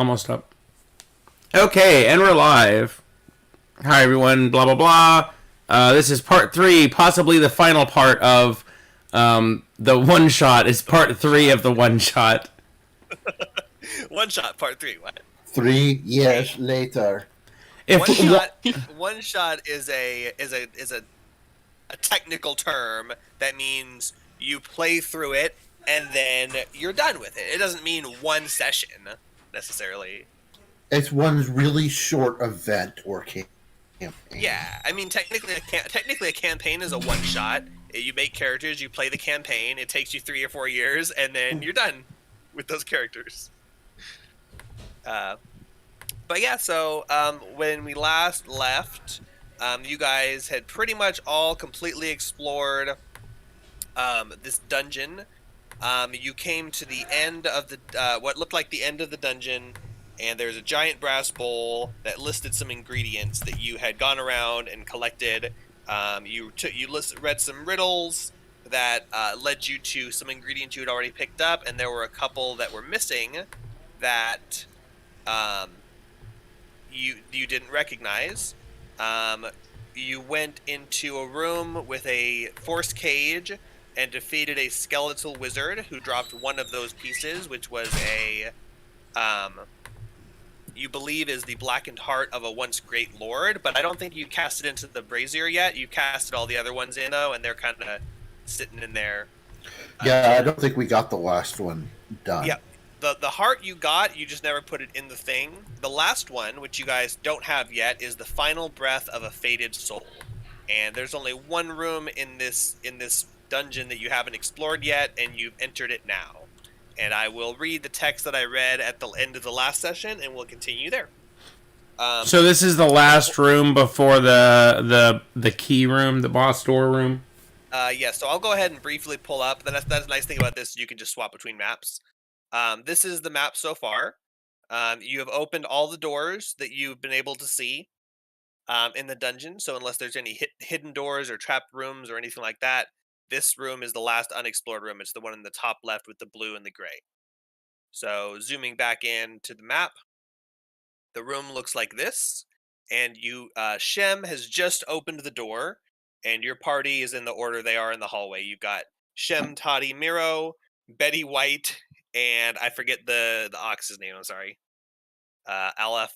almost up. Okay, and we're live. Hi, everyone. Blah, blah, blah. This is part 3, possibly the final part of the one-shot. It's part 3 of the one-shot. One-shot, part 3. What? 3 years later. One shot is a technical term that means you play through it and then you're done with it. It doesn't mean one session necessarily. It's one really short event or campaign. Yeah, I mean technically a campaign is a one shot. You make characters, you play the campaign. It takes you 3 or 4 years, and then you're done with those characters. But yeah, so when we last left, you guys had pretty much all completely explored this dungeon. You came to the end of the what looked like the end of the dungeon, and there's a giant brass bowl that listed some ingredients that you had gone around and collected. You read some riddles that led you to some ingredients you had already picked up, and there were a couple that were missing that you didn't recognize. You went into a room with a force cage and defeated a skeletal wizard who dropped one of those pieces, which was a you believe is the blackened heart of a once great lord, but I don't think you cast it into the brazier yet. You casted all the other ones in though, and they're kind of sitting in there. Yeah, I don't think we got the last one done. Yeah. The heart you got, you just never put it in the thing. The last one, which you guys don't have yet, is the final breath of a fated soul. And there's only one room in this dungeon that you haven't explored yet, and you've entered it now. And I will read the text that I read at the end of the last session, and we'll continue there. So this is the last room before the key room, the boss door room? Yeah, so I'll go ahead and briefly pull up. That's the nice thing about this, you can just swap between maps. This is the map so far. You have opened all the doors that you've been able to see in the dungeon. So unless there's any hidden doors or trapped rooms or anything like that, this room is the last unexplored room. It's the one in the top left with the blue and the gray. So zooming back in to the map, the room looks like this. And Shem has just opened the door, and your party is in the order they are in the hallway. You've got Shem, Toddy, Miro, Betty White, and I forget the Ox's name, I'm sorry. Aleph.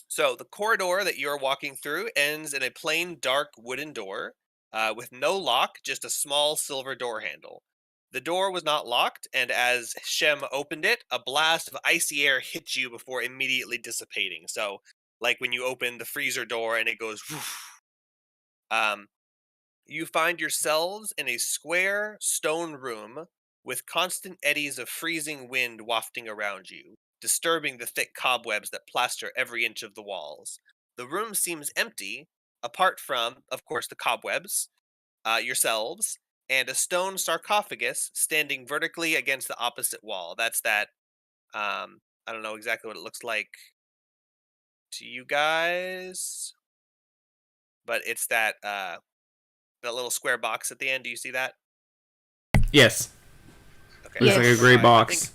So the corridor that you're walking through ends in a plain dark wooden door with no lock, just a small silver door handle. The door was not locked, and as Shem opened it, a blast of icy air hit you before immediately dissipating. So, like when you open the freezer door and it goes whoosh. You find yourselves in a square stone room with constant eddies of freezing wind wafting around you, disturbing the thick cobwebs that plaster every inch of the walls. The room seems empty, apart from, of course, the cobwebs, yourselves, and a stone sarcophagus standing vertically against the opposite wall. That's that, I don't know exactly what it looks like to you guys, but it's that little square box at the end. Do you see that? Yes. Okay. Looks like a gray box.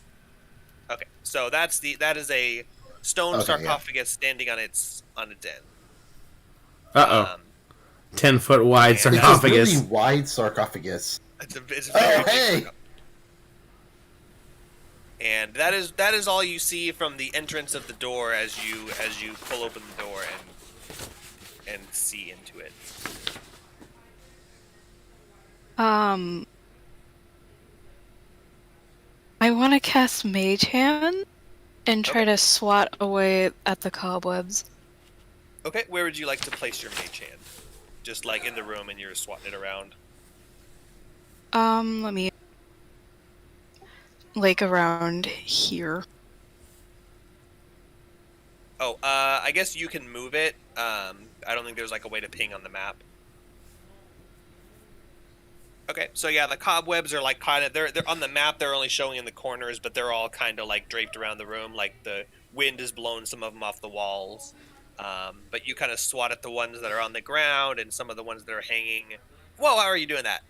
Okay, so that is a stone sarcophagus standing on its end. Uh-oh. 10-foot wide sarcophagus. It's a really wide sarcophagus. It's a very hey! And that is all you see from the entrance of the door as you pull open the door and see into it. I want to cast Mage Hand and try to swat away at the cobwebs. Okay, where would you like to place your Mage Hand? Just like in the room and you're swatting it around? Let me... like around here. Oh, I guess you can move it. I don't think there's like a way to ping on the map. Okay, so yeah, the cobwebs are like kind of they're on the map. They're only showing in the corners, but they're all kind of like draped around the room. Like the wind has blown some of them off the walls. But you kind of swat at the ones that are on the ground and some of the ones that are hanging. Whoa, how are you doing that?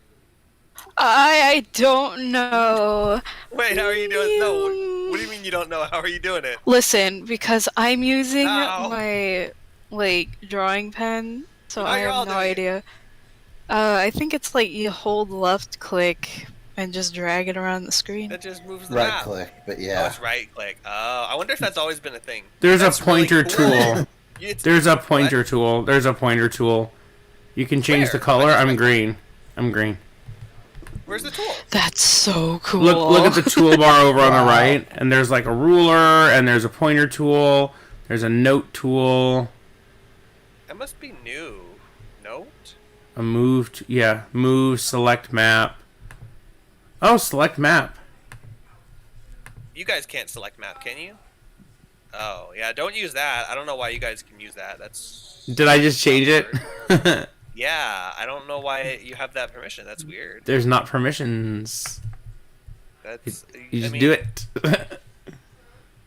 I don't know. Wait, Wait, how are you doing? No, what do you mean you don't know? How are you doing it? Listen, because I'm using Ow. my drawing pen, so You know I you're all have no doing it. idea. I think it's like you hold left click and just drag it around the screen. That just moves the Right map. click, but Oh, yeah. it's right click. Oh, I wonder if that's always been a thing. There's That's a pointer really cool. tool. It's, There's a what? pointer tool. There's a pointer tool. You can change Where? the color. I just I'm read- green. I'm green. Where's the tool? That's so cool. Look at the toolbar over on the Wow. right, and there's like a ruler, and there's a pointer tool. There's a note tool. That must be new. Note? A move. Move. Select map. Oh, select map. You guys can't select map, can you? Oh, yeah, don't use that. I don't know why you guys can use that. That's... Did I just change it? Yeah, I don't know why you have that permission. That's weird. There's not permissions. That's... You just I mean, do it.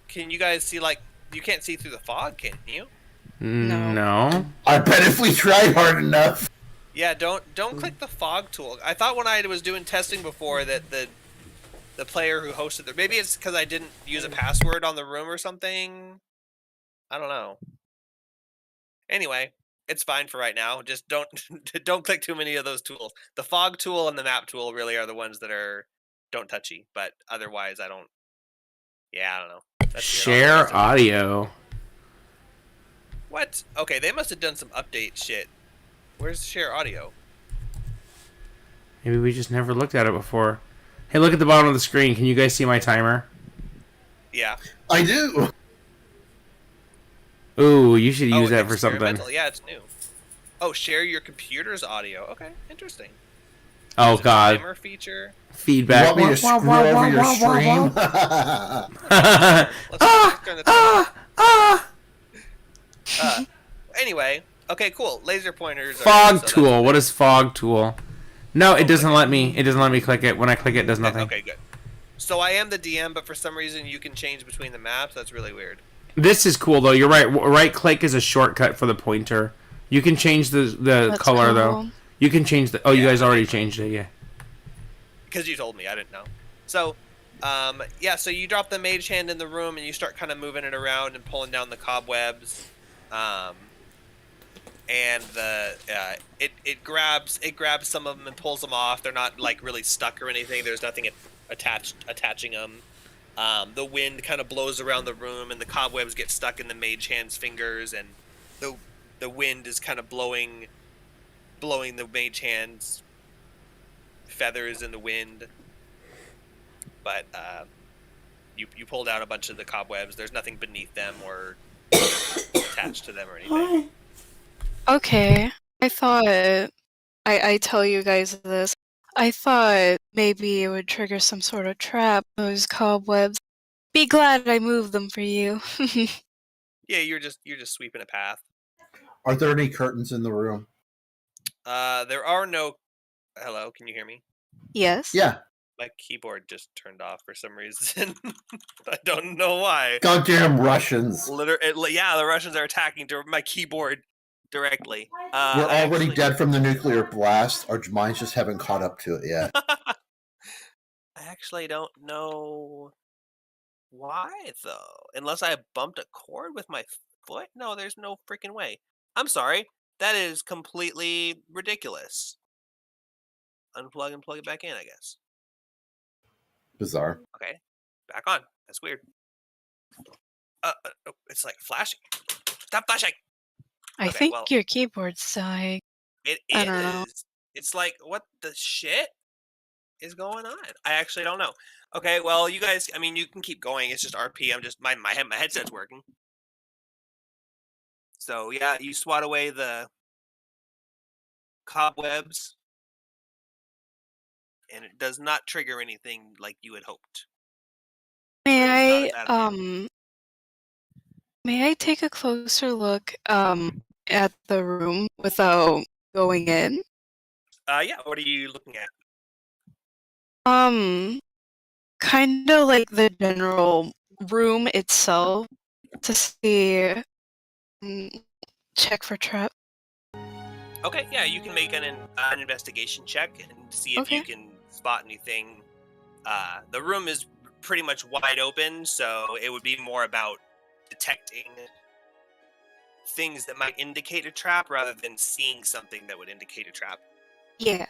Can you guys see, like... You can't see through the fog, can you? No. I bet if we tried hard enough. Yeah, don't click the fog tool. I thought when I was doing testing before that the player who hosted the... Maybe it's because I didn't use a password on the room or something. I don't know. Anyway, it's fine for right now. Just don't click too many of those tools. The fog tool and the map tool really are the ones that are don't touchy. But otherwise, I don't. Yeah, I don't know. That's weird. Share audio. What? Okay, they must have done some update shit. Where's share audio? Maybe we just never looked at it before. Hey, look at the bottom of the screen. Can you guys see my timer? Yeah. I do. Ooh, you should use it's that for something. experimental. Yeah, it's new. Oh, share your computer's audio. Okay, interesting. Oh There's a God, timer feature. You feedback. want me to screw over your stream? Let's turn the timer. Anyway, okay, cool. Laser pointers. Fog tool. What is fog tool? No, it doesn't let me. It doesn't let me click it. When I click it, it does nothing. Okay, good. So I am the DM, but for some reason you can change between the maps. That's really weird. This is cool though. You're right. Right click is a shortcut for the pointer. You can change the That's color cool. though. You can change the. Oh, you Yeah, guys already okay. changed it. Yeah. Because you told me, I didn't know. So, yeah. So you drop the mage hand in the room and you start kind of moving it around and pulling down the cobwebs. And it grabs some of them and pulls them off. They're not like really stuck or anything. There's nothing attaching them. The wind kind of blows around the room, and the cobwebs get stuck in the mage hand's fingers, and the wind is kind of blowing the mage hand's feathers in the wind. But you pulled out a bunch of the cobwebs. There's nothing beneath them or attached to them or anything. Okay, I thought I tell you guys this. I thought maybe it would trigger some sort of trap. Those cobwebs. Be glad I moved them for you. Yeah, you're just sweeping a path. Are there any curtains in the room? There are no. Hello, can you hear me? Yes. Yeah. My keyboard just turned off for some reason. I don't know why. Goddamn Russians. Yeah, the Russians are attacking my keyboard directly. We're already dead from the nuclear blast. Our minds just haven't caught up to it yet. I actually don't know why, though. Unless I bumped a cord with my foot? No, there's no freaking way. I'm sorry. That is completely ridiculous. Unplug and plug it back in, I guess. Bizarre. Okay. Back on. That's weird. It's like flashing. Stop flashing! I Okay, think well- your keyboard's dying. It I don't know. is. It's like, what the shit is going on? I actually don't know. Okay, well, you guys, I mean, you can keep going. It's just RP. I'm just, my headset's working. So, yeah, you swat away the cobwebs, and it does not trigger anything like you had hoped. May It's not a bad may I take a closer look at the room without going in? Yeah, what are you looking at? Kind of like the general room itself to see, check for trap. Okay, yeah, you can make an investigation check and see if Okay. you can spot anything. The room is pretty much wide open, so it would be more about detecting things that might indicate a trap rather than seeing something that would indicate a trap. Yeah.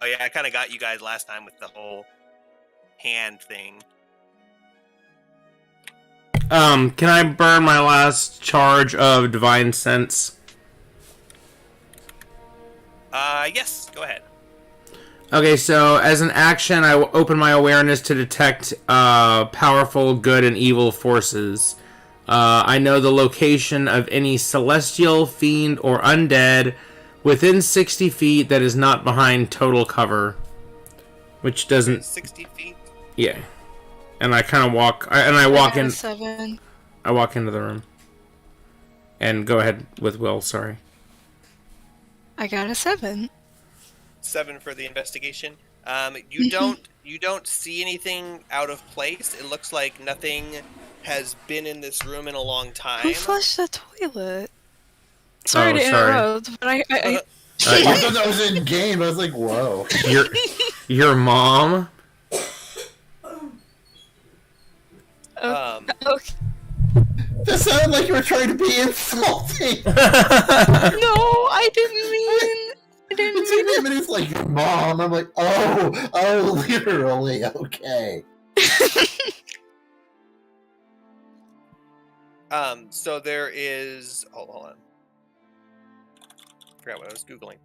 Oh yeah, I kind of got you guys last time with the whole hand thing. Can I burn my last charge of Divine Sense? Yes, go ahead. Okay, so as an action, I will open my awareness to detect powerful good and evil forces. I know the location of any celestial, fiend, or undead within 60 feet that is not behind total cover. Which doesn't... 60 feet? Yeah. And I kind of walk... I walk in... 7. I walk into the room. And go ahead with Will, sorry. I got a 7. 7 for the investigation. You don't see anything out of place. It looks like nothing has been in this room in a long time. Who flushed the toilet? Sorry to interrupt, but I I thought that was in game. I was like, whoa. Your mom? Okay. That sounded like you were trying to be insulting. No, I didn't mean. And it's like, your mom. I'm like, oh, literally, okay. So there is... hold on. Forgot what I was Googling.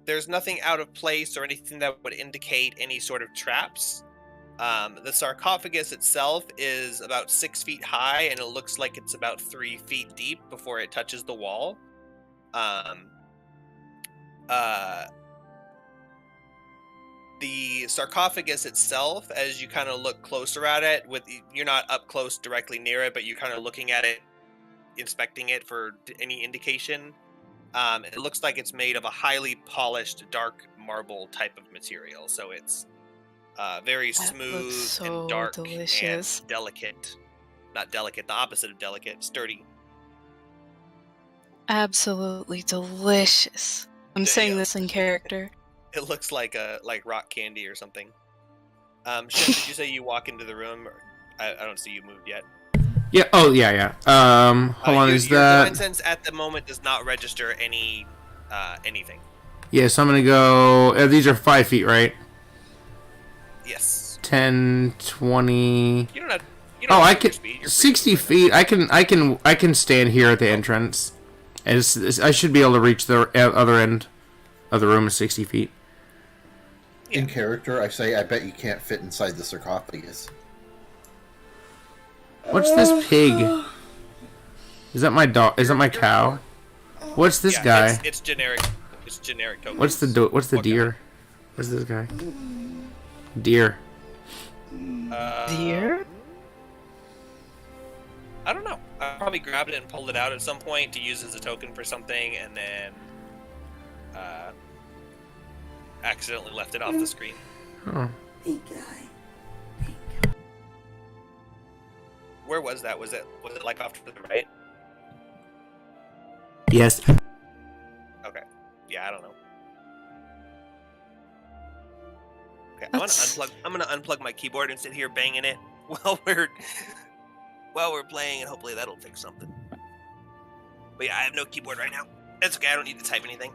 There's nothing out of place or anything that would indicate any sort of traps. The sarcophagus itself is about 6 feet high, and it looks like it's about 3 feet deep before it touches the wall. The sarcophagus itself, as you kind of look closer at it, you're not up close directly near it, but you're kind of looking at it, inspecting it for any indication. It looks like it's made of a highly polished dark marble type of material, so it's very smooth and dark delicious. and delicate. Not delicate, the opposite of delicate, sturdy. Absolutely delicious. I'm saying this in character. It looks like rock candy or something. Shen, did you say you walk into the room? I don't see you moved yet. Yeah. Oh, yeah. Hold on. Is your that? Divine Sense at the moment does not register anything. Yeah. So I'm gonna go. These are 5 feet, right? Yes. 10, 20. You don't have. I can. 60 feet. I can stand here at the entrance, and I should be able to reach the other end of the room at 60 feet. In character, I say, I bet you can't fit inside the sarcophagus. What's this pig? Is that my dog? Is that my cow? What's this guy? It's generic. It's generic tokens. What's the deer? What's this guy? Deer. Deer? I don't know. I probably grabbed it and pulled it out at some point to use as a token for something, and then accidentally left it off the screen. Oh. Big guy. Where was that? Was it like off to the right? Yes. Okay. Yeah, I don't know. Okay, I'm gonna unplug my keyboard and sit here banging it while we're playing, and hopefully that'll fix something. But yeah, I have no keyboard right now. That's okay. I don't need to type anything.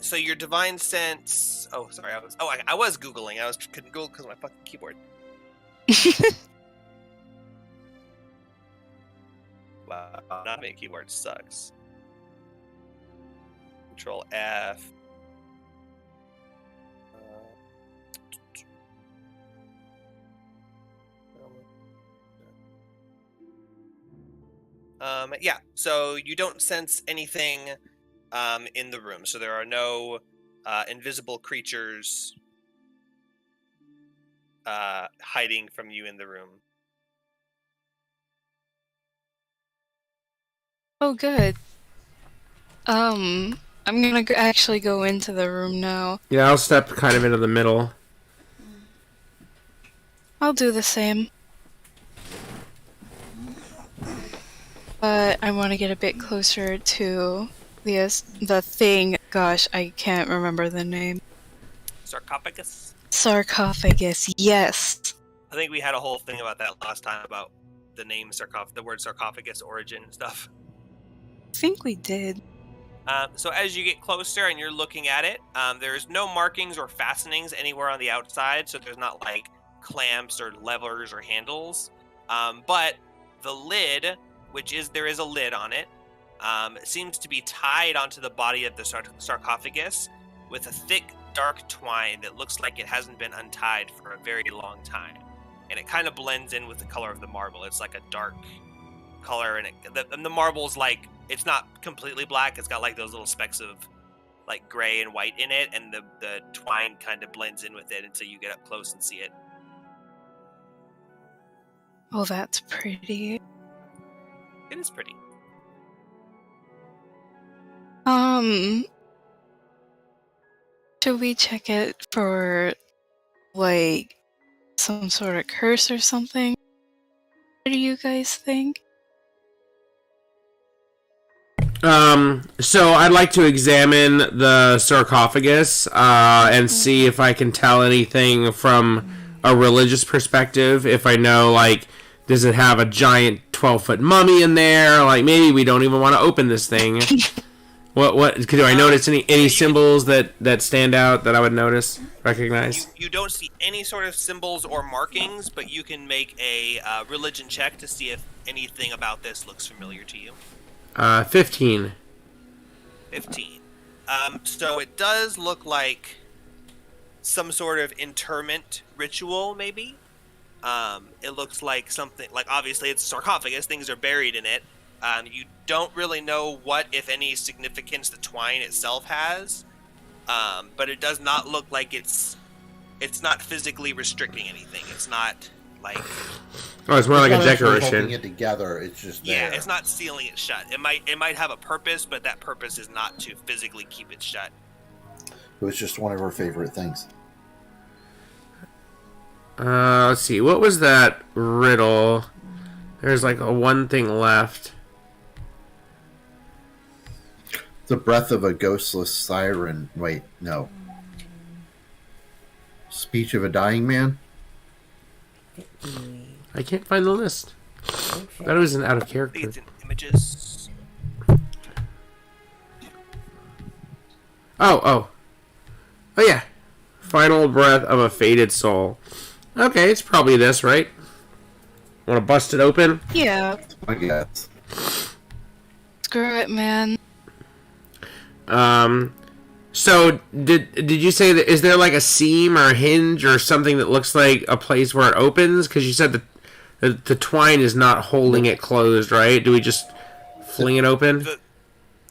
So your Divine Sense. Oh, sorry. I was Googling. I couldn't Google because of my fucking keyboard. Wow, not having a keyboard sucks. Control F. Yeah, so you don't sense anything in the room. So there are no invisible creatures hiding from you in the room. Oh, good. I'm gonna actually go into the room now. Yeah, I'll step kind of into the middle. I'll do the same. But I want to get a bit closer to the thing. Gosh, I can't remember the name. Sarcophagus? Sarcophagus, yes. I think we had a whole thing about that last time about the name the word sarcophagus origin and stuff. I think we did. So as you get closer and you're looking at it, there's no markings or fastenings anywhere on the outside, so there's not like clamps or levers or handles. But the lid, there is a lid on it, seems to be tied onto the body of the sarcophagus with a thick, dark twine that looks like it hasn't been untied for a very long time. And it kind of blends in with the color of the marble. It's like a dark color, and the marble's like, it's not completely black. It's got like those little specks of like gray and white in it, and the twine kind of blends in with it until you get up close and see it. Oh, that's pretty. It is pretty. Should we check it for like some sort of curse or something? What do you guys think? So I'd like to examine the sarcophagus and see if I can tell anything from a religious perspective. If I know, like, does it have a giant 12-foot mummy in there? Like, maybe we don't even want to open this thing. What do I notice any symbols that stand out that I would recognize? You don't see any sort of symbols or markings, but you can make a religion check to see if anything about this looks familiar to you. 15. 15. So it does look like some sort of interment ritual, maybe. It looks like something, like, obviously it's a sarcophagus, things are buried in it. You don't really know what, if any, significance the twine itself has, but it does not look like it's not physically restricting anything. It's not like... Oh, it's more like a not actually decoration. holding it together. It's just there. Yeah, it's not sealing it shut. It might have a purpose, but that purpose is not to physically keep it shut. It was just one of her favorite things. Let's see. What was that riddle? There's like one thing left. The breath of a ghostless siren. Wait, no. Speech of a dying man? I can't find the list. That was an out of I think character. it's in images. Oh yeah. Final breath of a faded soul. Okay, it's probably this, right? Want to bust it open? Yeah, I guess. screw it, man. So did you say that, is there like a seam or a hinge or something that looks like a place where it opens? Because you said that the twine is not holding it closed, right? Do we just fling it open?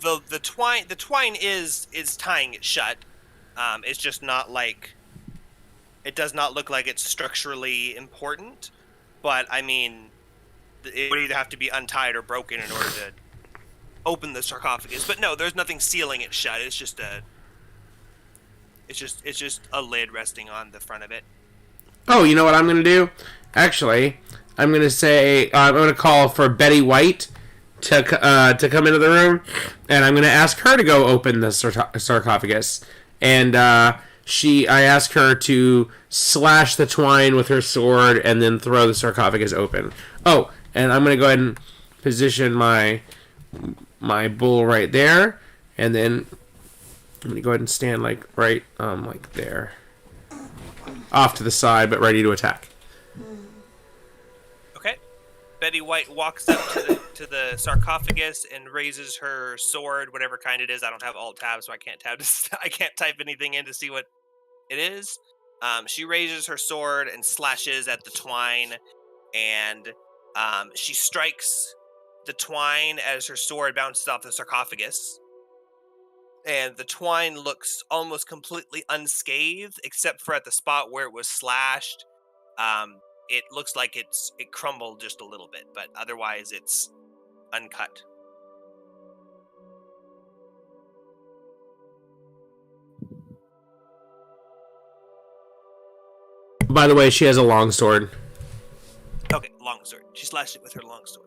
The twine is tying it shut. It's just not like, it does not look like it's structurally important, but I mean, it would either have to be untied or broken in order to open the sarcophagus. But no, there's nothing sealing it shut. It's just a lid resting on the front of it. Oh, you know what I'm going to do? Actually, I'm going to say, I'm going to call for Betty White to come into the room, and I'm going to ask her to go open the sarcophagus. And I ask her to slash the twine with her sword and then throw the sarcophagus open. Oh, and I'm going to go ahead and position my bull right there, and then I'm going to go ahead and stand like right like there. Off to the side, but ready to attack. Okay. Betty White walks up to the sarcophagus and raises her sword, whatever kind it is. I don't have alt tabs, so I can't type anything in to see what it is. She raises her sword and slashes at the twine, and she strikes the twine as her sword bounces off the sarcophagus. And the twine looks almost completely unscathed, except for at the spot where it was slashed. It looks like it crumbled just a little bit, but otherwise it's uncut. By the way, she has a long sword. Okay, longsword. She slashed it with her longsword.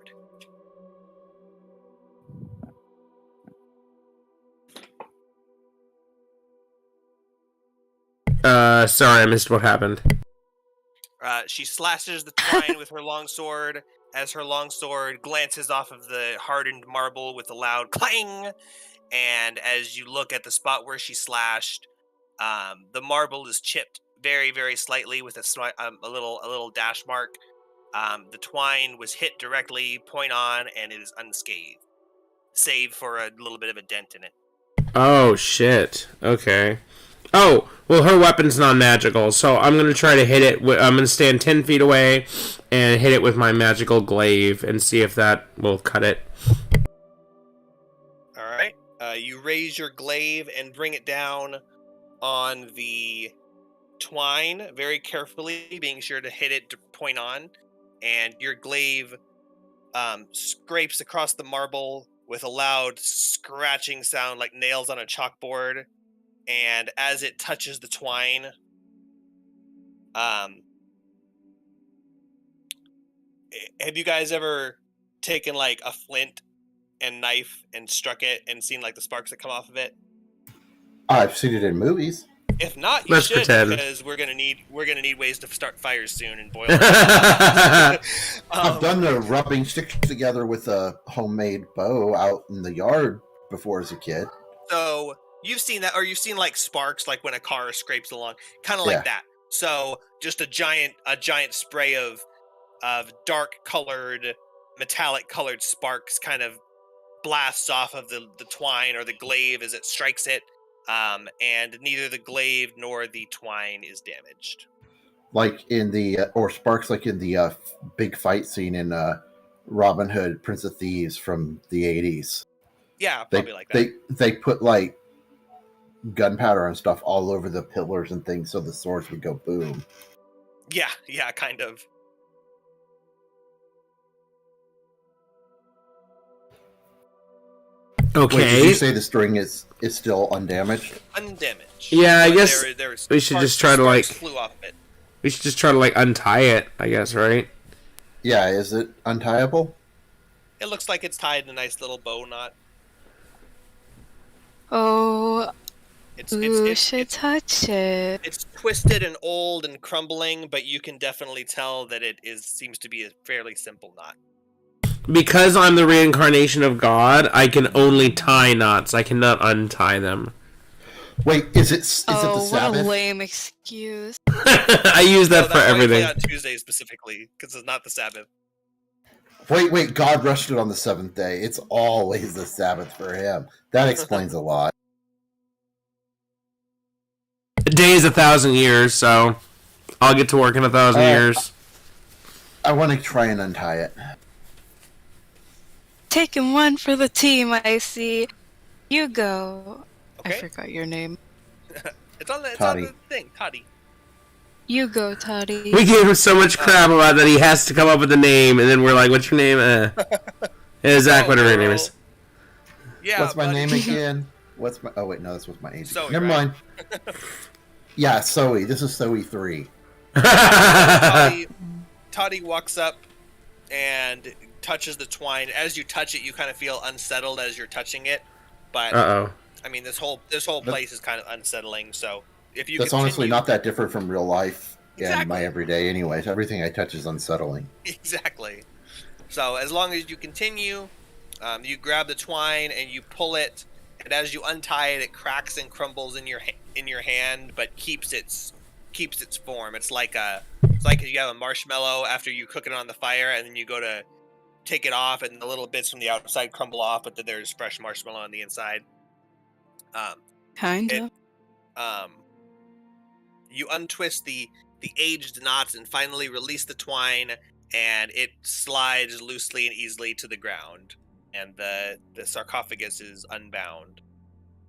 Sorry, I missed what happened. She slashes the twine with her long sword as her long sword glances off of the hardened marble with a loud clang. And as you look at the spot where she slashed, the marble is chipped very, very slightly with a little dash mark. The twine was hit directly, point on, and it is unscathed, save for a little bit of a dent in it. Oh, shit. Okay. Oh, well, her weapon's non-magical, so I'm going to try to hit it. I'm going to stand 10 feet away and hit it with my magical glaive and see if that will cut it. All right. You raise your glaive and bring it down on the twine very carefully, being sure to hit it to point on. And your glaive scrapes across the marble with a loud scratching sound like nails on a chalkboard. And as it touches the twine, have you guys ever taken like a flint and knife and struck it and seen like the sparks that come off of it? I've seen it in movies. If not, you Let's should, pretend. because we're gonna need ways to start fires soon and boil. I've done the rubbing sticks together with a homemade bow out in the yard before as a kid. So you've seen that, or you've seen like sparks, like when a car scrapes along, kind of like that. So just a giant spray of dark colored, metallic colored sparks kind of blasts off of the twine or the glaive as it strikes it. And neither the glaive nor the twine is damaged. Like in the, or sparks like in the big fight scene in Robin Hood, Prince of Thieves from the 80s. Yeah, probably like that. They put like gunpowder and stuff all over the pillars and things so the swords would go boom. Yeah, kind of. Okay. Wait, did you say the string is still undamaged? Undamaged. Yeah, I But guess we should just try to like. Flew off of it. We should just try to like untie it. I guess, right? Yeah, is it untieable? It looks like it's tied in a nice little bow knot. Oh, It's who should touch it? It's twisted and old and crumbling, but you can definitely tell that seems to be a fairly simple knot. Because I'm the reincarnation of God, I can only tie knots. I cannot untie them. Wait, is it the Oh, what a Sabbath? lame excuse. I use that for That's why you everything. play on Tuesday specifically, because it's not the Sabbath. Wait, God rested on the seventh day. It's always the Sabbath for him. That explains a lot. A day is 1,000 years, so I'll get to work in 1,000 years. I want to try and untie it. Taking one for the team, I see. You go. Okay. I forgot your name. It's on the Toddy. thing, Toddy. You go, Toddy. We gave him so much crap about that he has to come up with a name, and then we're like, what's your name? Yeah, Zach, whatever your name is. Yeah. What's my buddy. name again? What's my? Oh wait, no, this was my age. Zoe, Never right? mind. Yeah, Zoe. This is Zoe 3. Toddy walks up and touches the twine. As you touch it, you kind of feel unsettled as you're touching it. But Uh-oh. I mean, this whole place is kind of unsettling. So if you That's honestly not that different from real life and Exactly. my everyday. Anyways, everything I touch is unsettling. Exactly. So as long as you continue, you grab the twine and you pull it, and as you untie it, it cracks and crumbles in your hand, but keeps its form. It's like you have a marshmallow after you cook it on the fire, and then you go to take it off, and the little bits from the outside crumble off, but then there's fresh marshmallow on the inside. Kinda. You untwist the aged knots and finally release the twine, and it slides loosely and easily to the ground, and the sarcophagus is unbound.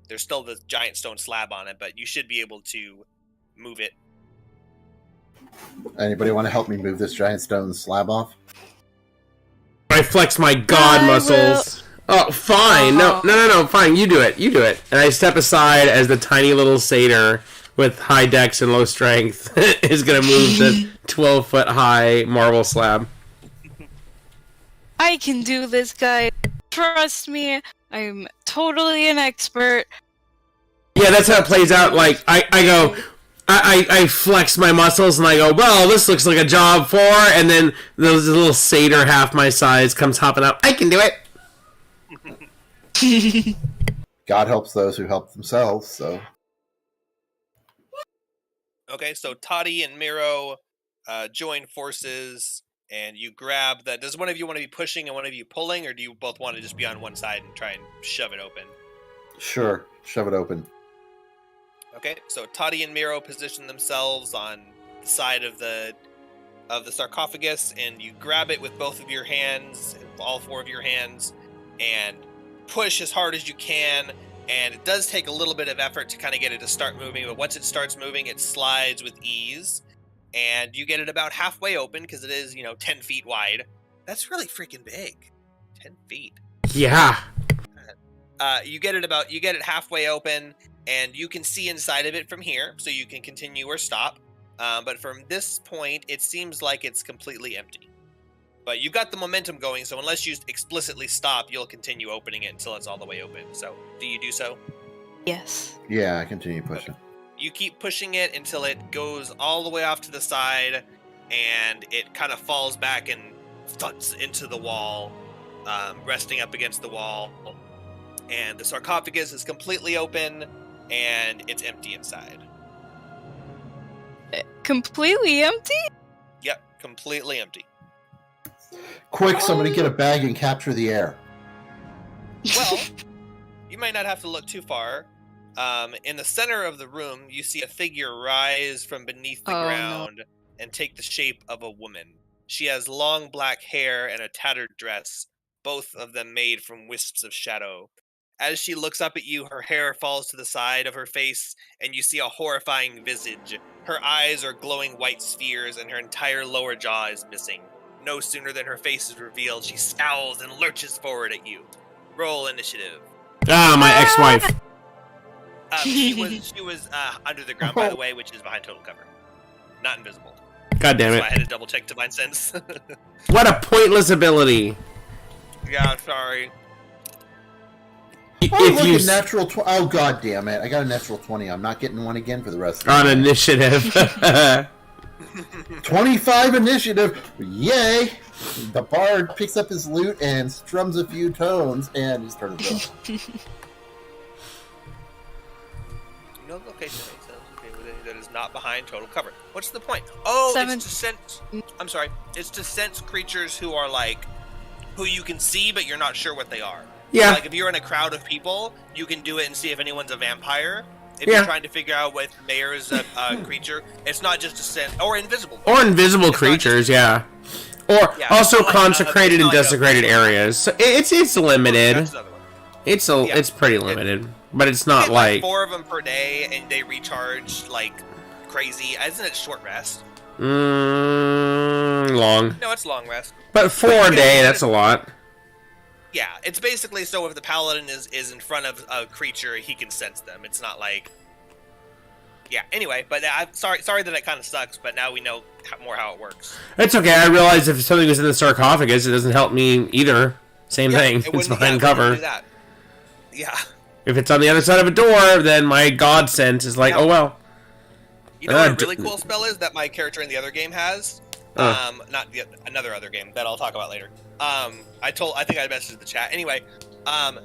There's still the giant stone slab on it, but you should be able to move it. Anybody want to help me move this giant stone slab off? I flex my god I muscles. Oh, fine. No, fine. You do it. And I step aside as the tiny little satyr with high dex and low strength is going to move the 12-foot high marble slab. I can do this, guys. Trust me. I'm totally an expert. Yeah, that's how it plays out. Like, I go, I flex my muscles and I go, well, this looks like a job for, and then those little satyr half my size comes hopping up. I can do it. God helps those who help themselves, so. Okay, so Toddy and Miro join forces, and you grab that. Does one of you want to be pushing and one of you pulling, or do you both want to just be on one side and try and shove it open? Sure, shove it open. Okay, so Toddy and Miro position themselves on the side of the sarcophagus, and you grab it with both of your hands, all four of your hands, and push as hard as you can. And it does take a little bit of effort to kind of get it to start moving, but once it starts moving, it slides with ease, and you get it about halfway open because it is, 10 feet wide. That's really freaking big. 10 feet. Yeah. You get it halfway open, and you can see inside of it from here, so you can continue or stop. But from this point, it seems like it's completely empty. But you've got the momentum going, so unless you explicitly stop, you'll continue opening it until it's all the way open. So, do you do so? Yes. Yeah, I continue pushing. Okay. You keep pushing it until it goes all the way off to the side, and it kind of falls back and thuds into the wall, resting up against the wall. And the sarcophagus is completely open, and it's empty inside. Completely empty? Yep, completely empty. Quick, somebody get a bag and capture the air. Well, you might not have to look too far. In the center of the room, you see a figure rise from beneath the ground and take the shape of a woman. She has long black hair and a tattered dress, both of them made from wisps of shadow. As she looks up at you, her hair falls to the side of her face, and you see a horrifying visage. Her eyes are glowing white spheres, and her entire lower jaw is missing. No sooner than her face is revealed, she scowls and lurches forward at you. Roll initiative. Ah, my ex-wife. She was under the ground, by the way, which is behind total cover. Not invisible. God damn So it. I had to double check Divine Sense. What a pointless ability. Yeah, sorry. Oh, look, a natural 20. Oh, god damn it. I got a natural 20. I'm not getting one again for the rest of the On night. initiative. 25 initiative. Yay. The bard picks up his lute and strums a few tones, and he's turned it over. No location makes sense. Okay, that is not behind total cover. What's the point? Oh, it's to sense. I'm sorry. It's to sense creatures who are who you can see, but you're not sure what they are. Yeah. Like if you're in a crowd of people, you can do it and see if anyone's a vampire. If you're trying to figure out what mayor is a creature, it's not just a sense, or invisible. Or invisible creatures, yeah. Or also consecrated and desecrated areas. So it's limited. That's another one. It's pretty limited, but it's not like 4 of them per day, and they recharge like crazy. Isn't it short rest? long. No, it's long rest. But 4 a day, that's a lot. Yeah, it's basically so if the paladin is in front of a creature, he can sense them. It's not like... Yeah, anyway, but I'm sorry that it kind of sucks, but now we know more how it works. It's okay, I realize if something was in the sarcophagus, it doesn't help me either. Same thing, it's behind cover. Yeah. If it's on the other side of a door, then my god sense is like, oh well. You know what a really cool spell is that my character in the other game has? Another other game that I'll talk about later. I think I messaged the chat. Anyway,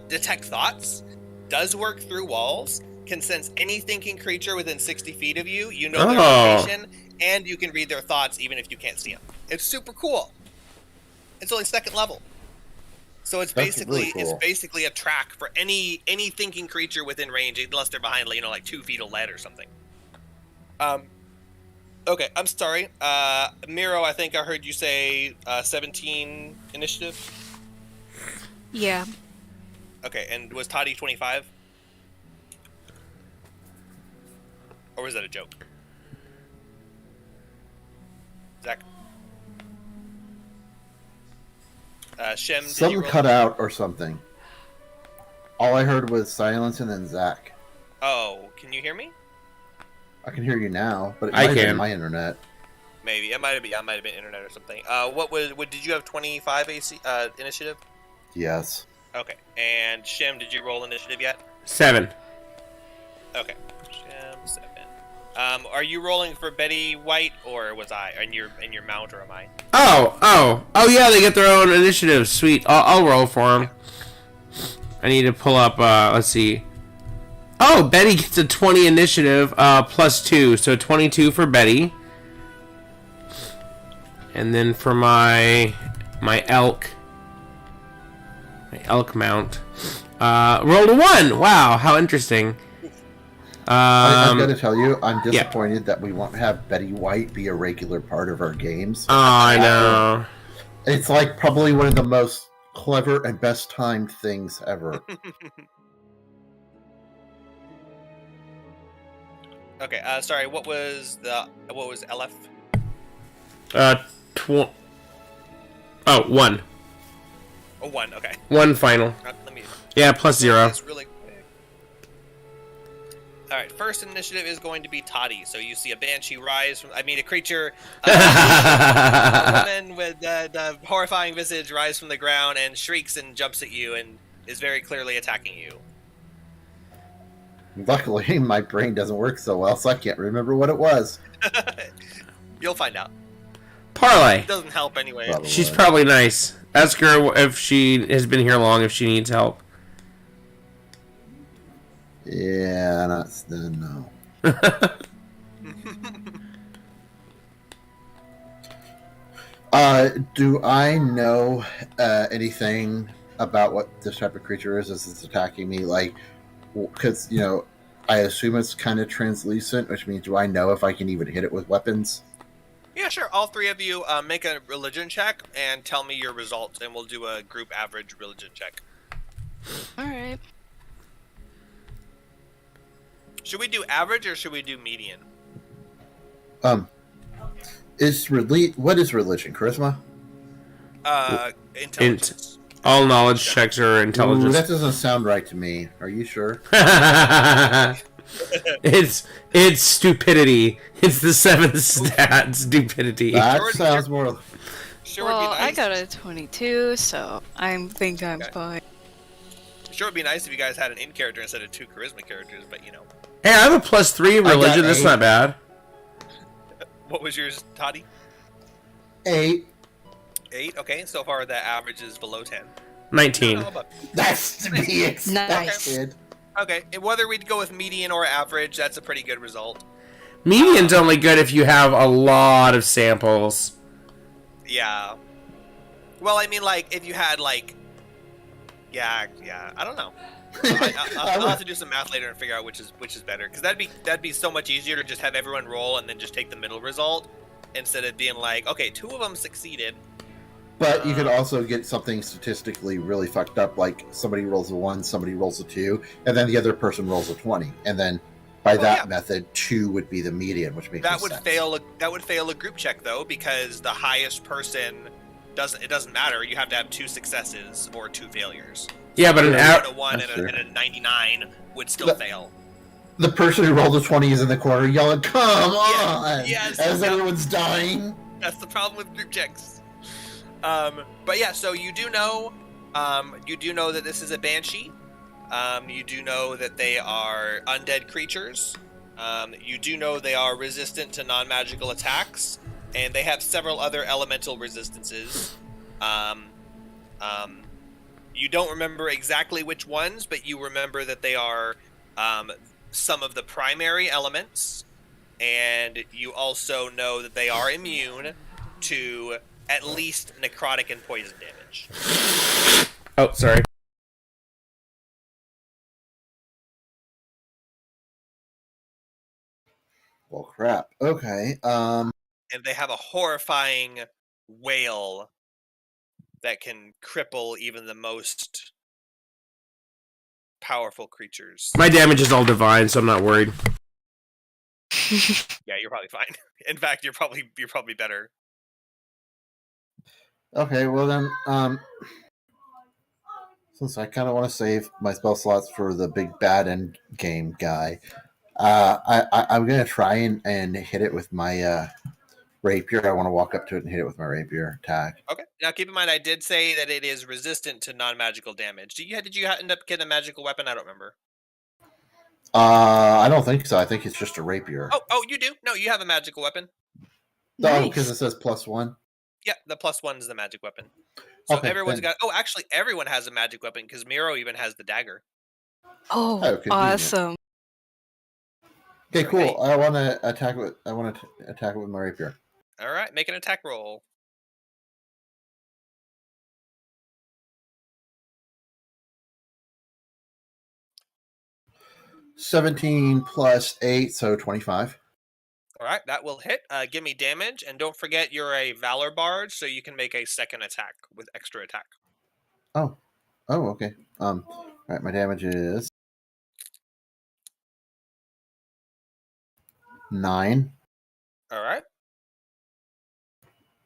Detect Thoughts does work through walls, can sense any thinking creature within 60 feet of you. You know their location, and you can read their thoughts even if you can't see them. It's super cool. It's only 2nd level. So it's basically a track for any thinking creature within range, unless they're behind, like 2 feet of lead or something. Okay, I'm sorry. Miro, I think I heard you say 17 initiative? Yeah. Okay, and was Toddy 25? Or was that a joke? Zach? Shem, did you Something roll? cut out or something. All I heard was silence and then Zach. Oh, can you hear me? I can hear you now, but it might have been my internet. Maybe it might have been internet or something. Did you have 25 AC initiative? Yes. Okay, and Shem, did you roll initiative yet? 7. Okay, Shem 7. Are you rolling for Betty White, or was I in your mount, or am I? Oh, yeah, they get their own initiative. Sweet. I'll roll for them. I need to pull up, let's see. Oh, Betty gets a 20 initiative, plus 2, so 22 for Betty. And then for my elk mount, rolled a 1. Wow, how interesting. I'm going to tell you, I'm disappointed that we won't have Betty White be a regular part of our games. Oh, I know. It's like probably one of the most clever and best timed things ever. Okay, sorry, what was LF? 1. Oh, 1. Oh, 1, okay. 1 final. Let me... Yeah, plus 0. It's really quick. Alright, first initiative is going to be Toddy. So you see a Banshee rise from... a creature... a woman with the horrifying visage rise from the ground and shrieks and jumps at you and is very clearly attacking you. Luckily, my brain doesn't work so well, so I can't remember what it was. You'll find out. Parlay. It doesn't help anyway. Probably. She's probably nice. Ask her if she has been here long, if she needs help. Yeah, no. Do I know anything about what this type of creature is as it's attacking me? Like, because, I assume it's kind of translucent, which means do I know if I can even hit it with weapons? Yeah, sure. All three of you make a religion check and tell me your results, and we'll do a group average religion check. Alright. Should we do average or should we do median? What is religion? Charisma? Intelligence. All knowledge checks are intelligence. Ooh, that doesn't sound right to me. Are you sure? It's stupidity. It's the 7th stat, stupidity. That sounds more... Sure Well, would be nice. I got a 22, so I think I'm fine. Sure would be nice if you guys had an in character instead of 2 charisma characters, but Hey, I have a plus 3 religion. That's not bad. What was yours, Toddy? 8. 8? Okay, so far the average is below 10. 19. That's to be expected. Okay, and whether we'd go with median or average, that's a pretty good result. Median's only good if you have a lot of samples. Yeah. Well, if you had, yeah, I don't know. I'll have to do some math later and figure out which is better, because that'd be so much easier to just have everyone roll and then just take the middle result instead of being like, okay, 2 of them succeeded. But you could also get something statistically really fucked up, like somebody rolls a 1, somebody rolls a 2, and then the other person rolls a 20, and then by that method, 2 would be the median, which makes sense. That would fail a group check though, because the highest person doesn't matter. You have to have 2 successes or 2 failures. Yeah, but a 1 and a 99 would still fail. The person who rolled a 20 is in the corner yelling, "Come on!" Yes, as everyone's dying. That's the problem with group checks. But yeah, so you do know that this is a Banshee. You do know that they are undead creatures. You do know they are resistant to non-magical attacks, and they have several other elemental resistances. You don't remember exactly which ones, but you remember that they are some of the primary elements, and you also know that they are immune to at least necrotic and poison damage. Oh, sorry. Well, crap. Okay. And they have a horrifying wail that can cripple even the most powerful creatures. My damage is all divine, so I'm not worried. Yeah, you're probably fine. In fact, you're probably better. Okay, well then, since I kind of want to save my spell slots for the big bad end game guy, I'm gonna try and hit it with my rapier. I want to walk up to it and hit it with my rapier attack. Okay. Now keep in mind, I did say that it is resistant to non-magical damage. Did you end up getting a magical weapon? I don't remember. I don't think so. I think it's just a rapier. Oh, you do? No, you have a magical weapon. Oh, Nice. because it says +1. Yeah, the +1 is the magic weapon. So Okay, everyone's then. got. Oh, actually, everyone has a magic weapon because Miro even has the dagger. Oh, Oh, convenient. awesome. Okay, Alright. cool. I want to attack it. I want to attack it with my rapier. All right, make an attack roll. +17 +8, so 25. All right, that will hit. Give me damage, and don't forget you're a Valor Bard, so you can make a second attack with extra attack. Oh, okay. All right, my damage is 9. All right.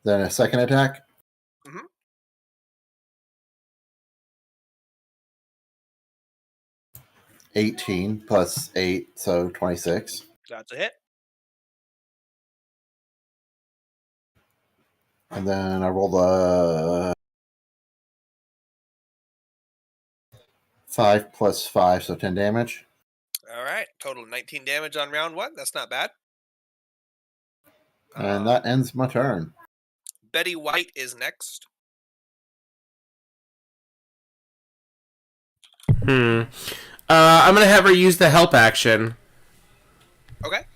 Then a second attack. Mhm. 18 +8, so 26. That's a hit. And then I roll the 5 + 5, so 10 damage. All right, total 19 damage on round 1. That's not bad. And that ends my turn. Betty White is next. I'm gonna have her use the help action. Okay.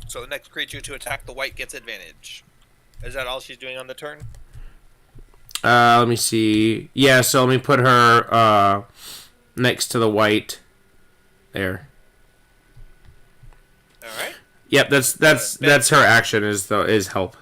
So the next creature to attack the white gets advantage. Is that all she's doing on the turn? Let me see. Yeah, so let me put her next to the white. There. All right. Yep, that's her action is help.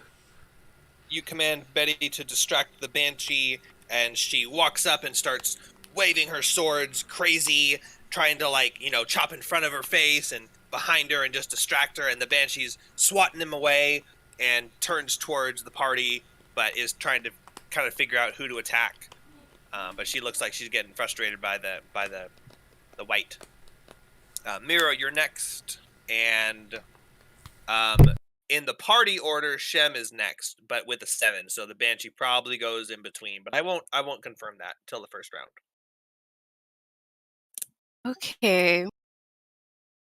You command Betty to distract the Banshee, and she walks up and starts waving her swords crazy, trying to chop in front of her face and behind her and just distract her, and the Banshee's swatting him away and turns towards the party, but is trying to kind of figure out who to attack. But she looks like she's getting frustrated by the white. Miro, you're next, and in the party order, Shem is next, but with a 7, so the Banshee probably goes in between. But I won't confirm that till the first round. Okay.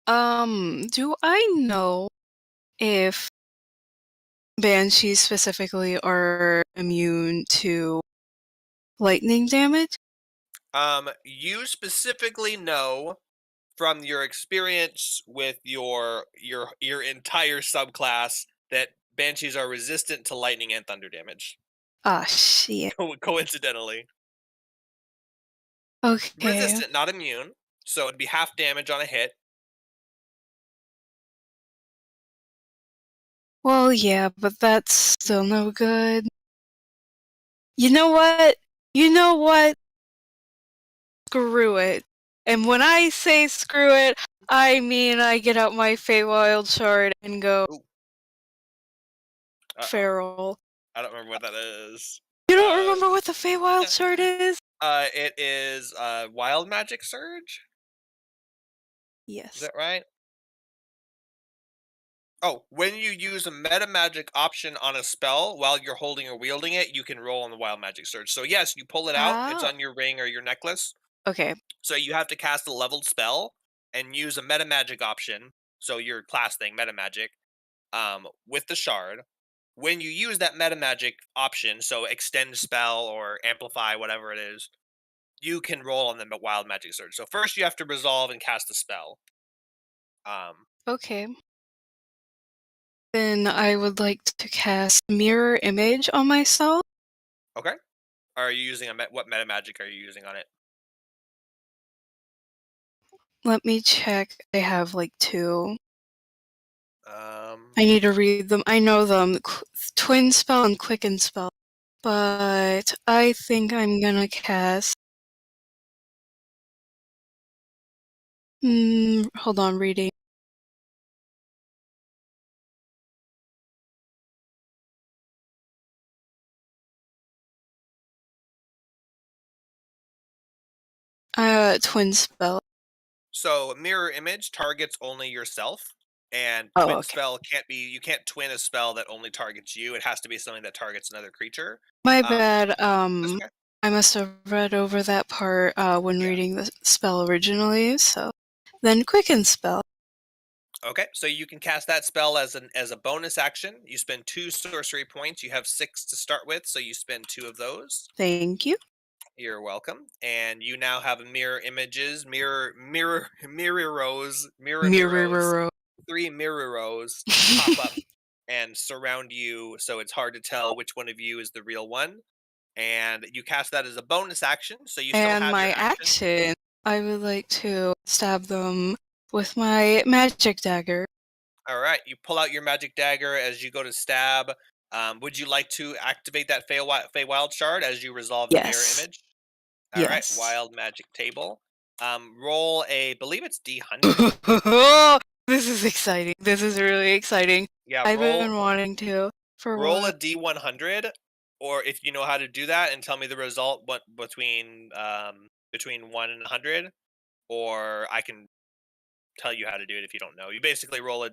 Do I know if Banshees specifically are immune to lightning damage? You specifically know from your experience with your entire subclass that Banshees are resistant to lightning and thunder damage. Ah, shit. Coincidentally. Okay. Resistant, not immune. So it'd be half damage on a hit. Well, yeah, but that's still no good. You know what? Screw it. And when I say screw it, I mean I get out my Feywild shard and go feral. I don't remember what that is. You don't remember what the Feywild shard is? It is Wild Magic Surge? Yes. Is that right? Oh, when you use a meta magic option on a spell while you're holding or wielding it, you can roll on the Wild Magic Surge. So yes, you pull it out, it's on your ring or your necklace. Okay. So you have to cast a leveled spell and use a meta magic option, so your class thing, meta magic, with the shard. When you use that meta magic option, so extend spell or amplify, whatever it is, you can roll on the Wild Magic Surge. So first you have to resolve and cast a spell. Okay. Then I would like to cast Mirror Image on myself. Okay. Are you using what meta magic are you using on it? Let me check. I have like 2. I need to read them. I know them. Twin Spell and Quicken Spell. But I think I'm gonna cast... hold on, reading. Twin Spell. So Mirror Image targets only yourself, and Oh, Twin okay. Spell you can't twin a spell that only targets you. It has to be something that targets another creature. My bad. Okay. I must have read over that part when reading the spell originally, so then Quicken Spell. Okay, so you can cast that spell as a bonus action. You spend 2 sorcery points. You have 6 to start with, so you spend 2 of those. Thank you. You're welcome. And you now have mirror images, mirror rows, 3 mirror rows pop up and surround you, so it's hard to tell which one of you is the real one. And you cast that as a bonus action, so you still And have my your action. action, I would like to stab them with my magic dagger. All right, you pull out your magic dagger as you go to stab. Would you like to activate that Feywild shard as you resolve the mirror Yes. image? All right, Yes. wild magic table. Roll believe it's D100. This is exciting. This is really exciting. Yeah, I've been wanting to for roll a a D100, or if you know how to do that, and tell me the result. What between 1 and 100, or I can tell you how to do it if you don't know. You basically roll a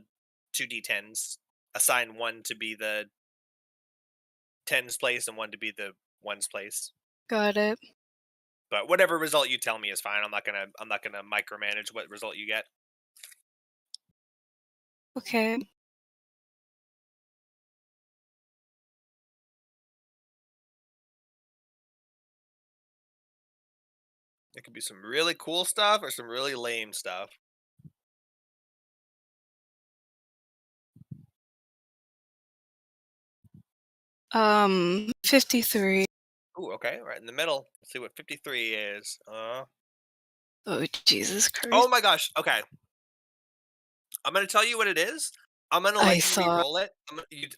2d10s, assign 1 to be the 10s place and 1 to be the 1s place. Got it. But whatever result you tell me is fine. I'm not gonna micromanage what result you get. Okay. It could be some really cool stuff or some really lame stuff. Um, 53. Ooh, okay, right in the middle. Let's see what 53 is. Oh, Jesus Christ. Oh my gosh. Okay. I'm gonna tell you what it is. I'm gonna let you re-roll it.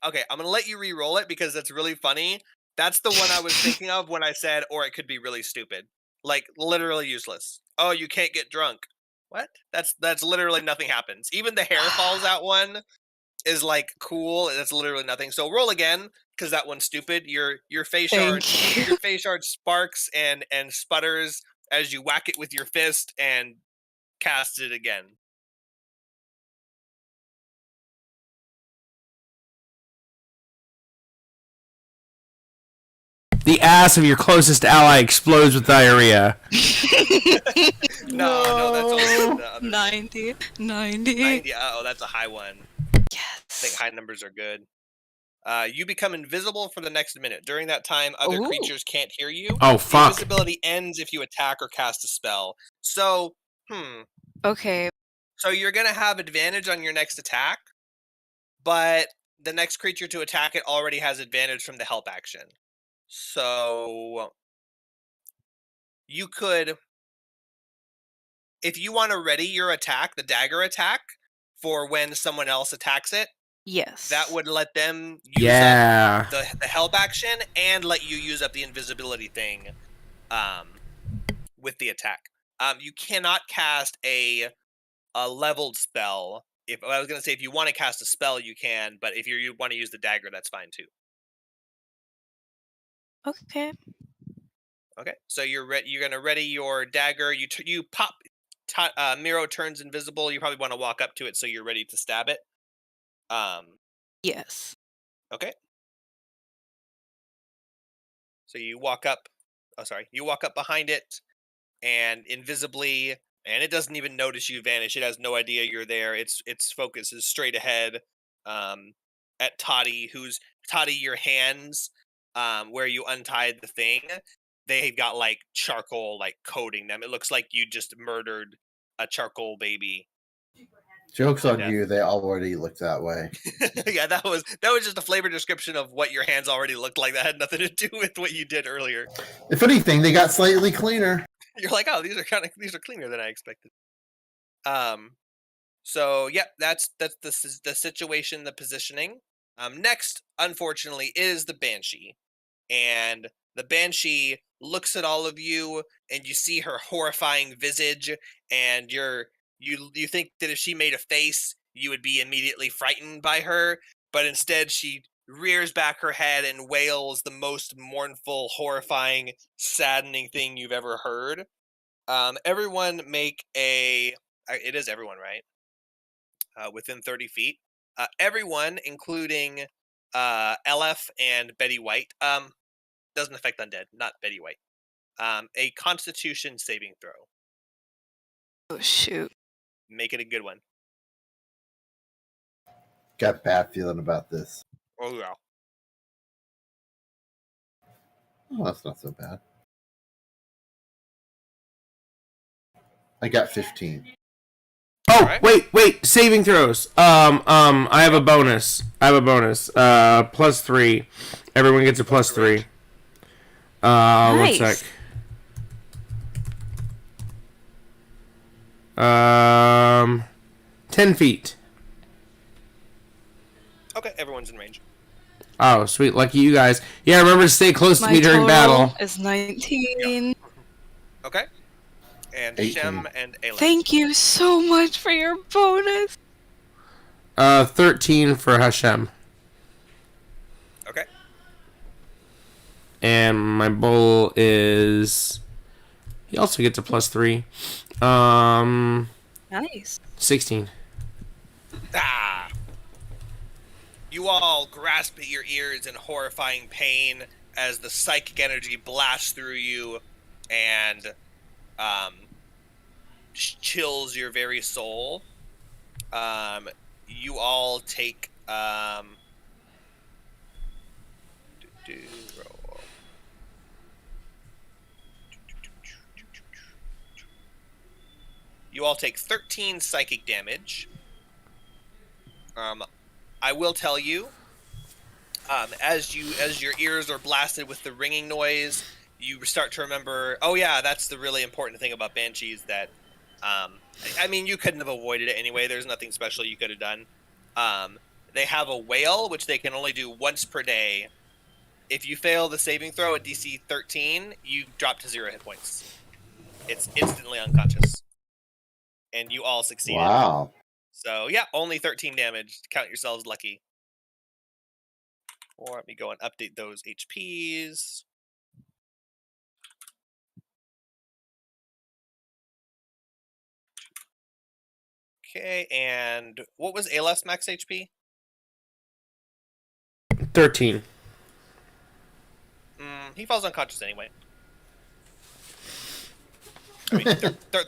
I'm gonna let you re-roll it because that's really funny. That's the one I was thinking of when I said, or it could be really stupid. Like literally useless. Oh, you can't get drunk. What? That's literally nothing happens. Even the hair falls out one is like cool. That's literally nothing. So roll again, because that one's stupid. Your face shard sparks and sputters as you whack it with your fist and cast it again. The ass of your closest ally explodes with diarrhea. No, that's only the other 90. 90. Oh, that's a high one. Yes. I think high numbers are good. You become invisible for the next minute. During that time, other creatures can't hear you. Oh, fuck. Invisibility ends if you attack or cast a spell. So, Okay. So you're going to have advantage on your next attack, but the next creature to attack it already has advantage from the help action. So you could, if you want to ready your attack, the dagger attack, for when someone else attacks it, Yes. that would let them use up the help action and let you use up the invisibility thing with the attack. You cannot cast a leveled spell. If I was going to say, if you want to cast a spell, you can, but if you want to use the dagger, that's fine too. Okay. Okay, so you're going to ready your dagger. You pop. Miro turns invisible. You probably want to walk up to it so you're ready to stab it. Yes. Okay. So you walk up. Oh, sorry. You walk up behind it, and invisibly, and it doesn't even notice you vanish. It has no idea you're there. Its focus is straight ahead at Toddy. Your hands, where you untied the thing, they've got like charcoal like coating them. It looks like you just murdered a charcoal baby. Joke's on you, they already looked that way. Yeah, that was just a flavor description of what your hands already looked like. That had nothing to do with what you did earlier. If anything, they got slightly cleaner. You're like, oh, these are cleaner than I expected. So yeah, that's the situation, the positioning. Next, unfortunately, is the Banshee, and the Banshee looks at all of you, and you see her horrifying visage, and you think that if she made a face, you would be immediately frightened by her, but instead she rears back her head and wails the most mournful, horrifying, saddening thing you've ever heard. Everyone make a. It is everyone, right? Within 30 feet. Everyone, including LF and Betty White. Doesn't affect undead, not Betty White. A Constitution saving throw. Oh, shoot. Make it a good one. Got a bad feeling about this. Oh yeah. Oh, that's not so bad. I got 15. Oh, Alright. wait, saving throws. I have a bonus. +3. Everyone gets a +3. Nice. 1 sec. 10 feet. Okay, everyone's in range. Oh, sweet, lucky you guys. Yeah, remember to stay close to My me during total battle. is 19. Okay. And 18. Shem and Ayla. Thank you so much for your bonus. 13 for Hashem. Okay. And my bull is... He also gets a +3. Nice. 16. Ah! You all grasp at your ears in horrifying pain as the psychic energy blasts through you and chills your very soul. You all take roll. You all take 13 psychic damage. I will tell you, as your ears are blasted with the ringing noise, you start to remember. Oh yeah, that's the really important thing about Banshees. That, I mean, you couldn't have avoided it anyway. There's nothing special you could have done. They have a wail, which they can only do once per day. If you fail the saving throw at DC 13, you drop to 0 hit points. It's instantly unconscious, and you all succeeded. Wow. So yeah, only 13 damage. Count yourselves lucky. Or let me go and update those HPs. Okay, and what was Ayla's max HP? 13. He falls unconscious anyway. I mean,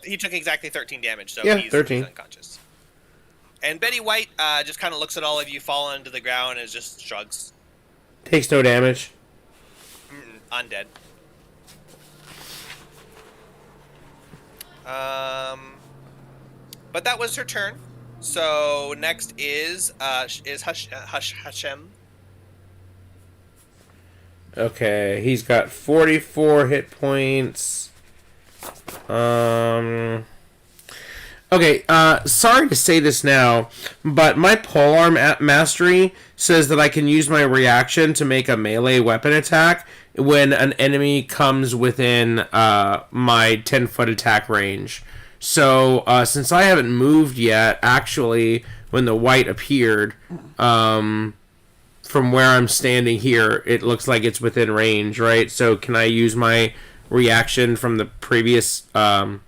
he took exactly 13 damage, so Yeah, he's 13. unconscious. And Betty White just kind of looks at all of you falling to the ground and just shrugs. Takes no damage. Undead. But that was her turn. So next is Hashem. Okay, he's got 44 hit points. Okay, sorry to say this now, but my polearm mastery says that I can use my reaction to make a melee weapon attack when an enemy comes within my 10-foot attack range. So, since I haven't moved yet, actually, when the white appeared, from where I'm standing here, it looks like it's within range, right? So, can I use my reaction from the previous to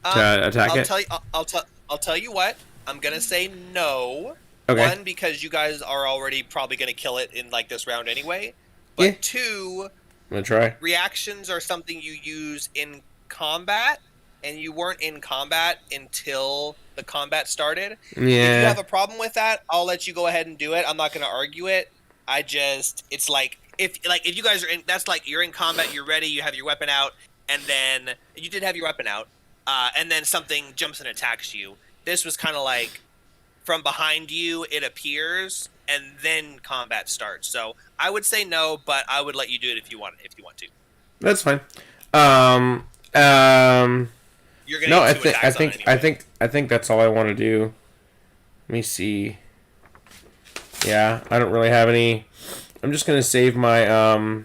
attack it? I'll tell you what. I'm gonna say no. Okay. One, because you guys are already probably gonna kill it in like this round anyway. But Yeah. two, I'm gonna try. reactions are something you use in combat, and you weren't in combat until the combat started. If you Yeah. have a problem with that, I'll let you go ahead and do it. I'm not gonna argue it. It's like if you guys are in, that's like you're in combat, you're ready, you have your weapon out, and then you did have your weapon out, and then something jumps and attacks you. This was kind of like from behind you, it appears, and then combat starts. So I would say no, but I would let you do it if you want to. That's fine. You're gonna No, get two attacks on it anyway. I think that's all I want to do. Let me see. Yeah, I don't really have any. I'm just gonna save my I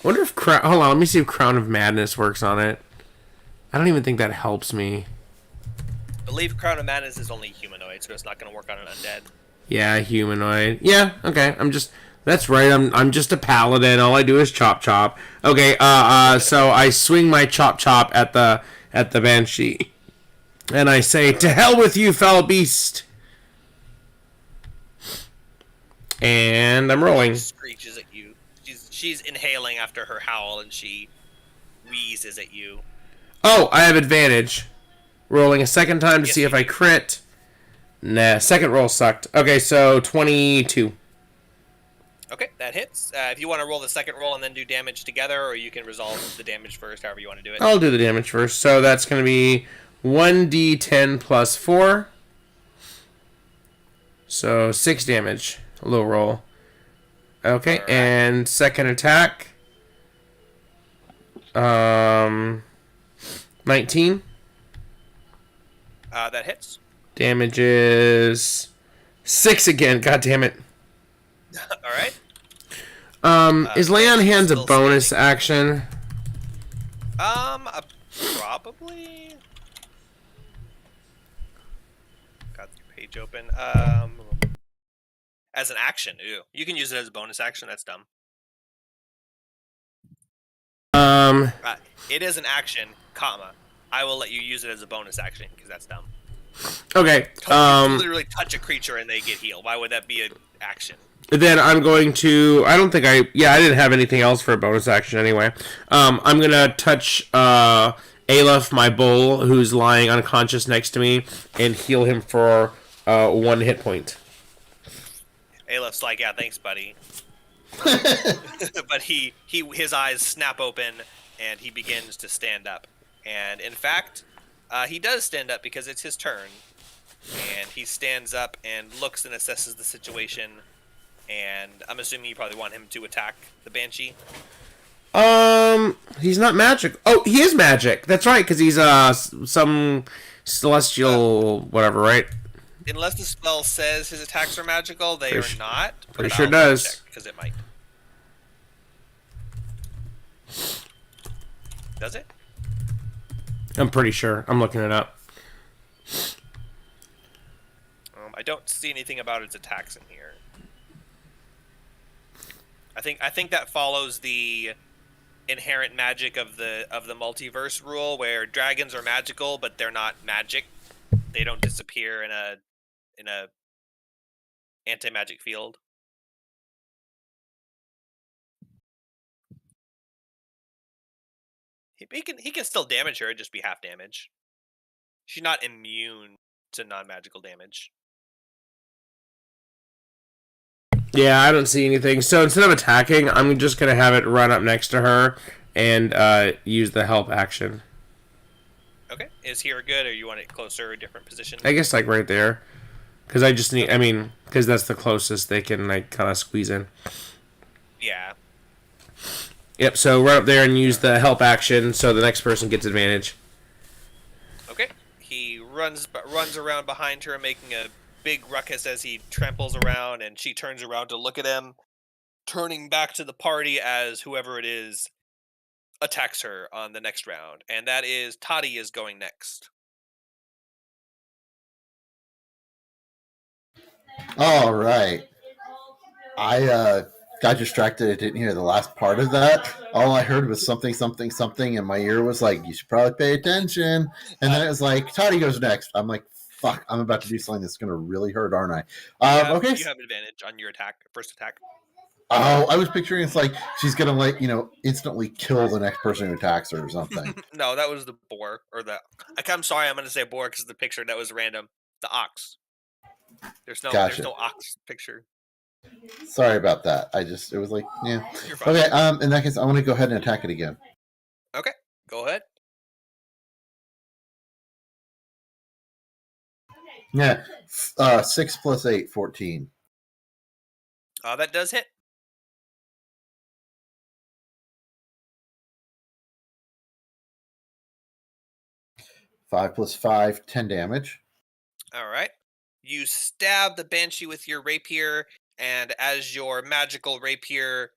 wonder if hold on, let me see if Crown of Madness works on it. I don't even think that helps me. I believe Crown of Madness is only humanoid, so it's not gonna work on an undead. Yeah, humanoid. Yeah, okay. That's right. I'm just a paladin. All I do is chop chop. Okay. So I swing my chop chop at the Banshee, and I say, "To hell with you, foul beast!" And I'm rolling. Screeches at you. She's inhaling after her howl, and she wheezes at you. Oh, I have advantage. Rolling a second time to Yes, see if you I do. crit. Nah, second roll sucked. Okay, so 22. Okay, that hits. If you want to roll the second roll and then do damage together, or you can resolve the damage first, however you want to do it. I'll do the damage first. So that's going to be 1d10 plus 4. So 6 damage. Low roll. Okay, Alright. and second attack. 19. That hits. Damage is 6 again. God damn it. All right. Is Lay on Hands a still bonus standing. action? Probably. Got the page open. As an action, ew. You can use it as a bonus action. That's dumb. It is an action, comma. I will let you use it as a bonus action because that's dumb. Okay. You literally touch a creature and they get healed. Why would that be an action? Then I'm going to. I don't think I. Yeah, I didn't have anything else for a bonus action anyway. I'm gonna touch Aleph, my bull, who's lying unconscious next to me, and heal him for 1 hit point. Aleph's like, yeah, thanks, buddy. But his eyes snap open and he begins to stand up. And in fact, he does stand up because it's his turn. And he stands up and looks and assesses the situation. And I'm assuming you probably want him to attack the Banshee. He's not magic. Oh, he is magic. That's right, because he's some celestial whatever, right? Unless the spell says his attacks are magical, they are not. Pretty sure it does. Because it might. Does it? I'm pretty sure. I'm looking it up. I don't see anything about its attacks in here. I think that follows the inherent magic of the multiverse rule, where dragons are magical, but they're not magic. They don't disappear in a anti-magic field. He can still damage her, it'd just be half damage. She's not immune to non-magical damage. Yeah, I don't see anything. So instead of attacking, I'm just gonna have it run up next to her and use the help action. Okay, is here good, or you want it closer, a different position? I guess like right there, because I just need. I mean, because that's the closest they can like kind of squeeze in. Yeah. Yep. So run up there and use the help action, so the next person gets advantage. Okay. He runs around behind her, making a big ruckus as he tramples around, and she turns around to look at him, turning back to the party as whoever it is attacks her on the next round. And that is Toddy is going next. All right. I got distracted. I didn't hear the last part of that. All I heard was something, something, something, and my ear was like, you should probably pay attention. And then it was like, Toddy goes next. I'm like, fuck, I'm about to do something that's going to really hurt, aren't I? Okay. You have advantage on your first attack. Oh, I was picturing it's like she's going to, like, instantly kill the next person who attacks her or something. No, that was the boar. I'm sorry, I'm going to say boar because the picture that was random. The ox. There's no ox picture. Sorry about that. It was like, yeah. You're fine. Okay, in that case, I want to go ahead and attack it again. Okay, go ahead. Yeah, 6 plus 8, 14. That does hit. Five plus 5, 10 damage. All right. You stab the Banshee with your rapier, and as your magical rapier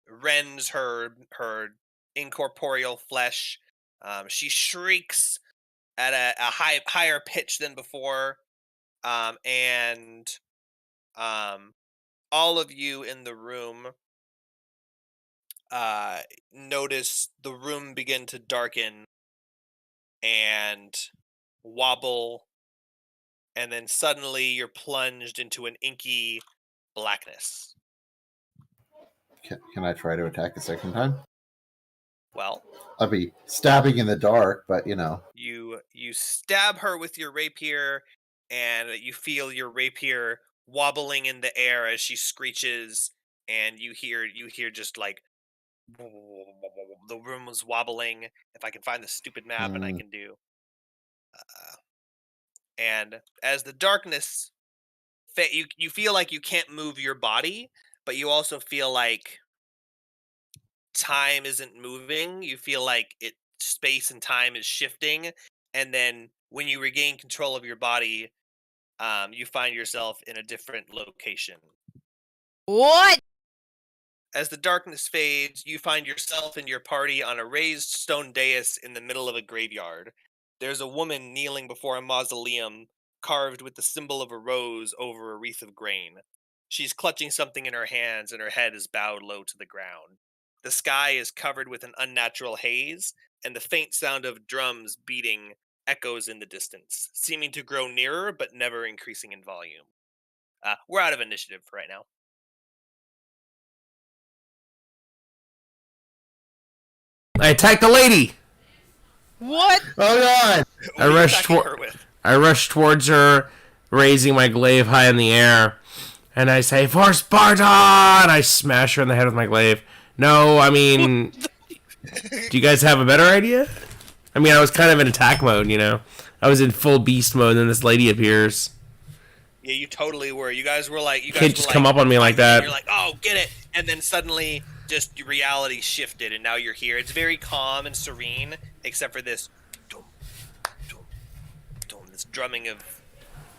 rends her incorporeal flesh, she shrieks at a higher pitch than before, and all of you in the room notice the room begin to darken and wobble, and then suddenly you're plunged into an inky blackness. Can I try to attack a second time? Well, I'd be stabbing in the dark, but you know. you stab her with your rapier, and you feel your rapier wobbling in the air as she screeches, and you hear just like the room was wobbling. If I can find the stupid map, and I can do. And as the darkness, you feel like you can't move your body, but you also feel like time isn't moving. You feel like space and time is shifting, and then when you regain control of your body, you find yourself in a different location. What? As the darkness fades, you find yourself and your party on a raised stone dais in the middle of a graveyard. There's a woman kneeling before a mausoleum carved with the symbol of a rose over a wreath of grain. She's clutching something in her hands, and her head is bowed low to the ground. The sky is covered with an unnatural haze, and the faint sound of drums beating echoes in the distance, seeming to grow nearer but never increasing in volume. We're out of initiative for right now. I attacked the lady. What? Oh god! What are you attacking her with? I rush towards her, raising my glaive high in the air, and I say, "For Sparta!" And I smash her in the head with my glaive. No, I mean, do you guys have a better idea? I mean, I was kind of in attack mode, you know. I was in full beast mode, and then this lady appears. Yeah, you totally were. You guys were like, Can't just come up on me like that. You're like, oh, get it, and then suddenly, just your reality shifted, and now you're here. It's very calm and serene, except for this, this drumming of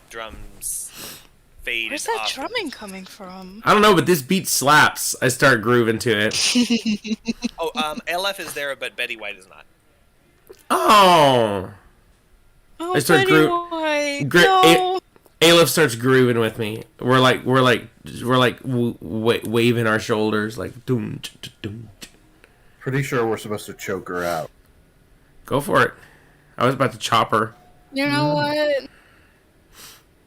drums. Fade. Where's that drumming coming from? I don't know, but this beat slaps. I start grooving to it. LF is there, but Betty White is not. Oh. Oh, I start Betty White. No. Aleph starts grooving with me. We're like waving our shoulders like doom. Pretty sure we're supposed to choke her out. Go for it. I was about to chop her. You know what?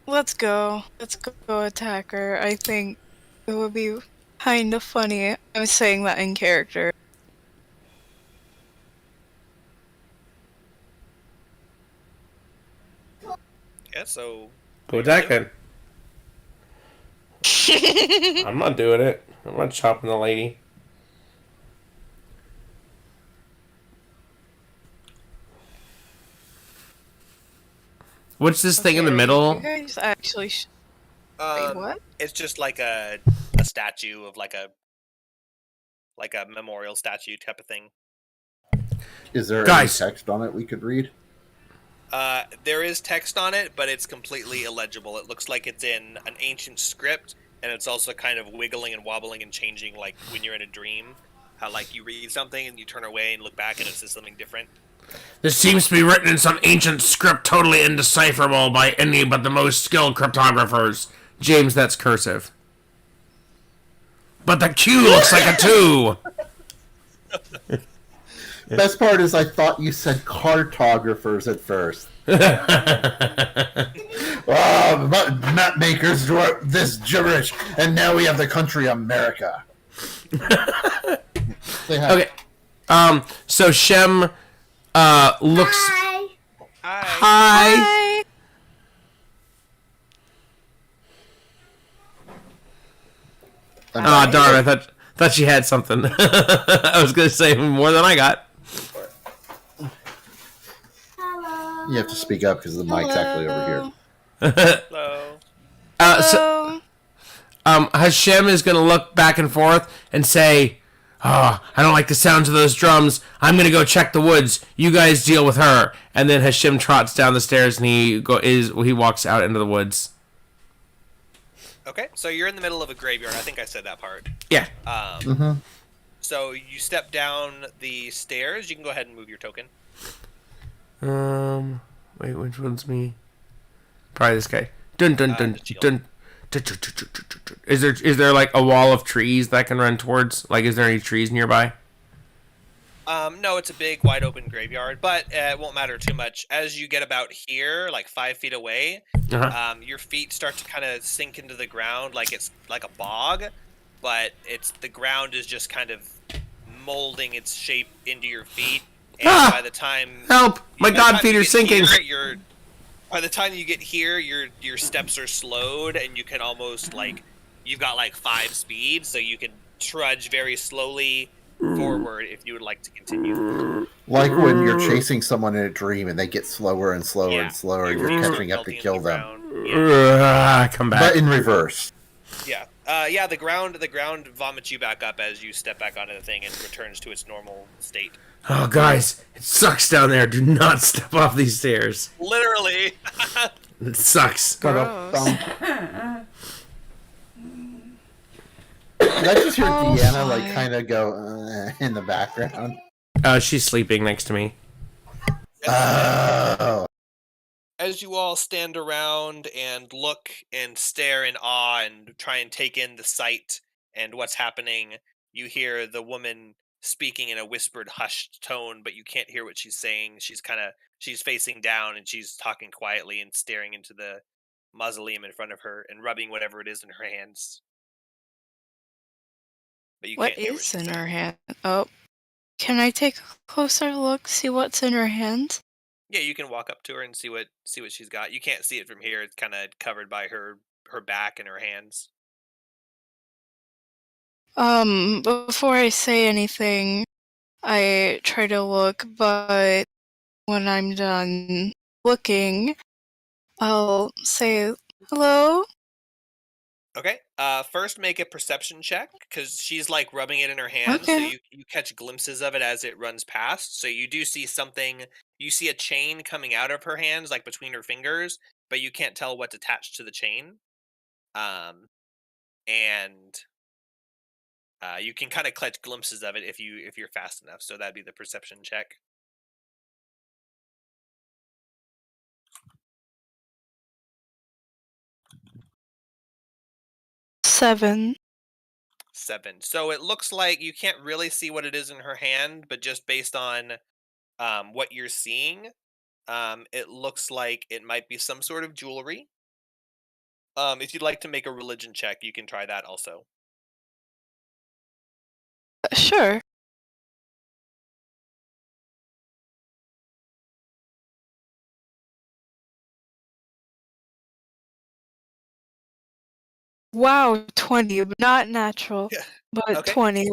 Let's go. Let's go attack her. I think it would be kind of funny. I was saying that in character. Yeah, so Go attack then. I'm not doing it. I'm not chopping the lady. What's this thing in the middle? You guys actually. Wait, what? It's just like a statue of like a memorial statue type of thing. Is there Guys. any text on it we could read? There is text on it, but it's completely illegible. It looks like it's in an ancient script, and it's also kind of wiggling and wobbling and changing, like when you're in a dream. How like you read something and you turn away and look back and it says something different. This seems to be written in some ancient script totally indecipherable by any but the most skilled cryptographers. James, that's cursive. But the Q looks like a 2! Best part is I thought you said cartographers at first. Map makers wrote this gibberish, and now we have the country America. Okay. So Shem looks. Hi. Oh, darn, I thought she had something. I was going to say more than I got. You have to speak up because the mic's actually over here. Hello. Hashem is going to look back and forth and say, "Oh, I don't like the sounds of those drums. I'm going to go check the woods. You guys deal with her." And then Hashem trots down the stairs and he walks out into the woods. Okay, so you're in the middle of a graveyard. I think I said that part. Yeah. So you step down the stairs. You can go ahead and move your token. Wait, which one's me? Probably this guy. Dun dun dun dun. Is there like a wall of trees that I can run towards? Like, is there any trees nearby? No, it's a big, wide open graveyard, but it won't matter too much. As you get about here, like 5 feet away, your feet start to kind of sink into the ground, like it's like a bog, but the ground is just kind of molding its shape into your feet. And by the time Help! My by the time god feet you are get sinking. here, by the time you get here, your steps are slowed, and you can almost you've got 5 speed, so you can trudge very slowly forward if you would like to continue. Like when you're chasing someone in a dream and they get slower and slower Yeah, and slower, your you're feet start catching up to melting into kill the them. ground. Yeah. Come back. But in reverse. Yeah. Yeah, the ground vomits you back up as you step back onto the thing and returns to its normal state. Oh, guys, it sucks down there. Do not step off these stairs. Literally. It sucks. Gross. Did I just hear Oh, Deanna fine. kind of go in the background? She's sleeping next to me. Oh. As you all stand around and look and stare in awe and try and take in the sight and what's happening, you hear the woman speaking in a whispered, hushed tone, but you can't hear what she's saying. She's facing down and she's talking quietly and staring into the mausoleum in front of her and rubbing whatever it is in her hands. But you What can't hear what is she's in saying. her hand? Oh, can I take a closer look, see what's in her hand? Yeah, you can walk up to her and see what she's got. You can't see it from here. It's kind of covered by her back and her hands. Before I say anything, I try to look, but when I'm done looking, I'll say, hello? Okay. First make a perception check because she's rubbing it in her hands, so Okay. you catch glimpses of it as it runs past. So you do see something. You see a chain coming out of her hands, between her fingers, but you can't tell what's attached to the chain. And you can kind of catch glimpses of it if you're fast enough. So that'd be the perception check. Seven. 7. So it looks like you can't really see what it is in her hand, but just based on what you're seeing, it looks like it might be some sort of jewelry. If you'd like to make a religion check, you can try that also. Sure. Wow, 20, not natural, Yeah. but Okay. 20.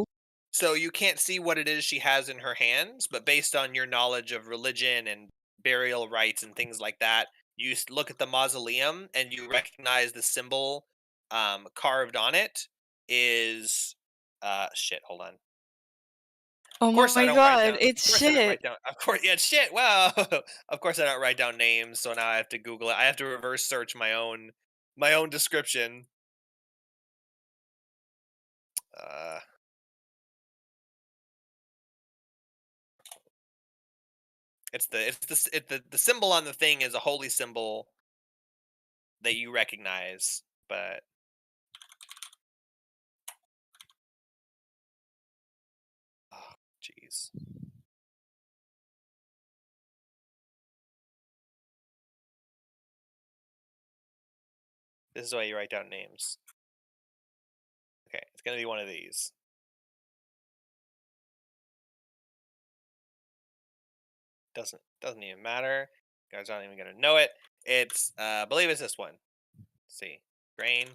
So you can't see what it is she has in her hands, but based on your knowledge of religion and burial rites and things like that, you look at the mausoleum and you recognize the symbol carved on it is shit. Hold on. Oh Of course, I my don't write god, down. Of it's course, I don't write shit. down. Of course, yeah, shit. Wow. Of course, I don't write down names, so now I have to Google it. I have to reverse search my own description. Uh, the symbol on the thing is a holy symbol that you recognize, but oh, jeez. This is why you write down names. Okay, it's gonna be one of these. Doesn't even matter. You guys aren't even gonna know it. It's I believe it's this one. Let's see, grain,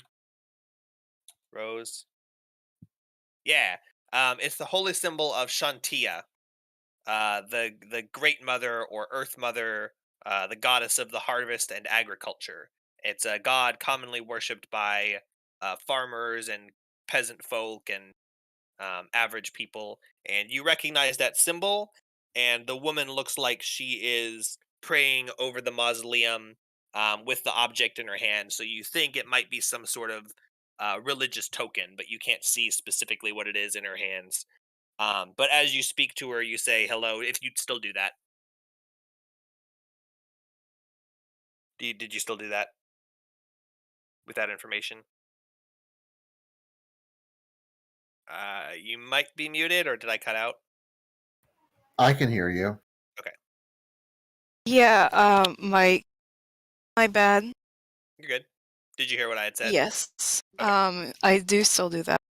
rose. Yeah, it's the holy symbol of Shantia, the Great Mother or Earth Mother, the goddess of the harvest and agriculture. It's a god commonly worshipped by farmers and peasant folk and average people. And you recognize that symbol, and the woman looks like she is praying over the mausoleum with the object in her hand. So you think it might be some sort of religious token, but you can't see specifically what it is in her hands. But as you speak to her, you say hello. If you still do that, did you still do that with that information? You might be muted, or did I cut out? I can hear you. Okay, Yeah, my bad. you're good. Did you hear what I had said? Yes. Okay. I do still do that.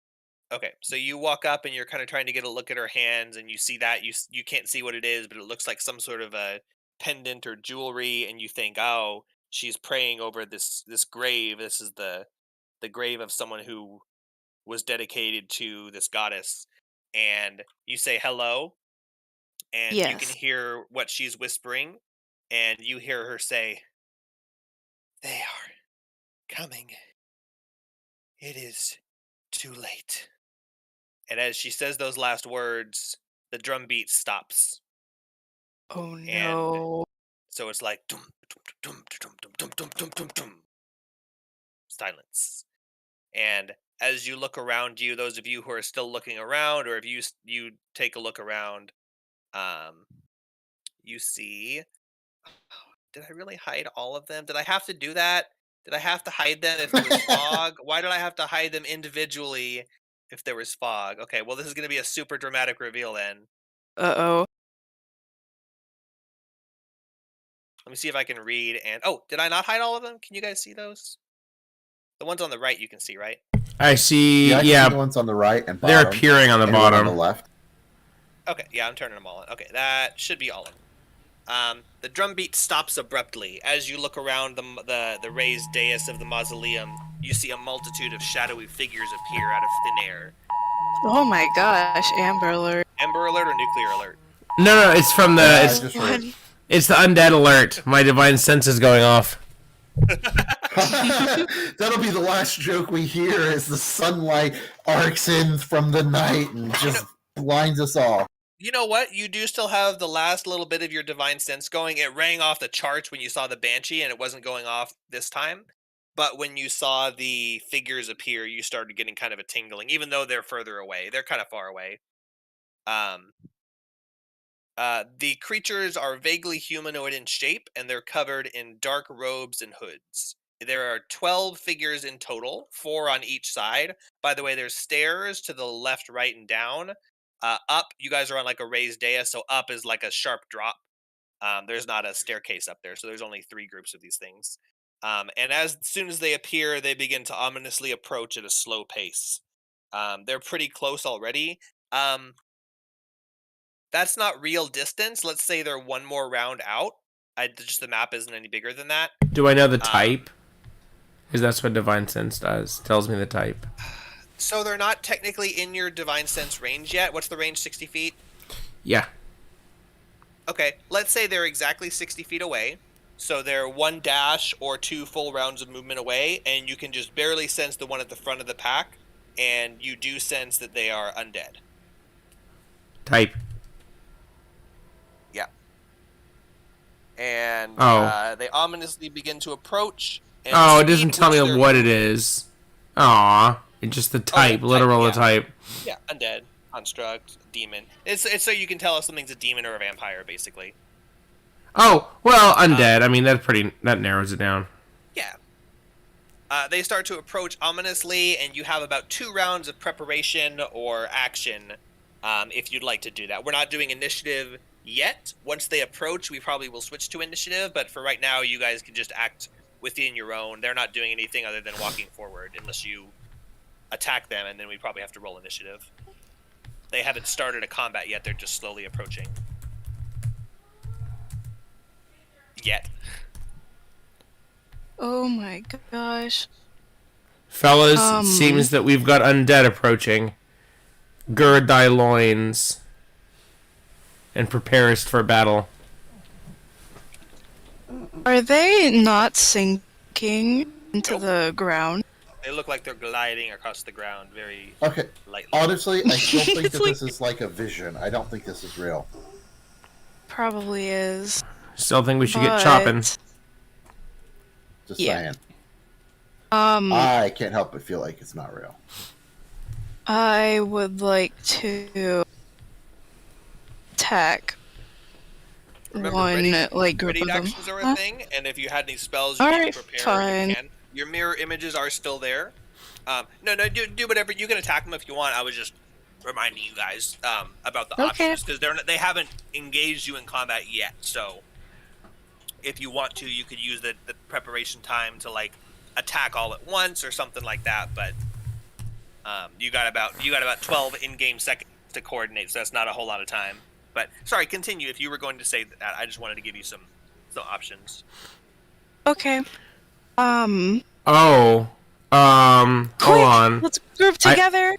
Okay, so you walk up and you're kind of trying to get a look at her hands, and you see that you can't see what it is, but it looks like some sort of a pendant or jewelry, and you think, oh, she's praying over this grave. This is the grave of someone who was dedicated to this goddess, and you say hello, and you can Yes. hear what she's whispering, and you hear her say, "They are coming. It is too late." And as she says those last words, the drum beat stops. Oh And no. so it's like dum, dum, dum, dum, dum, dum, dum, dum, dum. Silence. And as you look around you, those of you who are still looking around, or if you take a look around, um, you see. Did I really hide all of them? Did I have to do that? Did I have to hide them if there was fog? Why did I have to hide them individually if there was fog? Okay, well, this is going to be a super dramatic reveal then. Uh-oh. Let me see if I can read. And oh, did I not hide all of them? Can you guys see those? The ones on the right you can see, right? I see. Yeah, I can Yeah, see the ones on the right and they're bottom. appearing on the and one bottom. on the left. Okay, yeah, I'm turning them all on. Okay, that should be all of them. The drum beat stops abruptly. As you look around the raised dais of the mausoleum, you see a multitude of shadowy figures appear out of thin air. Oh my gosh, Amber Alert. Ember alert or nuclear alert? No, it's from the. Yeah, I It's, just heard. it's the undead alert. My divine sense is going off. That'll be the last joke we hear as the sunlight arcs in from the night and just blinds us all. You know what? You do still have the last little bit of your divine sense going. It rang off the charts when you saw the Banshee, and it wasn't going off this time. But when you saw the figures appear, you started getting kind of a tingling, even though they're further away. They're kind of far away. The creatures are vaguely humanoid in shape, and they're covered in dark robes and hoods. There are 12 figures in total, 4 on each side. By the way, there's stairs to the left, right, and down. Up, you guys are on like a raised dais, so up is like a sharp drop. There's not a staircase up there, so there's only 3 groups of these things. And as soon as they appear, they begin to ominously approach at a slow pace. They're pretty close already. That's not real distance. Let's say they're one more round out. Just the map isn't any bigger than that. Do I know the type? Because that's what divine sense does. Tells me the type. So they're not technically in your divine sense range yet. What's the range? 60 feet? Yeah. Okay, let's say they're exactly 60 feet away. So they're 1 dash or 2 full rounds of movement away, and you can just barely sense the one at the front of the pack, and you do sense that they are undead. Type. Yeah. And they ominously begin to approach. And Oh, it speed doesn't tell which me they're what it moving- is. Aw. It's just the type. Literal yeah. the type. Yeah, undead, construct, demon. It's so you can tell if something's a demon or a vampire, basically. Oh, well, undead. I mean, that narrows it down. Yeah. They start to approach ominously, and you have about 2 rounds of preparation or action if you'd like to do that. We're not doing initiative yet. Once they approach, we probably will switch to initiative, but for right now, you guys can just act within your own. They're not doing anything other than walking forward, unless you attack them, and then we probably have to roll initiative. They haven't started a combat yet. They're just slowly approaching. Yet. Oh my gosh. Fellas, it seems that we've got undead approaching. Gird thy loins and preparest for battle. Are they not sinking into Nope. the ground? They look like they're gliding across the ground very Okay, lightly. honestly, I still think It's that like- this is like a vision. I don't think this is real. Probably is. Still think we should get but- chopping. Just Yeah. saying. I I can't help but feel like it's not real. would like to attack Remember, one ready group of them. actions are a Huh? thing, and if you had any spells, you Alright, can prepare. fine. You can. Your mirror images are still there. No, do whatever. You can attack them if you want. I was just reminding you guys about the Okay. options because they haven't engaged you in combat yet. So if you want to, you could use the preparation time to like attack all at once or something like that. But You got about 12 in-game seconds to coordinate, so that's not a whole lot of time. But sorry, continue. If you were going to say that, I just wanted to give you some options. Okay. Oh. Hold Quick! on. Let's group together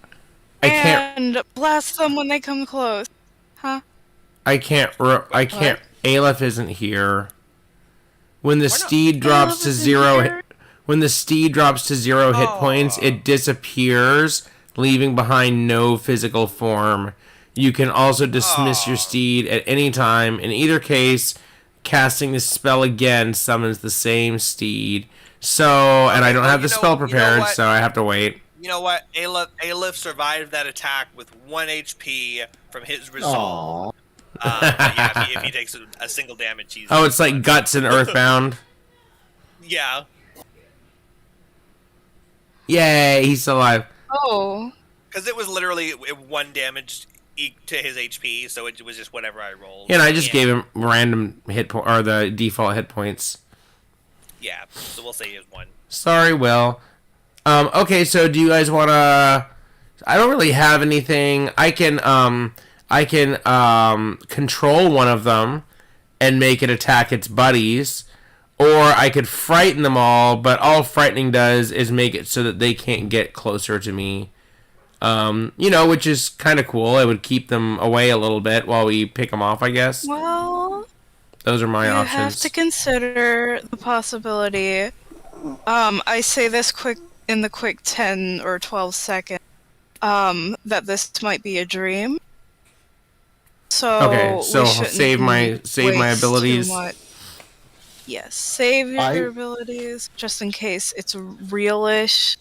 I can't. and blast them when they come close. Huh? I can't. Aleph isn't here. When the Why not? steed drops Aleph to isn't 0, here? when the steed drops to 0 hit points, it disappears, leaving behind no physical form. You can also dismiss your steed at any time. In either case, casting the spell again summons the same steed. So, and I don't have the spell prepared, so I have to wait. You know what? Aleph survived that attack with 1 HP from his resolve. Yeah, if he takes a single damage, he's... Oh, it's like Guts in Earthbound. Yeah. Yay, he's still alive. Oh. Because it was literally 1 damage to his HP, so it was just whatever I rolled. Yeah, and I just gave him random hit point or the default hit points. Yeah, so we'll say he has 1. Sorry, Will. Okay, so do you guys want to... I don't really have anything. I can control one of them and make it attack its buddies, or I could frighten them all, but all frightening does is make it so that they can't get closer to me. Which is kind of cool. It would keep them away a little bit while we pick them off, I guess. Well, those are my options. You have to consider the possibility. I say this in the quick 10 or 12 seconds, that this might be a dream. So okay, so save my abilities. Yes, save your abilities just in case it's realish.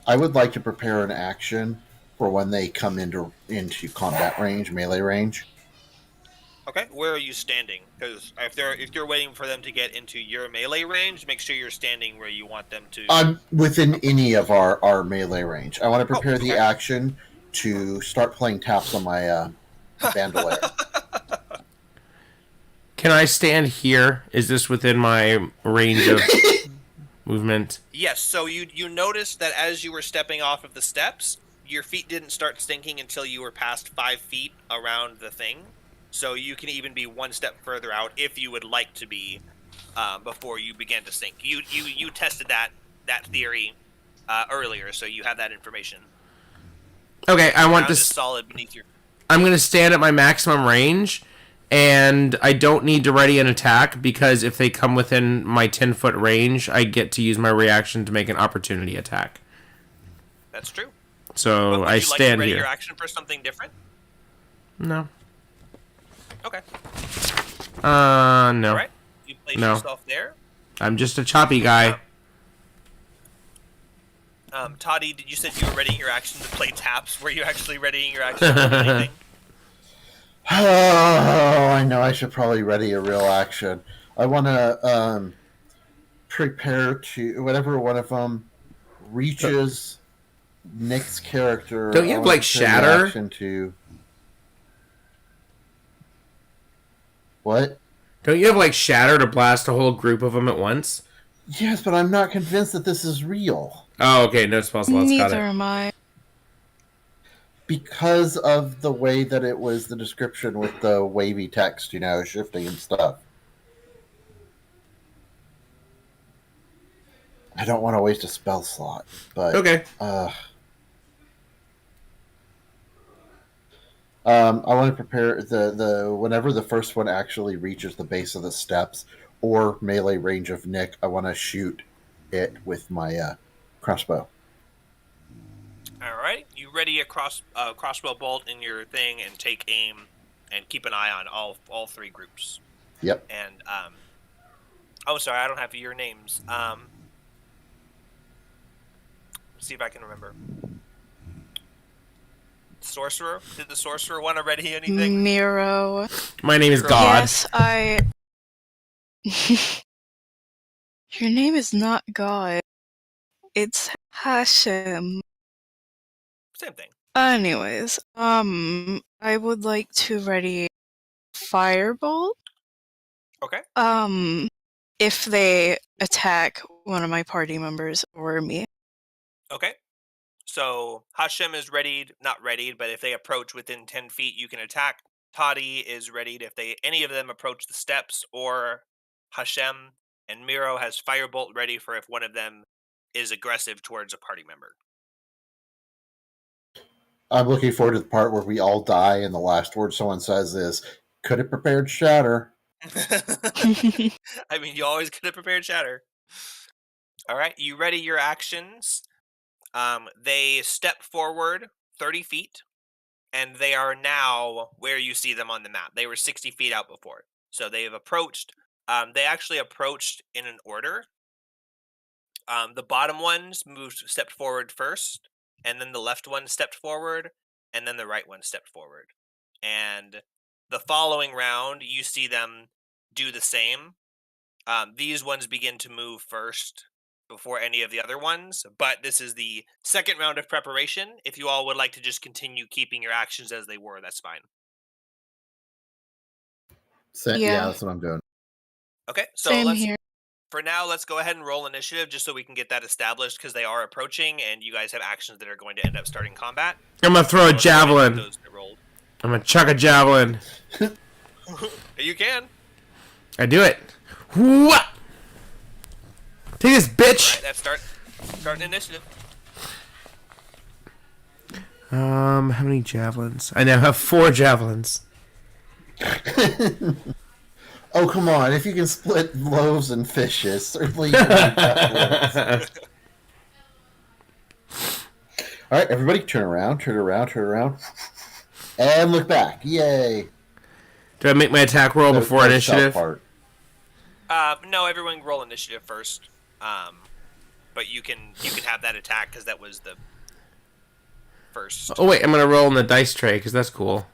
I would like to prepare an action for when they come into combat range, melee range. Okay, where are you standing? Because if you're waiting for them to get into your melee range, make sure you're standing where you want them to. I'm within any of our melee range. I want to prepare the action to start playing taps on my bandolier. Can I stand here? Is this within my range of movement? Yes, so you noticed that as you were stepping off of the steps, your feet didn't start stinking until you were past 5 feet around the thing. So you can even be 1 step further out if you would like to be before you begin to sink. You tested that theory earlier, so you have that information. Okay, I want to solid beneath your. I'm going to stand at my maximum range, and I don't need to ready an attack because if they come within my 10-foot range, I get to use my reaction to make an opportunity attack. That's true. So I stand ready here. Your action for something different? No. Okay. No. All right. You place yourself there. I'm just a choppy guy. Toddy, you said you were readying your action to play taps. Were you actually readying your action to play anything? Oh, I know I should probably ready a real action. I want to prepare to whenever one of them reaches Nick's character. Don't you have like shatter? To... What? Don't you have like shatter to blast a whole group of them at once? Yes, but I'm not convinced that this is real. Oh, okay. No spell slots. Neither am I. Because of the way that it was the description with the wavy text, shifting and stuff. I don't want to waste a spell slot, but okay. I want to prepare the whenever the first one actually reaches the base of the steps or melee range of Nick, I want to shoot it with my crossbow. All right, you ready a crossbow bolt in your thing and take aim and keep an eye on all 3 groups. Yep. And oh, sorry, I don't have your names. Let's see if I can remember. Sorcerer? Did the sorcerer want to ready anything? Miro. My name is God. Yes, Your name is not God. It's Hashem. Same thing. Anyways, I would like to ready Firebolt. Okay. If they attack one of my party members or me. Okay. So Hashem is readied, not readied, but if they approach within 10 feet, you can attack. Toddy is readied if any of them approach the steps, or Hashem, and Miro has Firebolt ready for if one of them is aggressive towards a party member. I'm looking forward to the part where we all die and the last word someone says is, could have prepared shatter. I mean, you always could have prepared shatter. All right, you ready your actions. They step forward 30 feet, and they are now where you see them on the map. They were 60 feet out before. So they have approached. They actually approached in an order. The bottom ones stepped forward first, and then the left one stepped forward, and then the right one stepped forward. And the following round, you see them do the same. These ones begin to move first before any of the other ones, but this is the second round of preparation. If you all would like to just continue keeping your actions as they were, that's fine. Yeah, that's what I'm doing. Okay, so Same here. for now, let's go ahead and roll initiative just so we can get that established, because they are approaching and you guys have actions that are going to end up starting combat. I'm gonna throw a javelin. Those that rolled. I'm gonna chuck a javelin. You can. I do it. What? Take this, bitch. All right, that's starting initiative. How many javelins? I now have 4 javelins. Oh, come on. If you can split loaves and fishes, certainly you can do that. All right, everybody, turn around. And look back. Yay. Do I make my attack roll before initiative? No, everyone roll initiative first. But you can have that attack because that was the first. Oh wait, I'm gonna roll in the dice tray because that's cool.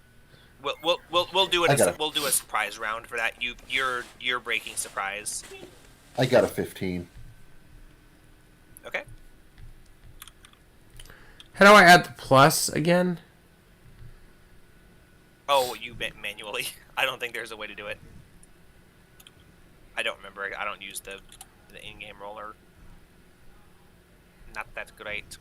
We'll do it. We'll do a surprise round for that. You're breaking surprise. I got a 15. Okay. How do I add the plus again? Oh, you manually. I don't think there's a way to do it. I don't remember. I don't use the in-game roller. Not that great.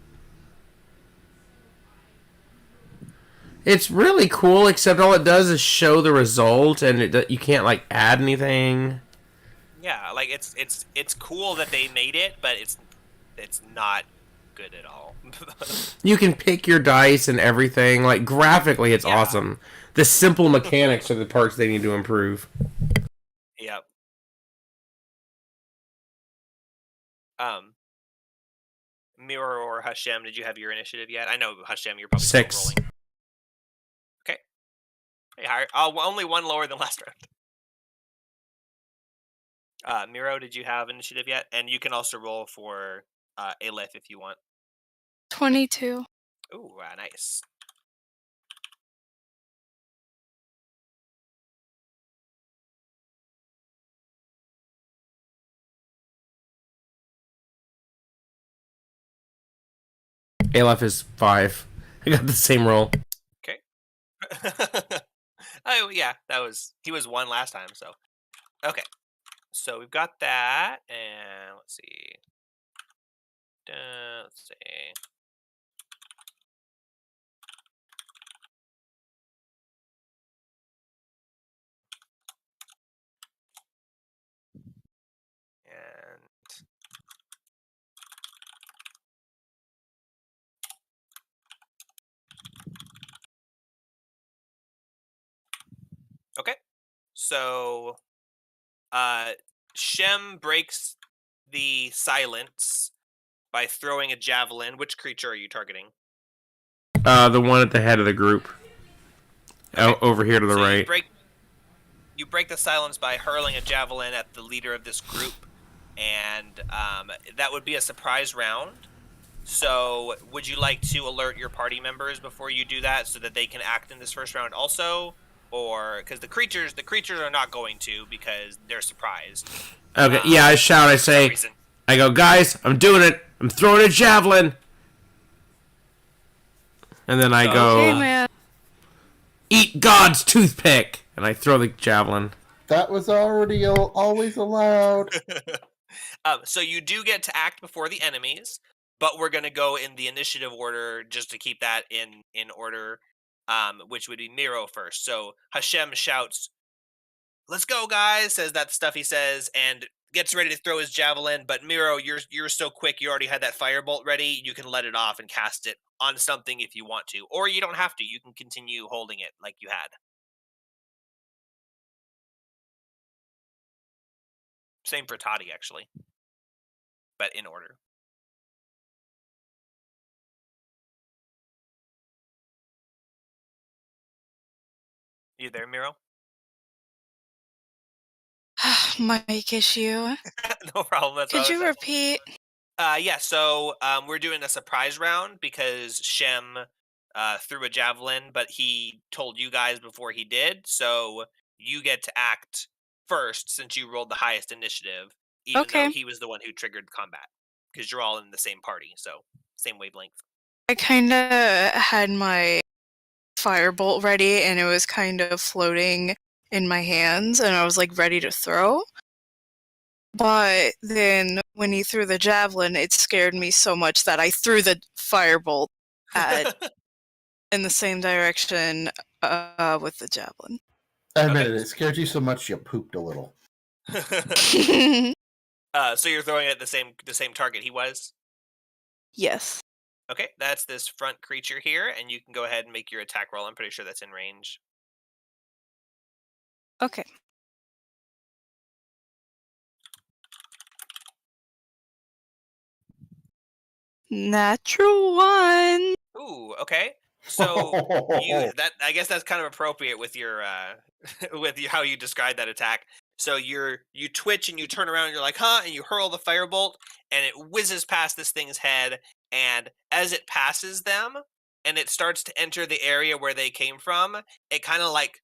It's really cool, except all it does is show the result, and you can't like add anything. Yeah, like it's cool that they made it, but it's not good at all. You can pick your dice and everything. Like graphically, it's awesome. The simple mechanics are the parts they need to improve. Yep. Mirror or Hashem, did you have your initiative yet? I know Hashem, you're probably 6. still rolling. Okay. Hey, higher. Only one lower than last round. Miro, did you have initiative yet? And you can also roll for Aleph if you want. 22. Ooh, nice. Aleph is 5. I got the same roll. Okay. Oh yeah, he was 1 last time, so okay. So we've got that, and let's see. Let's see. And okay. So Shem breaks the silence by throwing a javelin. Which creature are you targeting? The one at the head of the group. Okay. Over here to the right. You break the silence by hurling a javelin at the leader of this group, and that would be a surprise round. So, would you like to alert your party members before you do that, so that they can act in this first round also, or because the creatures are not going to because they're surprised. Okay, yeah, I shout. I say, I go, guys, I'm doing it. I'm throwing a javelin. And then I go, Hey, man. eat God's toothpick. And I throw the javelin. That was already always allowed. So you do get to act before the enemies, but we're going to go in the initiative order just to keep that in order, which would be Miro first. So Hashem shouts, "Let's go, guys," says that stuff he says, and gets ready to throw his javelin, but Miro, you're so quick, you already had that firebolt ready, you can let it off and cast it on something if you want to. Or you don't have to, you can continue holding it like you had. Same for Toddy, actually. But in order. You there, Miro? Mic issue. No problem. That's Could you repeat? Yeah, so we're doing a surprise round because Shem threw a javelin, but he told you guys before he did, so you get to act first since you rolled the highest initiative, even though Okay. he was the one who triggered combat, because you're all in the same party, so same wavelength. I kind of had my firebolt ready, and it was kind of floating in my hands, and I was like ready to throw. But then when he threw the javelin, it scared me so much that I threw the firebolt in the same direction with the javelin. Admit it scared you so much you pooped a little. So you're throwing it at the same target he was? Yes. Okay, that's this front creature here, and you can go ahead and make your attack roll. I'm pretty sure that's in range. Okay. Natural 1. Ooh, okay. So I guess that's kind of appropriate with your how you describe that attack. So you twitch and you turn around and you're like, huh, and you hurl the firebolt and it whizzes past this thing's head, and as it passes them and it starts to enter the area where they came from, it kind of like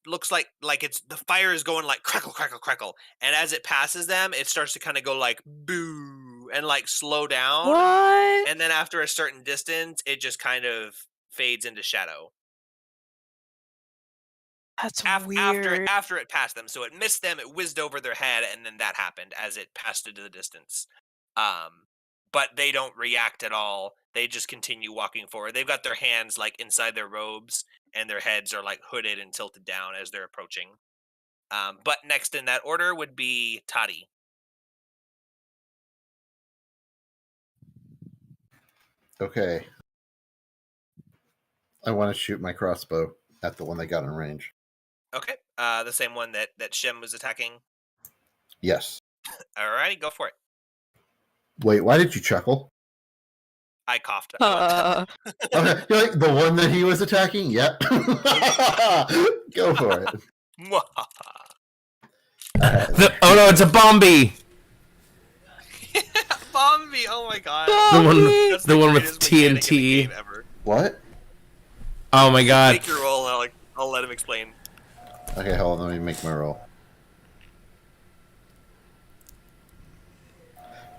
looks like it's the fire is going like crackle crackle crackle, and as it passes them it starts to kind of go like boo and like slow down. What? And then after a certain distance it just kind of fades into shadow. That's weird. After it passed them, so it missed them, it whizzed over their head, and then that happened as it passed into the distance. But they don't react at all. They just continue walking forward. They've got their hands like inside their robes, and their heads are like hooded and tilted down as they're approaching. But next in that order would be Toddy. Okay. I want to shoot my crossbow at the one that got in range. Okay. The same one that Shem was attacking? Yes. Alrighty, go for it. Wait, why did you chuckle? I coughed. Okay, you're like, the one that he was attacking? Yep. Go for it. Oh no, it's a Bombi! Bombi! Oh my god. The one with TNT. What? Oh my god. Make your roll and I'll let him explain. Okay, hold on, let me make my roll.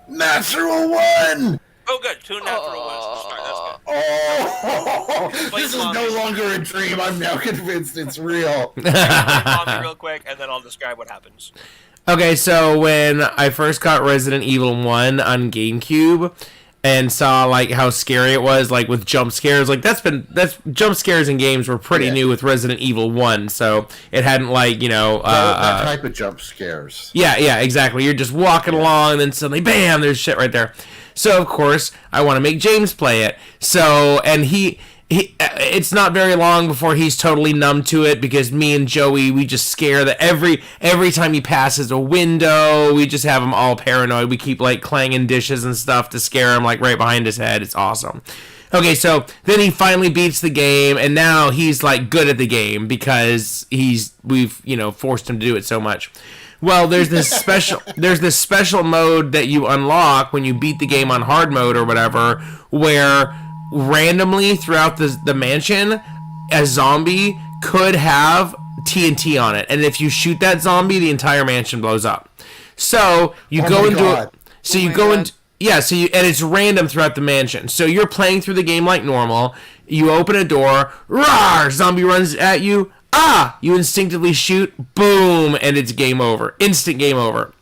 Natural 1! Oh, good. 2 natural ones to start. That's good. Oh! This is no longer a dream. I'm now convinced it's real. Bombi real quick, and then I'll describe what happens. Okay, so when I first got Resident Evil 1 on GameCube and saw like how scary it was, like with jump scares, like that's jump scares in games were pretty new with Resident Evil 1, so it hadn't like, that type of jump scares. Yeah, exactly. You're just walking along and then suddenly bam, there's shit right there. So of course, I want to make James play it. So, and he it's not very long before he's totally numb to it, because me and Joey, we just scare that every time he passes a window, we just have him all paranoid. We keep like clanging dishes and stuff to scare him like right behind his head. It's awesome. Okay, so then he finally beats the game, and now he's like good at the game because we've forced him to do it so much. Well, there's this special mode that you unlock when you beat the game on hard mode or whatever, where randomly throughout the mansion, a zombie could have TNT on it, and if you shoot that zombie, the entire mansion blows up. So you go into it. So you go into and it's random throughout the mansion. So you're playing through the game like normal. You open a door, roar, zombie runs at you. You instinctively shoot, boom, and it's game over. Instant game over.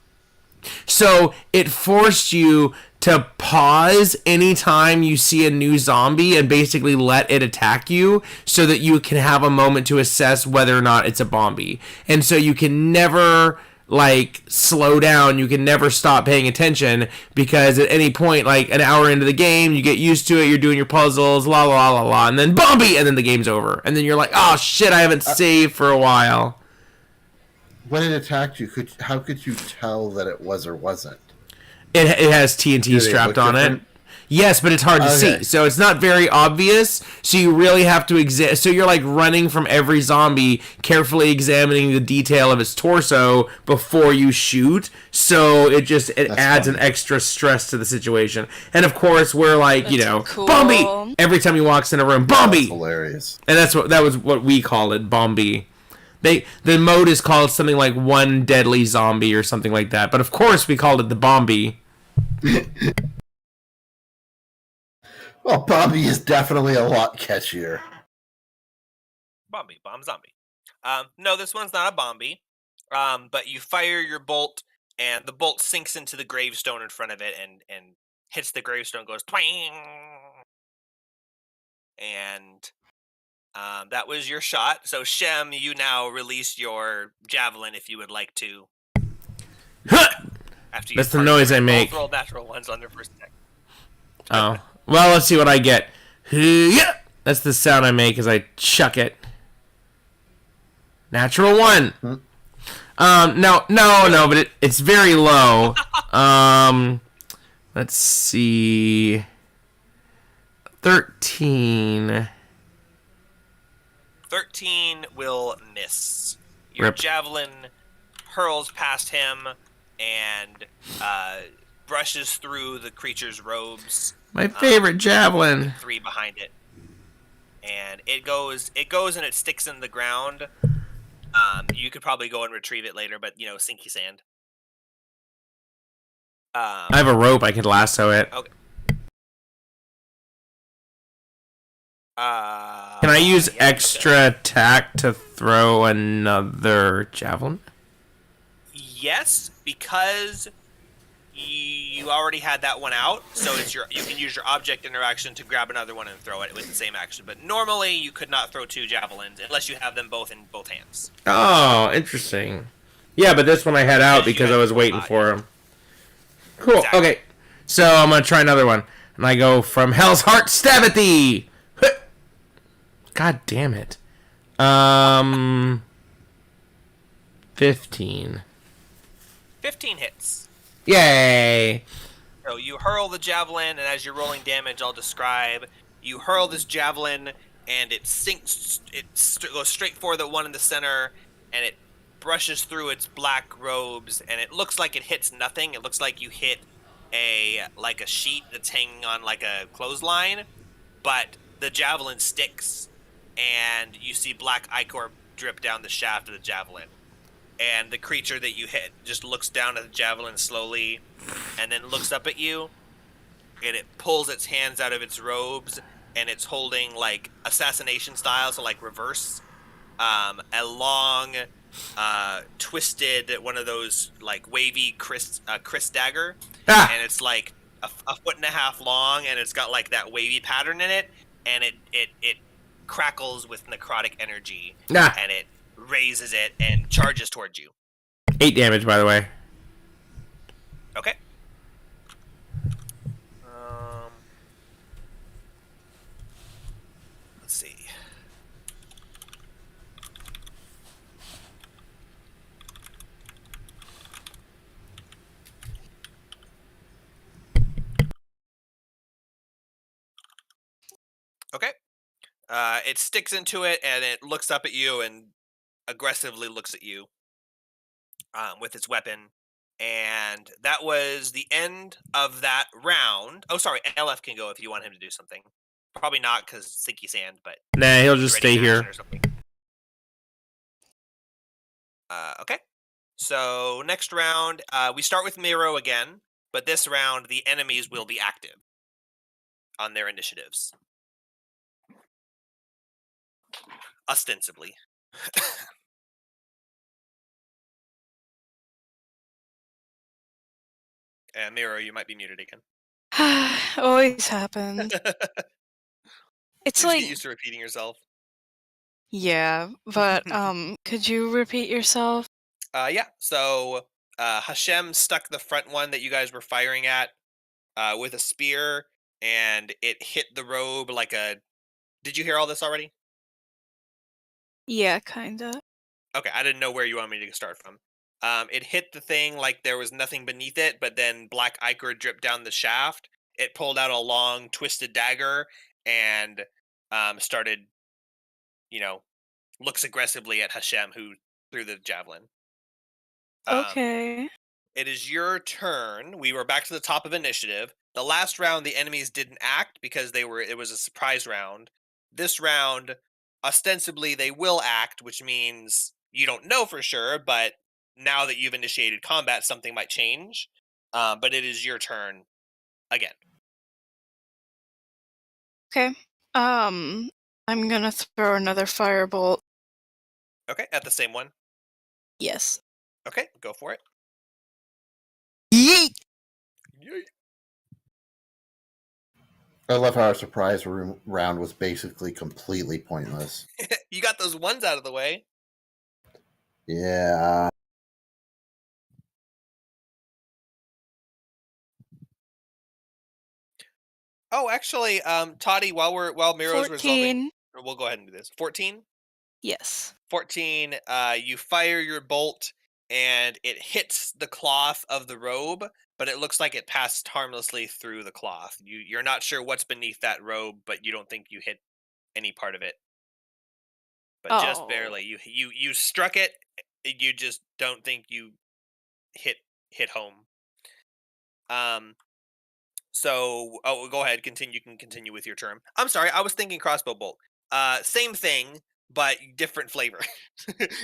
So it forced you to pause anytime you see a new zombie and basically let it attack you so that you can have a moment to assess whether or not it's a zombie. And so you can never like slow down, you can never stop paying attention, because at any point, like an hour into the game, you get used to it, you're doing your puzzles, la la la la, and then zombie, and then the game's over. And then you're like, oh shit, I haven't saved for a while. When it attacked you, how could you tell that it was or wasn't? It has TNT strapped on it. Yes, but it's hard to see, so it's not very obvious. So you really have to so you're like running from every zombie, carefully examining the detail of its torso before you shoot. So it adds an extra stress to the situation. And of course, we're like, cool. Bombi! Every time he walks in a room, Bombi! That's hilarious. And that was what we call it, Bombi. The mode is called something like One Deadly Zombie or something like that. But of course, we called it the Bombi. Well, Bombi is definitely a lot catchier. Bomb zombie. No, this one's not a Bombi. But you fire your bolt, and the bolt sinks into the gravestone in front of it, and hits the gravestone, goes twang. And that was your shot. So Shem, you now release your javelin if you would like to. After That's the noise I make. Both roll natural ones on their first attack. Oh. Well, let's see what I get. That's the sound I make as I chuck it. Natural 1. No, but it's very low. Let's see. 13. 13 will miss. Your javelin hurls past him and brushes through the creature's robes. My favorite javelin. 3 behind it, and it goes and it sticks in the ground. You could probably go and retrieve it later, but sinky sand. I have a rope. I could lasso it. Okay. Can I use extra attack to throw another javelin? Yes, because you already had that one out, so you can use your object interaction to grab another one and throw it with the same action. But normally you could not throw 2 javelins unless you have them both in both hands. Oh, interesting. Yeah, but this one I had out because I was waiting for him. Cool. Exactly. Okay, so I'm gonna try another one, and I go from Hell's Heart, stab at thee. God damn it. 15. 15 hits. Yay! So you hurl the javelin, and as you're rolling damage, I'll describe. You hurl this javelin, and it sinks. It goes straight for the one in the center, and it brushes through its black robes, and it looks like it hits nothing. It looks like you hit a sheet that's hanging on like a clothesline, but the javelin sticks, and you see black ichor drip down the shaft of the javelin. And the creature that you hit just looks down at the javelin slowly, and then looks up at you, and it pulls its hands out of its robes, and it's holding like assassination style, so like reverse, a long, twisted one of those like wavy Chris dagger, and it's like a 1.5 feet long, and it's got like that wavy pattern in it, and it crackles with necrotic energy, and it raises it and charges towards you. 8 damage, by the way. Okay. Let's see. Okay. It sticks into it, and it looks up at you and aggressively looks at you with its weapon. And that was the end of that round. Oh, sorry, LF can go if you want him to do something. Probably not, because Sinky Sand, but... Nah, he'll just stay here. Okay. So, next round, we start with Miro again, but this round, the enemies will be active on their initiatives. Ostensibly. Miro, you might be muted again. always happens. It's You just like, get used to repeating yourself. yeah, but could you repeat yourself? Yeah. So Hashem stuck the front one that you guys were firing at with a spear, and it hit the robe like a. Did you hear all this already? Yeah, kinda. Okay, I didn't know where you want me to start from. It hit the thing like there was nothing beneath it, but then black ichor dripped down the shaft. It pulled out a long, twisted dagger and started, looks aggressively at Hashem, who threw the javelin. Okay. It is your turn. We were back to the top of initiative. The last round, the enemies didn't act because it was a surprise round. This round, ostensibly, they will act, which means you don't know for sure, but now that you've initiated combat, something might change. But it is your turn again. Okay. I'm gonna throw another firebolt. Okay, at the same one. Yes. Okay, go for it. Yeet! Yay. I love how our surprise round was basically completely pointless. You got those ones out of the way. Yeah. Oh, actually, Toddy, while Miro's resolving, 14. we'll go ahead and do this. 14. Yes. 14, you fire your bolt and it hits the cloth of the robe, but it looks like it passed harmlessly through the cloth. You're not sure what's beneath that robe, but you don't think you hit any part of it. But just barely. You struck it. You just don't think you hit home. So go ahead, continue. You can continue with your turn. I'm sorry, I was thinking crossbow bolt. Same thing, but different flavor.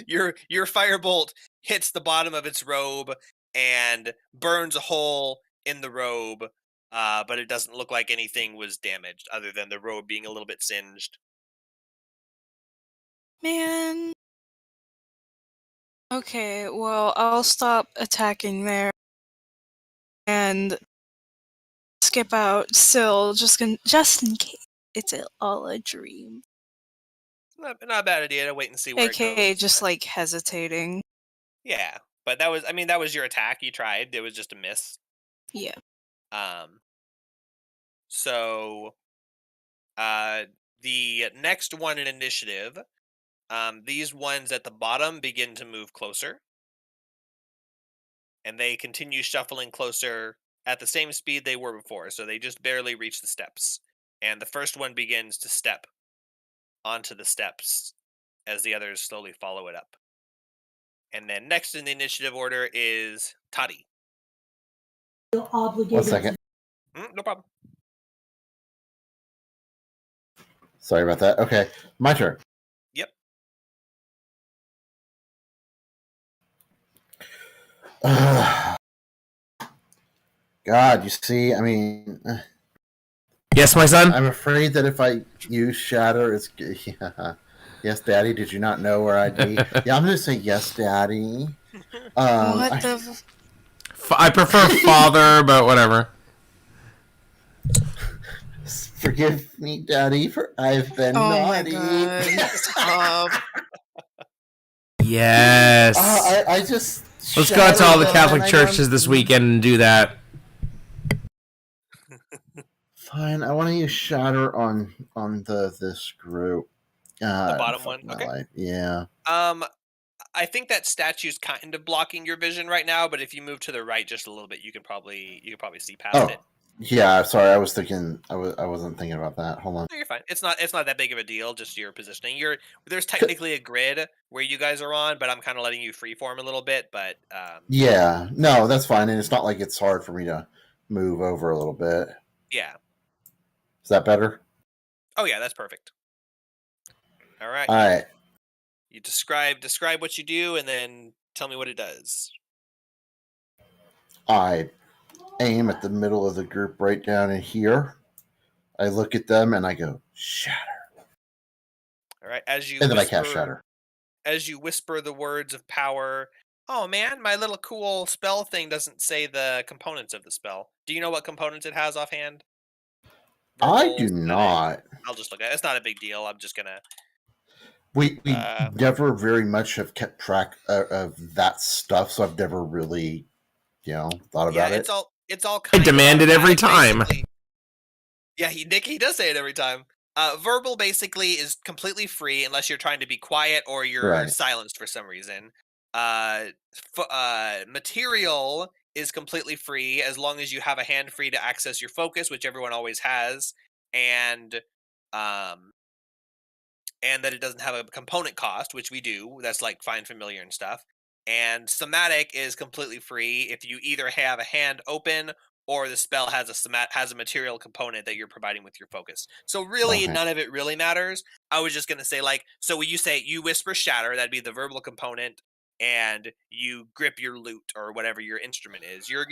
your firebolt hits the bottom of its robe and burns a hole in the robe, but it doesn't look like anything was damaged other than the robe being a little bit singed. Man. Okay, well, I'll stop attacking there and skip out still, just in case it's all a dream. Not a bad idea to wait and see where it AKA goes. just like hesitating. Yeah, but that was your attack. You tried. It was just a miss. Yeah. So the next one in initiative, these ones at the bottom begin to move closer, and they continue shuffling closer at the same speed they were before, so they just barely reach the steps. And the first one begins to step onto the steps as the others slowly follow it up. And then next in the initiative order is Toddy. 1 second. No problem. Sorry about that. Okay, my turn. Yep. God, you see, I mean, Yes, my son? I'm afraid that if I use Shatter, it's yeah. Yes, Daddy. Did you not know where I'd be? Yeah, I'm gonna say yes, Daddy. What I, the? I prefer father, but whatever. Forgive me, Daddy, for I've been Oh naughty. my god! Stop. Yes. I just Let's go out to all the shattered Catholic them, churches this weekend and do that. Fine, I want to use Shatter on this group. The bottom one. My Okay. life. Yeah. I think that statue's kind of blocking your vision right now, but if you move to the right just a little bit, you can probably see past it. Yeah, sorry, I was thinking I wasn't thinking about that. Hold on. No, you're fine. It's not that big of a deal, just your positioning. There's technically a grid where you guys are on, but I'm kind of letting you freeform a little bit, but yeah, no, that's fine, and it's not like it's hard for me to move over a little bit. Yeah. Is that better? Oh yeah, that's perfect. All right. All right. You describe what you do and then tell me what it does. I aim at the middle of the group right down in here. I look at them and I go, Shatter. All right. And then I cast Shatter. As you whisper the words of power, oh man, my little cool spell thing doesn't say the components of the spell. Do you know what components it has offhand? I do Static. not. I'll just look at it. It's not a big deal. I'm just gonna. We never very much have kept track of that stuff, so I've never really, thought about it. It's all I kind demand of it every automatic. time. Yeah, he does say it every time. Verbal basically is completely free unless you're trying to be quiet or you're Right. silenced for some reason. Material is completely free as long as you have a hand free to access your focus, which everyone always has, and that it doesn't have a component cost, which we do. That's like find familiar and stuff. And somatic is completely free if you either have a hand open or the spell has a material component that you're providing with your focus. So really, Okay. none of it really matters. I was just gonna say, like, so when you say you whisper shatter, that'd be the verbal component, and you grip your lute or whatever your instrument is. Your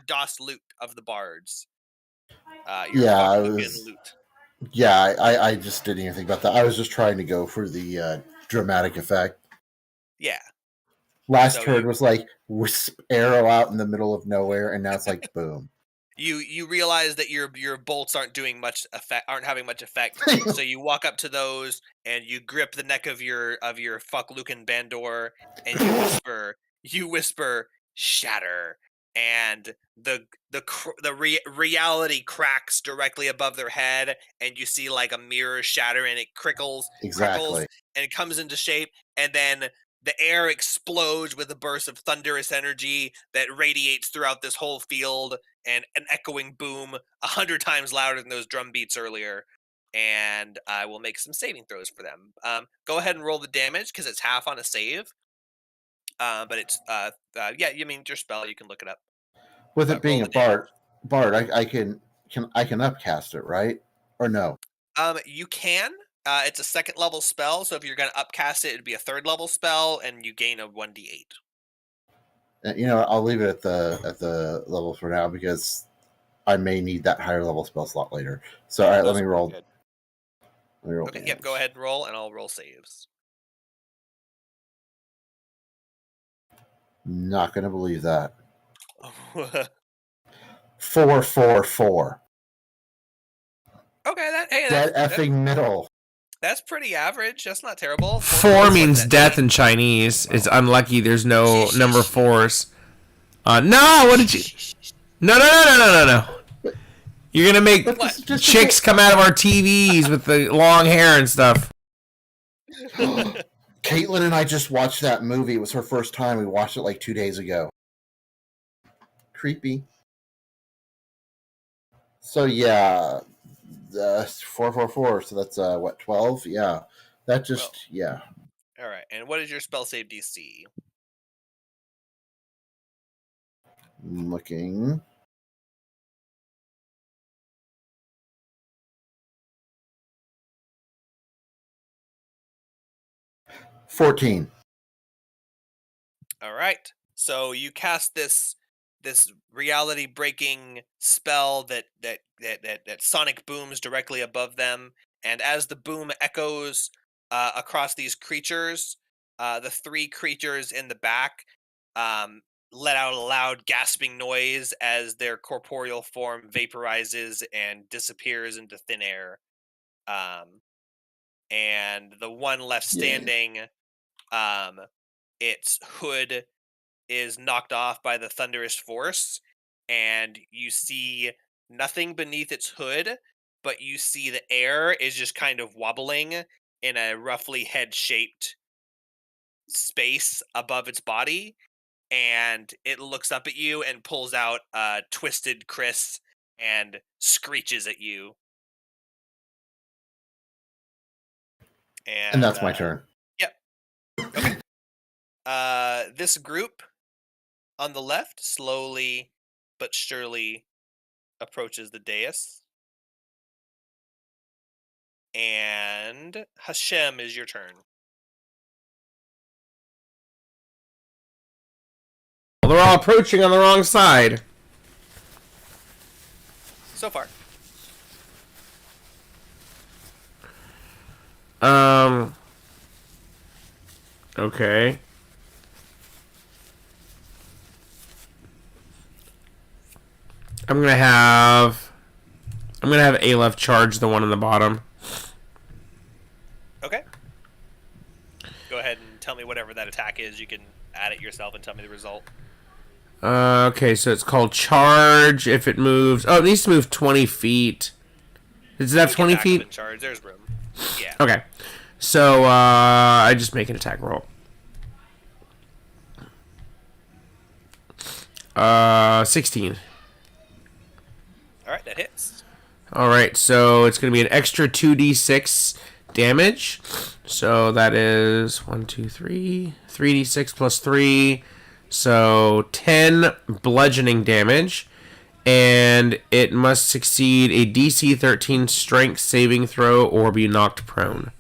DOS lute of the bards. Your Yeah, fuck I looking was. lute. Yeah, I just didn't even think about that. I was just trying to go for the dramatic effect. Yeah. Last So turn was like wisp arrow out in the middle of nowhere, and now it's like boom. You realize that your bolts aren't having much effect. So you walk up to those and you grip the neck of your fuck Lucan Bandor and you whisper shatter, and reality cracks directly above their head, and you see like a mirror shatter, and it crackles Exactly. and it comes into shape, and then the air explodes with a burst of thunderous energy that radiates throughout this whole field, and an echoing boom 100 times louder than those drum beats earlier. And I will make some saving throws for them. Go ahead and roll the damage because it's half on a save. But it's yeah, you mean your spell? You can look it up. With it being roll a the damage. bard, I can upcast it, right? Or no? You can. It's a second level spell, so if you're gonna upcast it, it'd be a third level spell, and you gain a 1d8. I'll leave it at the level for now because I may need that higher level spell slot later. So all right, let me roll. Good. Let me roll. Okay, damage. yep. Go ahead and roll, and I'll roll saves. Not gonna believe that. 444. Okay, Dead effing middle. That's pretty average. That's not terrible. 4 means death in Chinese. It's unlucky there's no number 4s. No, what did you... No. You're gonna make chicks come out of our TVs with the long hair and stuff. Caitlin and I just watched that movie. It was her first time. We watched it like 2 days ago. Creepy. So yeah, 444. So that's what, 12? Yeah, that just 12. Yeah. All right. And what is your spell save DC? I'm looking. $14. All right. So you cast this reality breaking spell that sonic booms directly above them, and as the boom echoes across these creatures, the 3 creatures in the back let out a loud gasping noise as their corporeal form vaporizes and disappears into thin air. And the one left standing, its hood is knocked off by the thunderous force, and you see nothing beneath its hood, but you see the air is just kind of wobbling in a roughly head-shaped space above its body, and it looks up at you and pulls out a twisted kriss and screeches at you. And that's my turn. Yep. Okay. This group on the left slowly but surely approaches the dais. And Hashem, is your turn. Well, they're all approaching on the wrong side. So far. Okay. I'm gonna have I'm gonna have Aleph charge the one on the bottom. Okay. Go ahead and tell me whatever that attack is. You can add it yourself and tell me the result. Okay, so it's called charge if it moves. Oh, it needs to move 20 feet. Does it have 20 feet? In charge. There's room. Yeah. Okay. So, I just make an attack roll. 16. Alright, that hits. Alright, so it's going to be an extra 2d6 damage. So that is 1, 2, 3. 3d6 plus 3. So 10 bludgeoning damage. And it must succeed a DC 13 strength saving throw or be knocked prone.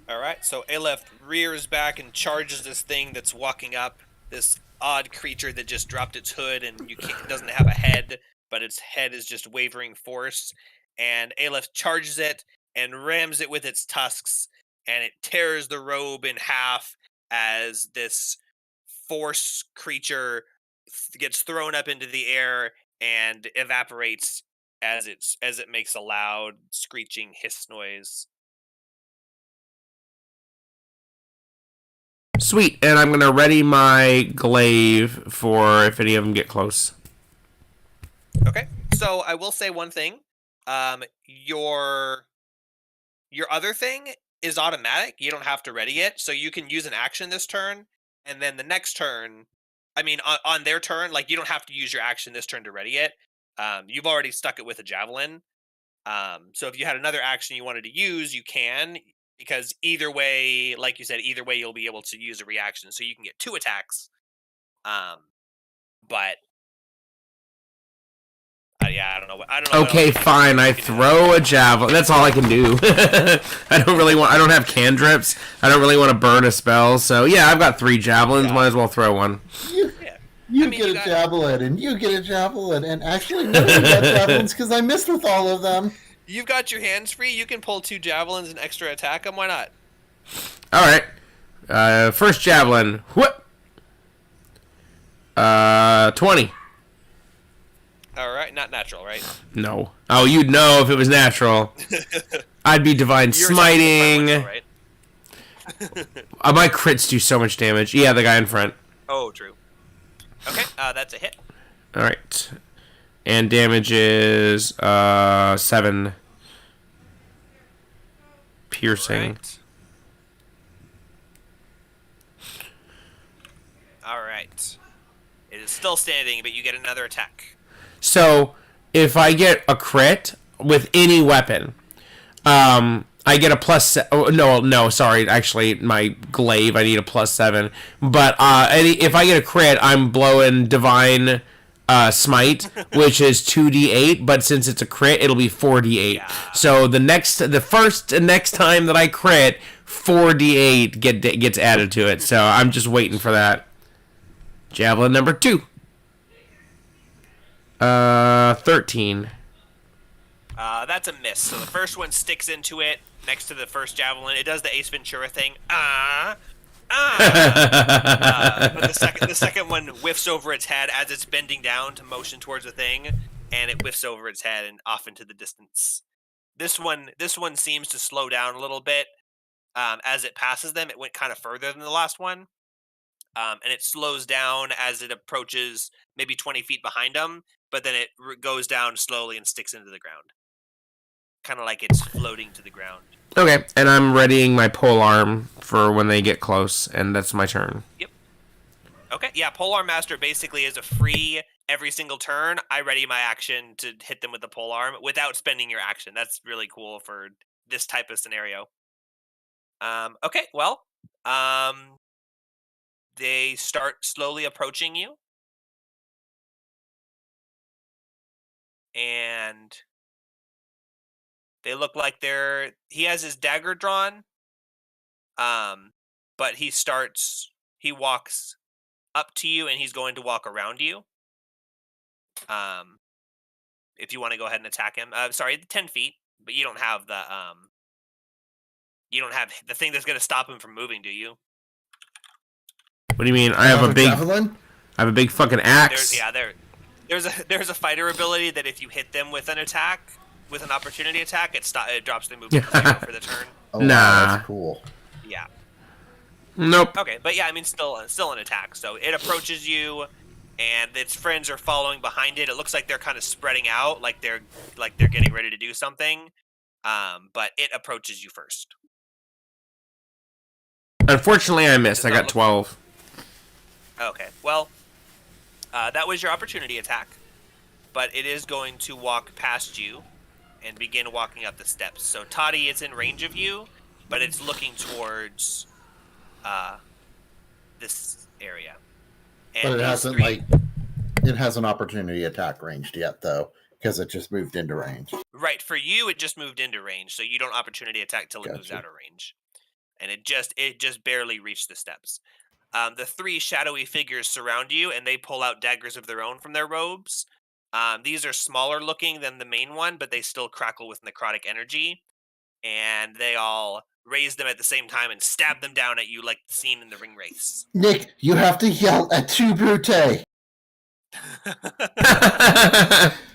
Alright, so Aleph rears back and charges this thing that's walking up. This odd creature that just dropped its hood and it doesn't have a head, but its head is just wavering force. And Aleph charges it and rams it with its tusks, and it tears the robe in half as this force creature gets thrown up into the air and evaporates as it makes a loud screeching hiss noise. Sweet, and I'm gonna ready my glaive for if any of them get close. Okay, so I will say one thing. Your other thing is automatic. You don't have to ready it, so you can use an action this turn, and then the next turn, I mean, on their turn, like, you don't have to use your action this turn to ready it. You've already stuck it with a javelin. So if you had another action you wanted to use, you can, because either way, like you said, either way you'll be able to use a reaction, so you can get 2 attacks. But yeah, I don't know. Okay, fine. I throw a javelin. That's all I can do. I don't have cantrips. I don't really want to burn a spell. So yeah, I've got 3 javelins. Might as well throw one. You get a javelin, and you get a javelin, and actually none of you got javelins because I missed with all of them. You've got your hands free. You can pull 2 javelins and extra attack them. Why not? All right. First javelin. What? 20. All right, not natural, right? No. Oh, you'd know if it was natural. I'd be divine smiting. Right? My crits do so much damage. Yeah, the guy in front. Oh, true. Okay, that's a hit. All right. And damage is 7 piercing. Right. All right. It is still standing, but you get another attack. So, if I get a crit with any weapon, I get a plus. No, sorry. Actually, my glaive, I need a +7. But if I get a crit, I'm blowing divine smite, which is 2d8. But since it's a crit, it'll be 4d8. Yeah. So the next time that I crit, 4d8 gets added to it. So I'm just waiting for that. Javelin number 2. 13. That's a miss. So the first one sticks into it next to the first javelin. It does the Ace Ventura thing. But the second one whiffs over its head as it's bending down to motion towards the thing, and it whiffs over its head and off into the distance. This one seems to slow down a little bit as it passes them. It went kind of further than the last one, and it slows down as it approaches maybe 20 feet behind them, but then it goes down slowly and sticks into the ground. Kind of like it's floating to the ground. Okay, and I'm readying my polearm for when they get close, and that's my turn. Yep. Okay, yeah, Polearm Master basically is a free every single turn. I ready my action to hit them with the polearm without spending your action. That's really cool for this type of scenario. Okay, well, they start slowly approaching you. And they look like he has his dagger drawn. But he walks up to you and he's going to walk around you. If you want to go ahead and attack him. Sorry, 10 feet, but you don't have the thing that's going to stop him from moving, do you? What do you mean? I have a big javelin? I have a big fucking axe. there's a fighter ability that if you hit them with an attack, with an opportunity attack, it drops their movement to 0 for the turn. Oh, Nah. wow, that's cool. Yeah. Nope. Okay, but yeah, I mean, still an attack. So it approaches you, and its friends are following behind it. It looks like they're kind of spreading out, like they're getting ready to do something. But it approaches you first. Unfortunately, I missed. I got 12. Okay, well, that was your opportunity attack, but it is going to walk past you and begin walking up the steps. So Toddy is in range of you, but it's looking towards this area. And But it hasn't it has an opportunity attack ranged yet, though, because it just moved into range. Right, for you, it just moved into range, so you don't opportunity attack till it moves out of range, and it just barely reached the steps. The 3 shadowy figures surround you, and they pull out daggers of their own from their robes. These are smaller looking than the main one, but they still crackle with necrotic energy, and they all raise them at the same time and stab them down at you like seen in the ring race. Nick, you have to yell at 2 Brute.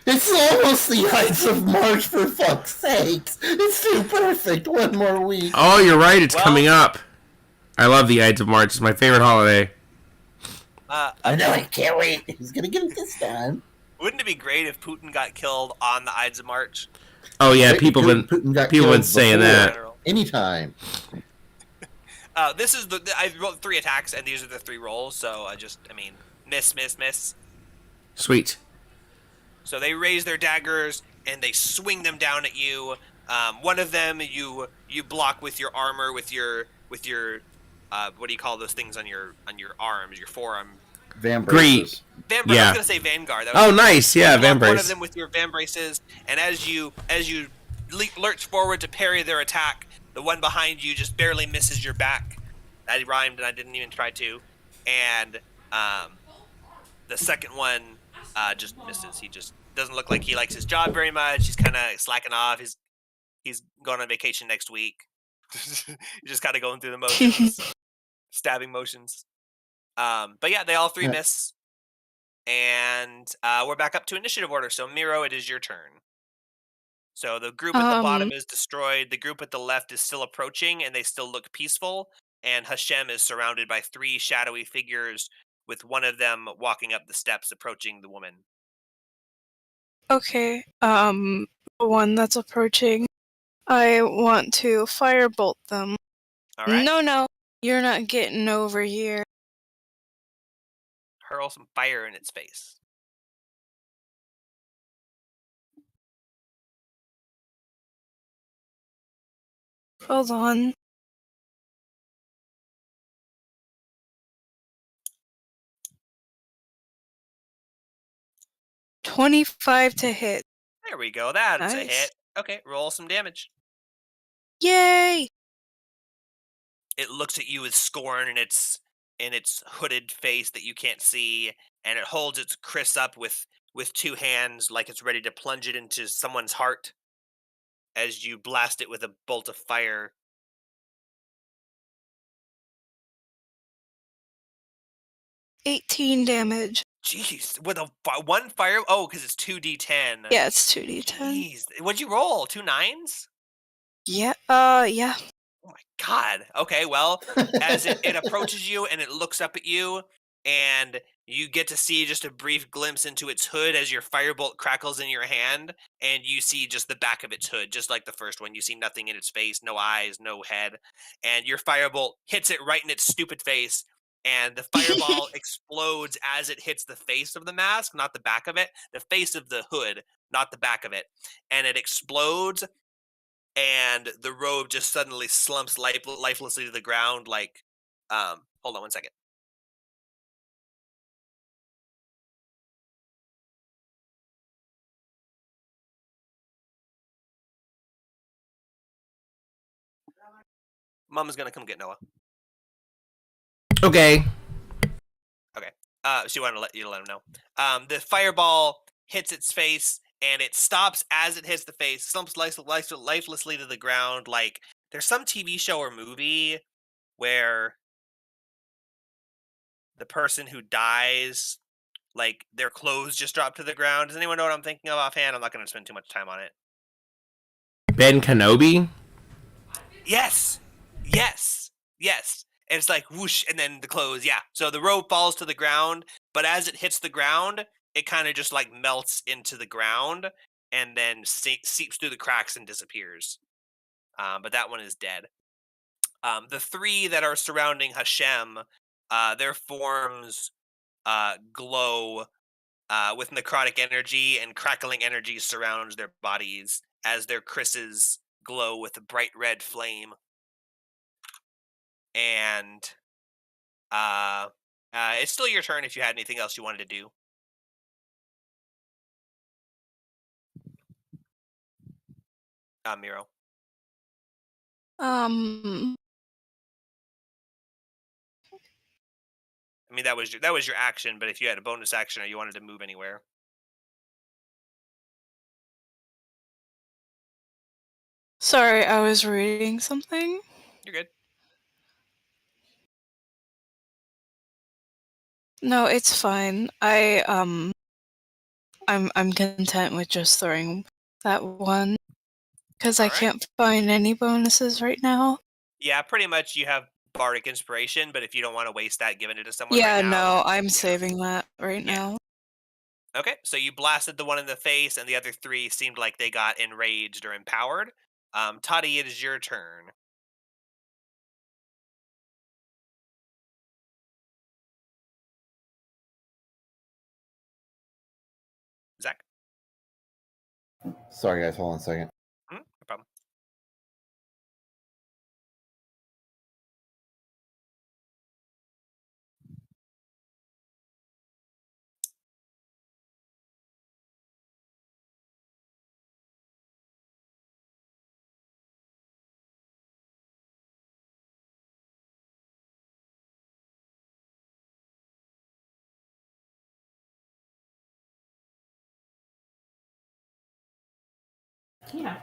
It's almost the Ides of March, for fuck's sakes. It's too perfect. One more week. Oh, you're right. It's coming up. I love the Ides of March. It's my favorite holiday. I know. I can't wait. He's gonna get it this time. Wouldn't it be great if Putin got killed on the Ides of March? Oh yeah, people been saying that. Anytime. This is I rolled 3 attacks, and these are the 3 rolls. So miss. Sweet. So they raise their daggers and they swing them down at you. One of them you block with your armor, with your what do you call those things on your arms, your forearm? Van braces. Yeah. I was gonna say Vanguard. Nice. Yeah, Van brace. One of them with your Van braces, and as you lurch forward to parry their attack, the one behind you just barely misses your back. That rhymed, and I didn't even try to. And the second one just misses. He just doesn't look like he likes his job very much. He's kind of slacking off. He's going on vacation next week. He's just kind of going through the motions, stabbing motions. But yeah, they all 3 miss. And we're back up to initiative order. So Miro, it is your turn. So the group at the bottom is destroyed. The group at the left is still approaching, and they still look peaceful. And Hashem is surrounded by 3 shadowy figures, with one of them walking up the steps, approaching the woman. Okay. The one that's approaching, I want to firebolt them. All right. No, you're not getting over here. Hurl some fire in its face. Hold on. $25 to hit. There we go. That's Nice. a hit. Okay, roll some damage. Yay! It looks at you with scorn in its hooded face that you can't see, and it holds its kris up with 2 hands like it's ready to plunge it into someone's heart as you blast it with a bolt of fire. $18 damage. Jeez, with one fire. Oh, because it's 2d10. Yeah, it's 2d10. Jeez, what'd you roll? 2 9s? Yeah. Yeah. Oh my god. Okay, well, as it approaches you and it looks up at you, and you get to see just a brief glimpse into its hood as your firebolt crackles in your hand, and you see just the back of its hood, just like the first one. You see nothing in its face, no eyes, no head, and your firebolt hits it right in its stupid face, and the fireball explodes as it hits the face of the mask, not the back of it, the face of the hood, not the back of it, and it explodes. And the robe just suddenly slumps lifelessly to the ground. Like, hold on 1 second. Mama's gonna come get Noah. Okay. She wanted to let him know. The fireball hits its face, and it stops as it hits the face, slumps lifelessly to the ground. Like, there's some TV show or movie where the person who dies like their clothes just drop to the ground. Does anyone know what I'm thinking of offhand? I'm not going to spend too much time on it. Ben Kenobi? Yes, yes, yes. And it's like whoosh, and then the clothes. Yeah. So the robe falls to the ground, but as it hits the ground, it kind of just like melts into the ground, and then seeps through the cracks and disappears. But that one is dead. The three that are surrounding Hashem, their forms glow with necrotic energy, and crackling energy surrounds their bodies as their krises glow with a bright red flame. And it's still your turn if you had anything else you wanted to do. Miro. I mean, that was your action, but if you had a bonus action or you wanted to move anywhere. Sorry, I was reading something. You're good. No, it's fine. I'm content with just throwing that one because I All right. can't find any bonuses right now. Yeah, pretty much you have bardic inspiration, but if you don't want to waste that, giving it to someone Yeah, right now. no, I'm saving that right now. Okay, so you blasted the one in the face, and the other three seemed like they got enraged or empowered. Toddy, it is your turn. Zach? Sorry, guys. Hold on a second. No problem.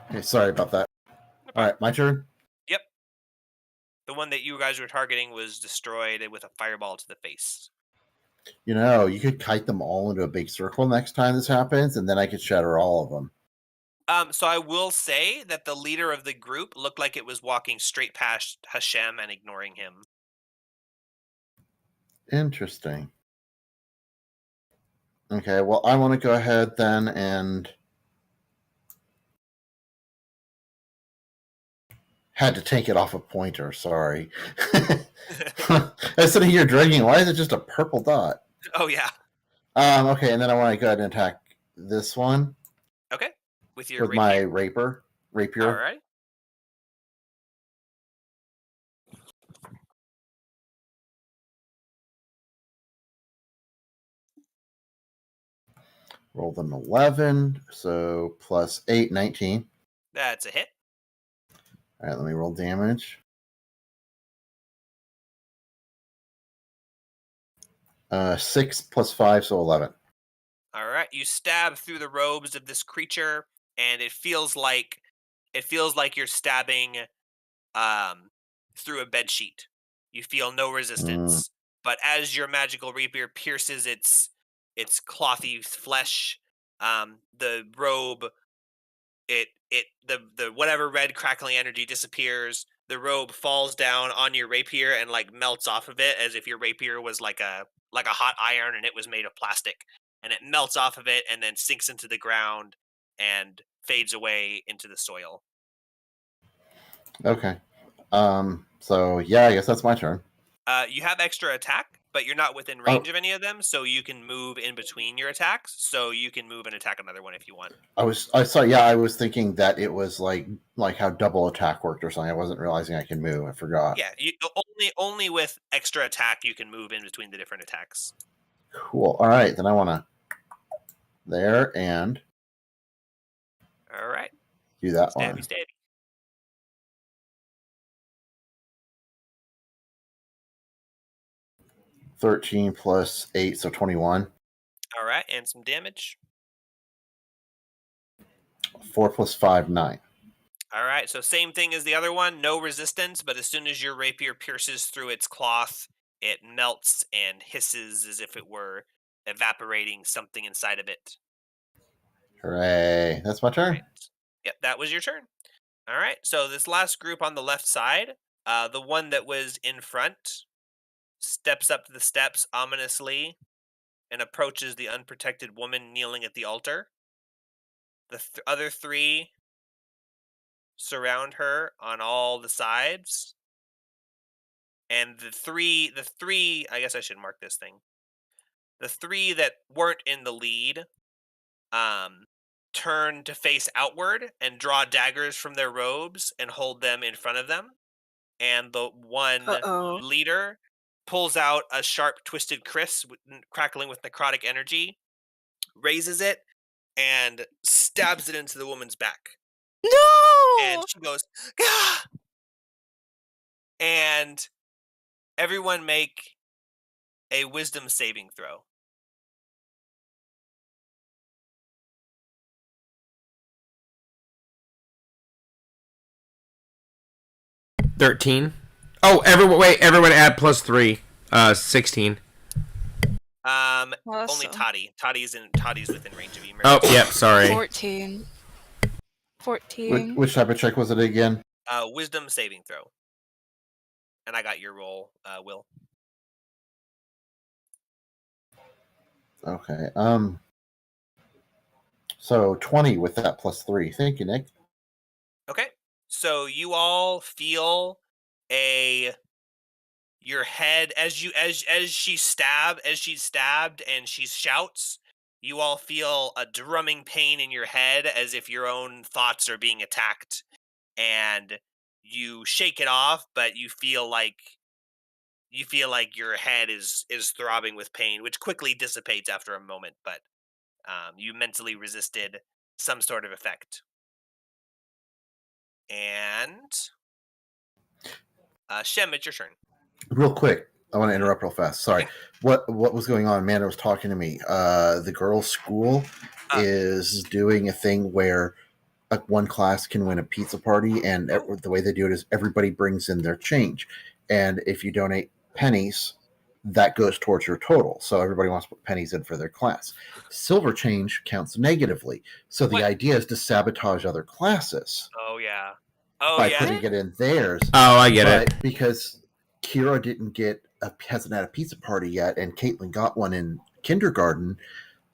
Okay, sorry about that. All right, my turn. Yep. The one that you guys were targeting was destroyed with a fireball to the face. You know, you could kite them all into a big circle next time this happens, and then I could shatter all of them. So I will say that the leader of the group looked like it was walking straight past Hashem and ignoring him. Interesting. Okay, well, I want to go ahead then and had to take it off a pointer. Sorry. I was sitting here dragging. Why is it just a purple dot? Oh yeah. Okay, and then I want to go ahead and attack this one. Okay. With your my rapier. rapier. All right. Rolled an 11, so plus 8, 19. That's a hit. All right, let me roll damage. 6 plus 5, so 11. All right. You stab through the robes of this creature, and it feels like you're stabbing through a bed sheet. You feel no resistance, but as your magical rapier pierces its clothy flesh, the robe, the whatever red crackling energy disappears. The robe falls down on your rapier and like melts off of it, as if your rapier was like a hot iron and it was made of plastic, and it melts off of it and then sinks into the ground and fades away into the soil. Okay. So yeah, I guess that's my turn. You have extra attack, but you're not within range of any of them, so you can move in between your attacks. So you can move and attack another one if you want. I was thinking that it was like how double attack worked or something. I wasn't realizing I can move. I forgot. Yeah, you only with extra attack you can move in between the different attacks. Cool. All right, then I want to there and all right, do that stabby, one. Stabby. 13 plus 8, so 21. All right, and some damage. 4 plus 5, 9. All right, so same thing as the other one, no resistance, but as soon as your rapier pierces through its cloth, it melts and hisses as if it were evaporating something inside of it. Hooray! That's my turn. Right. Yep, that was your turn. All right. So this last group on the left side, the one that was in front, steps up to the steps ominously and approaches the unprotected woman kneeling at the altar. The other three surround her on all the sides. And the three, I guess I should mark this thing. The three that weren't in the lead, turn to face outward and draw daggers from their robes and hold them in front of them. And the one Uh-oh. leader pulls out a sharp, twisted kriss, crackling with necrotic energy, raises it, and stabs it into the woman's back. No! And she goes, "Gah!" And everyone make a wisdom saving throw. $13. Oh, everyone add +3. 16. Only Awesome. Toddy. Toddy's within range of you. Oh, yep, sorry. 14. 14. Which type of check was it again? Wisdom saving throw. And I got your roll, Will. Okay. So 20 with that +3. Thank you, Nick. Okay. So you all feel your head as she's stabbed and she shouts, you all feel a drumming pain in your head as if your own thoughts are being attacked, and you shake it off, but you feel like your head is throbbing with pain, which quickly dissipates after a moment, but you mentally resisted some sort of effect. And Shem, it's your turn. Real quick, I want to interrupt real fast. Sorry. What was going on? Amanda was talking to me. The girls' school is doing a thing where one class can win a pizza party, and the way they do it is everybody brings in their change. And if you donate pennies, that goes towards your total. So everybody wants to put pennies in for their class. Silver change counts negatively. So the idea is to sabotage other classes. Oh, yeah. By putting it in theirs. Oh, I get it. Because Kira hasn't had a pizza party yet, and Caitlin got one in kindergarten.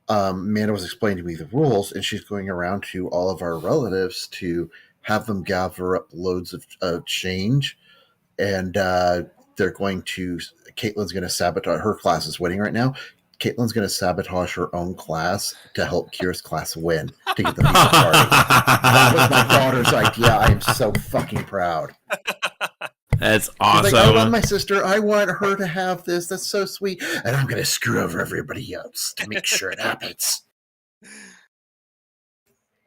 Amanda was explaining to me the rules, and she's going around to all of our relatives to have them gather up loads of change, and Caitlin's going to sabotage. Her class is winning right now. Caitlin's going to sabotage her own class to help Kira's class win to get the pizza party. That was my daughter's idea. I am so fucking proud. That's awesome. She's like, I love my sister. I want her to have this. That's so sweet. And I'm going to screw over everybody else to make sure it happens.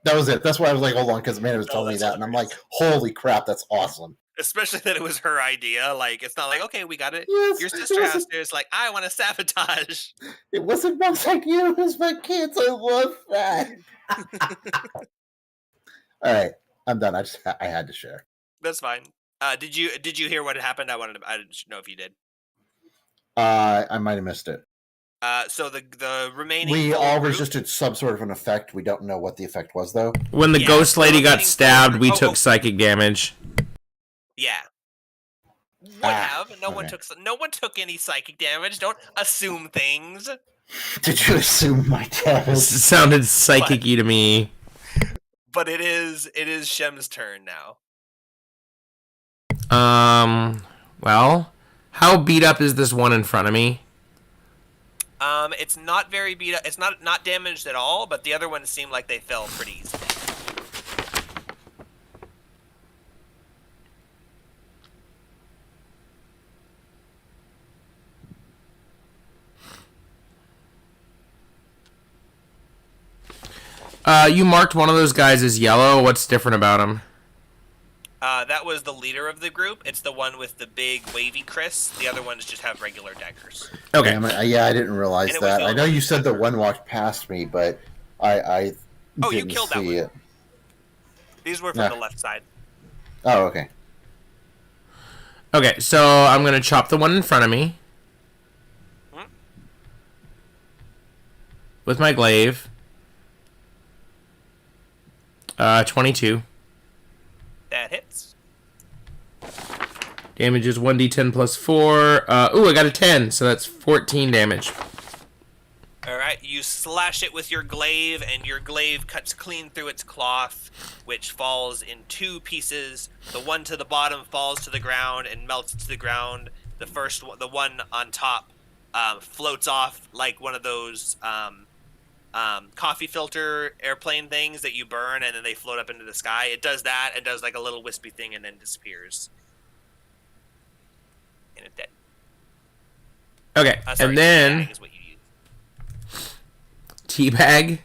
That was it. That's why I was like, hold on, because Amanda was telling me that. And I'm like, holy crap, that's awesome. Especially that it was her idea. Like, it's not like, okay, we got it. Yes, your sister has to. It's like, I want to sabotage. It wasn't much like you. It was my kids. I love that. All right, I'm done. I had to share. That's fine. Did you hear what had happened? I didn't know if you did. I might have missed it. So the remaining we all group, resisted some sort of an effect. We don't know what the effect was, though. When the ghost lady got stabbed, we took psychic damage. Yeah. No one took any psychic damage. Don't assume things. Did you assume my death? It sounded psychic-y to me. But it is Shem's turn now. Well, how beat up is this one in front of me? It's not very beat up. It's not damaged at all, but the other ones seem like they fell pretty easily. You marked one of those guys as yellow. What's different about him? That was the leader of the group. It's the one with the big wavy kriss. The other ones just have regular daggers. Okay. Yeah, I didn't realize that. I know you said the one walked past me, but I didn't you killed that one. it. These were from the left side. Oh, okay. Okay, so I'm going to chop the one in front of me. with my glaive. 22. That hits. Damage is 1d10 plus 4. I got a 10, so that's 14 damage. Alright, you slash it with your glaive, and your glaive cuts clean through its cloth, which falls in 2 pieces. The one to the bottom falls to the ground and melts to the ground. The one on top, floats off like one of those coffee filter airplane things that you burn, and then they float up into the sky. It does that, it does like a little wispy thing, and then disappears. And it's dead. Okay, Sorry, and then teabag is what you use. teabag.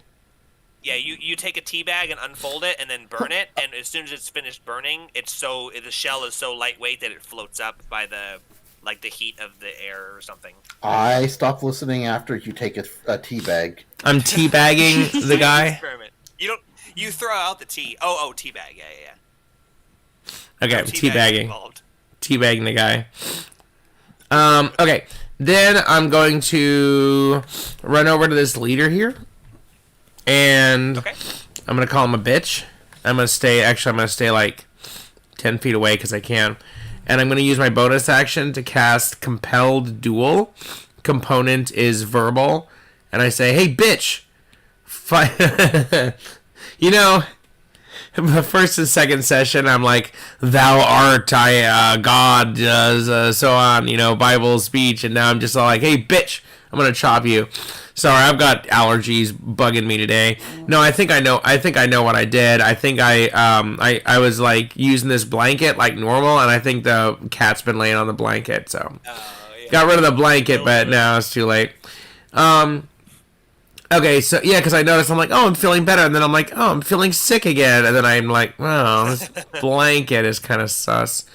Yeah, you take a tea bag and unfold it and then burn it, and as soon as it's finished burning, the shell is so lightweight that it floats up by the heat of the air or something. I stop listening after you take a tea bag. I'm teabagging the guy. Experiment. You throw out the tea. Oh, tea bag. Yeah. Okay, I'm teabagging. Involved. Teabagging the guy. Okay, then I'm going to run over to this leader here, and Okay. I'm gonna call him a bitch. I'm gonna stay like 10 feet away because I can, and I'm gonna use my bonus action to cast Compelled Duel. Component is verbal, and I say, "Hey, bitch, fight." The first and second session, I'm like, "Thou art God," so on, Bible speech, and now I'm just all like, "Hey, bitch, I'm gonna chop you." Sorry, I've got allergies bugging me today. No, I think I know what I did. I think I was like using this blanket like normal, and I think the cat's been laying on the blanket, so got rid of the blanket, but now it's too late. Okay, so yeah, because I noticed I'm like, oh, I'm feeling better, and then I'm like, oh, I'm feeling sick again, and then I'm like, oh, this blanket is kind of sus.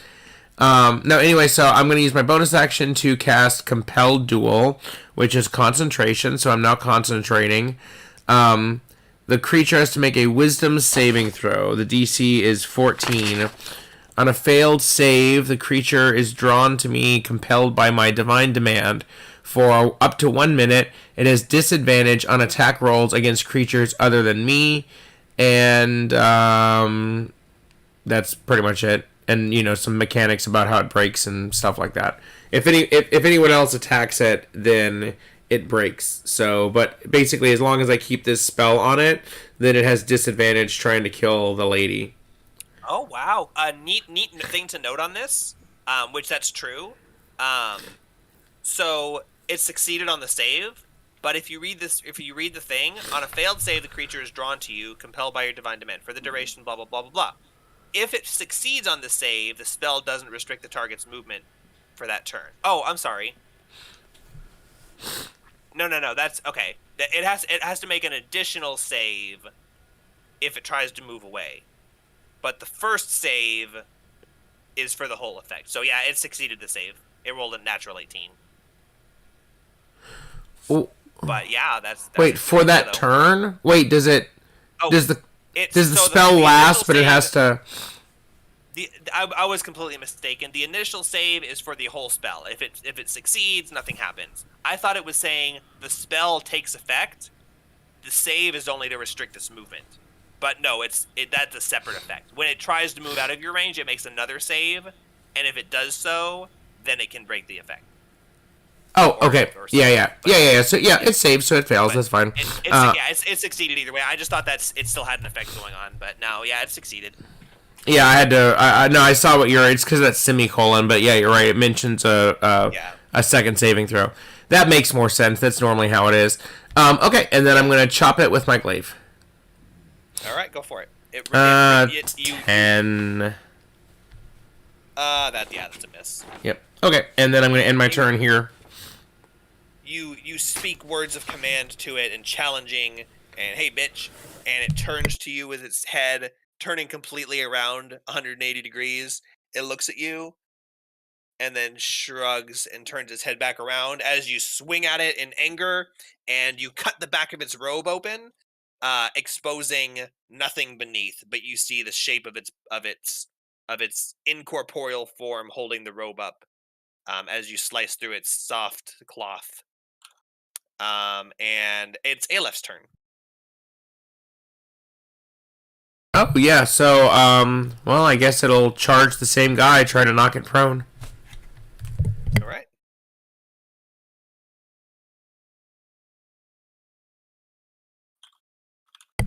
No, anyway, so I'm going to use my bonus action to cast Compel Duel, which is concentration, so I'm now concentrating. The creature has to make a Wisdom saving throw. The DC is 14. On a failed save, the creature is drawn to me, compelled by my divine demand. For up to 1 minute, it has disadvantage on attack rolls against creatures other than me, and that's pretty much it. And some mechanics about how it breaks and stuff like that. If anyone else attacks it, then it breaks. So, but basically, as long as I keep this spell on it, then it has disadvantage trying to kill the lady. Oh wow! Neat thing to note on this, which that's true. So it succeeded on the save, but if you read the thing, on a failed save, the creature is drawn to you, compelled by your divine demand for the duration. Blah blah blah blah blah. If it succeeds on the save, the spell doesn't restrict the target's movement for that turn. Oh, I'm sorry. No. That's okay. It has to make an additional save if it tries to move away. But the first save is for the whole effect. So yeah, it succeeded the save. It rolled a natural 18. Oh. But yeah, that's wait for that turn. Wait, does the spell the last? But save, it has to. I was completely mistaken. The initial save is for the whole spell. If it succeeds, nothing happens. I thought it was saying the spell takes effect. The save is only to restrict its movement. But no, that's a separate effect. When it tries to move out of your range, it makes another save, and if it does so, then it can break the effect. Oh, okay. Yeah. So yeah, it saves, so it fails. That's fine. It succeeded either way. I just thought that it still had an effect going on, but no, yeah, it succeeded. Yeah, I had to. I saw what it's because of that semicolon, but yeah, you're right. It mentions a second saving throw. That makes more sense. That's normally how it is. Okay, and then I'm gonna chop it with my glaive. All right, go for it. 10. That's a miss. Yep. Okay, and then I'm gonna end my turn here. You speak words of command to it and challenging, and hey, bitch, and it turns to you with its head turning completely around 180 degrees. It looks at you, and then shrugs and turns its head back around as you swing at it in anger, and you cut the back of its robe open, exposing nothing beneath, but you see the shape of its incorporeal form holding the robe up, as you slice through its soft cloth. And it's Alepht's turn. Oh yeah, so well, I guess it'll charge the same guy, try to knock it prone. All right.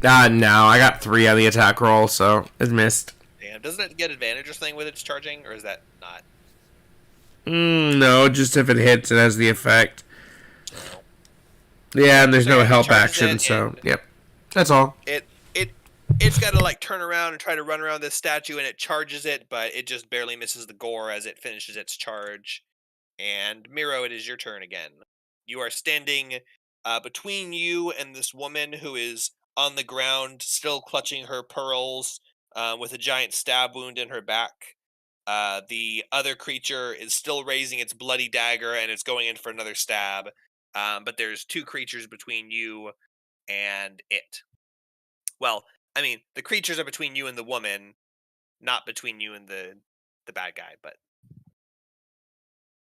No, I got 3 on the attack roll, so it missed. Damn, doesn't it get advantage or something with its charging, or is that not? No, just if it hits, it has the effect. No. Yeah, and there's So no yeah, it help charges action, it, so and yep, that's all. It's got to like turn around and try to run around this statue, and it charges it, but it just barely misses the gore as it finishes its charge. And Miro, it is your turn again. You are standing between you and this woman who is on the ground, still clutching her pearls, with a giant stab wound in her back. The other creature is still raising its bloody dagger, and it's going in for another stab. But there's 2 creatures between you and it. Well, I mean, the creatures are between you and the woman, not between you and the bad guy, but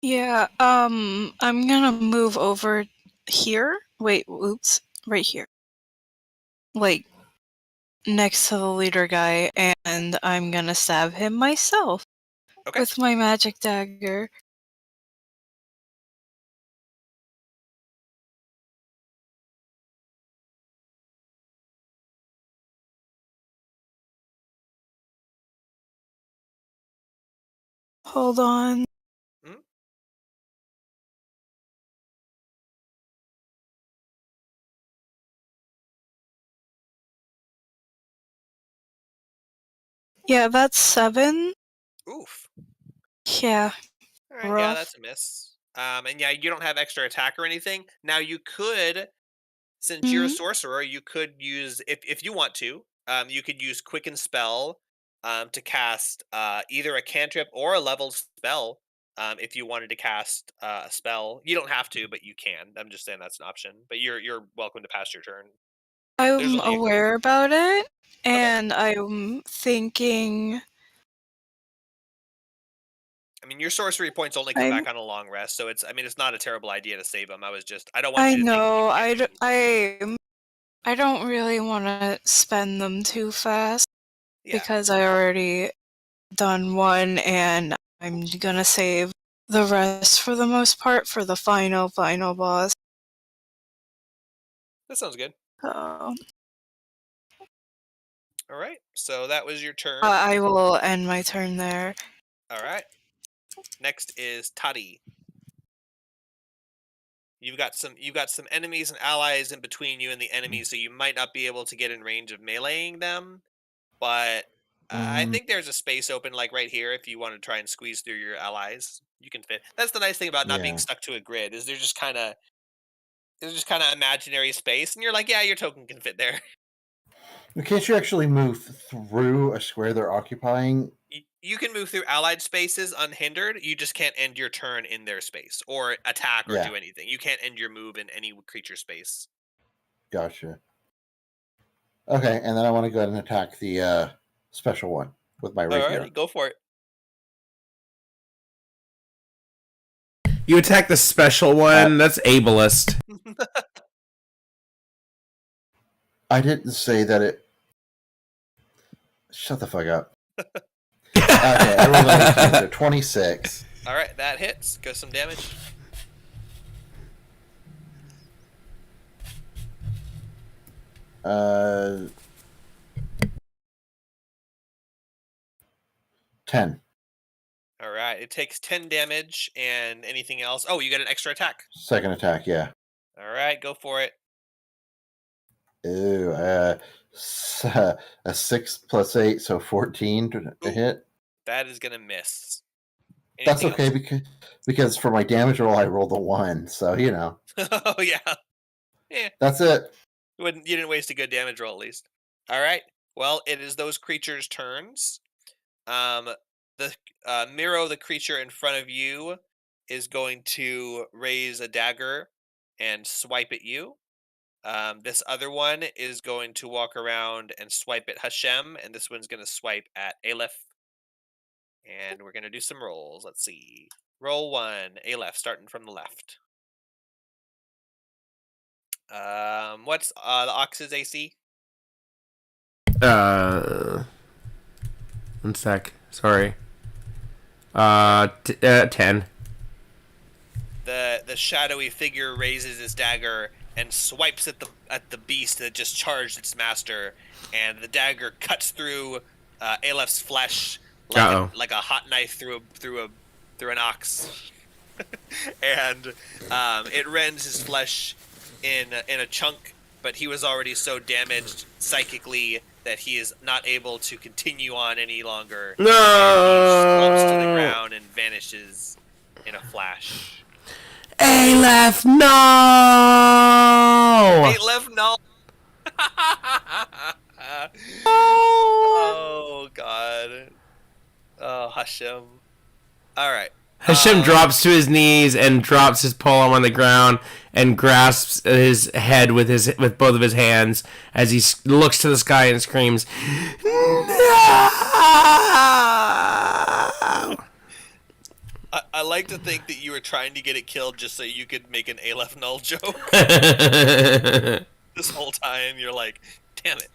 Yeah, I'm gonna move over here. Wait, oops, right here. Like, next to the leader guy, and I'm gonna stab him myself okay. with my magic dagger. Hold on. Mhm. Yeah, that's 7. Oof. Yeah, All right, yeah, rough. that's a miss. And yeah, you don't have extra attack or anything. Now you could, since you're a Hmm. sorcerer, you could use if you want to. You could use Quicken Spell, to cast either a cantrip or a leveled spell. If you wanted to cast a spell, you don't have to, but you can. I'm just saying that's an option. But you're welcome to pass your turn. There's I'm only aware about it, okay. and I'm thinking I mean, your sorcery points only come I'm back on a long rest, so it's. I mean, it's not a terrible idea to save them. I don't want I you to think that you know can't use them. I don't really want to spend them too fast Yeah, because I already done one, and I'm gonna save the rest for the most part for the final boss. that sounds good. So All right, so that was your turn. I will end my turn there. All right, next is Tadi. You've got some enemies and allies in between you and the enemies, so you might not be able to get in range of meleeing them. But I Mm, think there's a space open, like right here, if you want to try and squeeze through your allies. You can fit. That's the nice thing about not being yeah. stuck to a grid is there's just kind of imaginary space, and you're like, yeah, your token can fit there. Can't you actually move through a square they're occupying? You can move through allied spaces unhindered. You just can't end your turn in their space or attack or Yeah, do anything. You can't end your move in any creature space. gotcha. Okay, and then I want to go ahead and attack the special one with my rapier. Alrighty, go for it. You attack the special one. That's ableist. I didn't say that it. Shut the fuck up. Okay, I rolled an 18, so 26. All right, that hits. Go some damage. Uh, 10. All right, it takes 10 damage and anything else. Oh, you get an extra attack. Second attack, yeah. All right, go for it. Ooh, a 6 plus 8, so 14 to Ooh, hit. that is gonna miss. That's Anything okay else? because for my damage roll I rolled a 1, so you know. Oh yeah. Yeah. That's it. You didn't waste a good damage roll at least. All right. Well, it is those creatures' turns. Um, the Miro, the creature in front of you, is going to raise a dagger and swipe at you. This other one is going to walk around and swipe at Hashem, and this one's going to swipe at Aleph. And we're going to do some rolls. Let's see. Roll 1, Aleph, starting from the left. What's the Ox's AC? 1 sec. Sorry. 10. The shadowy figure raises its dagger and swipes at the beast that just charged its master, and the dagger cuts through Alep's flesh like a hot knife through an ox, and it rends his flesh in a chunk. But he was already so damaged psychically that he is not able to continue on any longer. No. And he slumps to the ground and vanishes in a flash. Aleph, no! Aleph, no! Oh, God. Oh, Hashem. Alright. Hashem drops to his knees and drops his polearm on the ground and grasps his head with both of his hands as he looks to the sky and screams, "No!" I like to think that you were trying to get it killed just so you could make an Aleph Null joke. This whole time, you're like, damn it.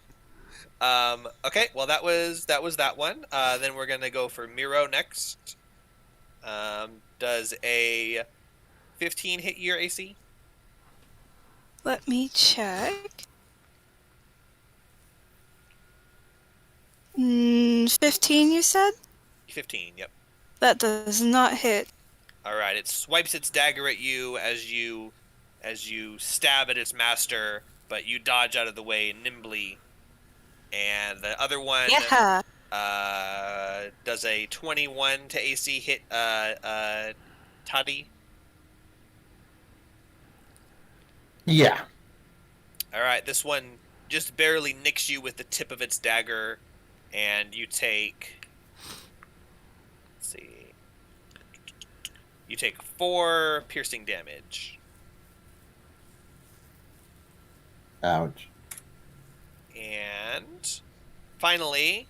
Okay, well that was that one. Then we're gonna go for Miro next. Does a 15 hit your AC? Let me check. 15, you said? 15, yep. That does not hit. Alright, it swipes its dagger at you as you stab at its master, but you dodge out of the way nimbly. And the other one does a 21 to AC hit Toddy? Yeah. Alright, this one just barely nicks you with the tip of its dagger, and you take... Let's see... You take 4 piercing damage. Ouch. And... Finally,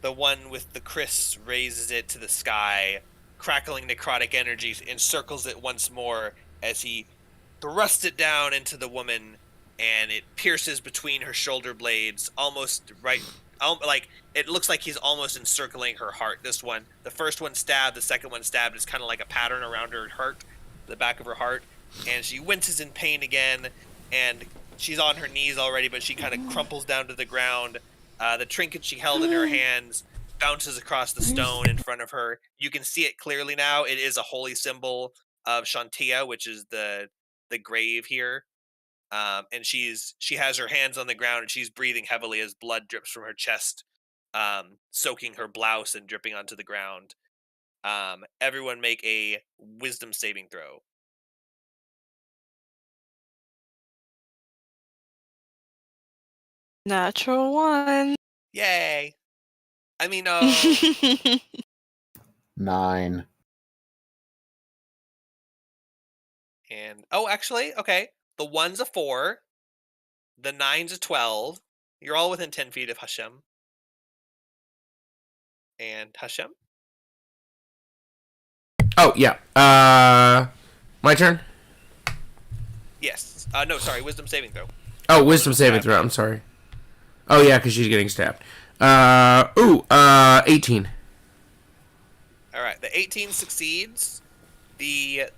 the one with the Chris raises it to the sky, crackling necrotic energy encircles it once more as he thrusts it down into the woman, and it pierces between her shoulder blades, almost right, like it looks like he's almost encircling her heart. This one, the first one stabbed, the second one stabbed. It's kind of like a pattern around her heart, the back of her heart, and she winces in pain again, and she's on her knees already, but she kind of crumples down to the ground. The trinket she held in her hands bounces across the stone in front of her. You can see it clearly now. It is a holy symbol of Shantia, which is the grave here. And she has her hands on the ground and she's breathing heavily as blood drips from her chest, soaking her blouse and dripping onto the ground. Everyone make a wisdom saving throw. Natural 1. Yay! I mean, 9. And actually, okay. The 1's a 4. The 9's a 12. You're all within 10 feet of Hashem. And Hashem? Oh, yeah. My turn? Yes. No, sorry. Wisdom saving throw. Oh, wisdom saving throw. I'm sorry. Oh, yeah, because she's getting stabbed. 18. All right. The 18 succeeds. The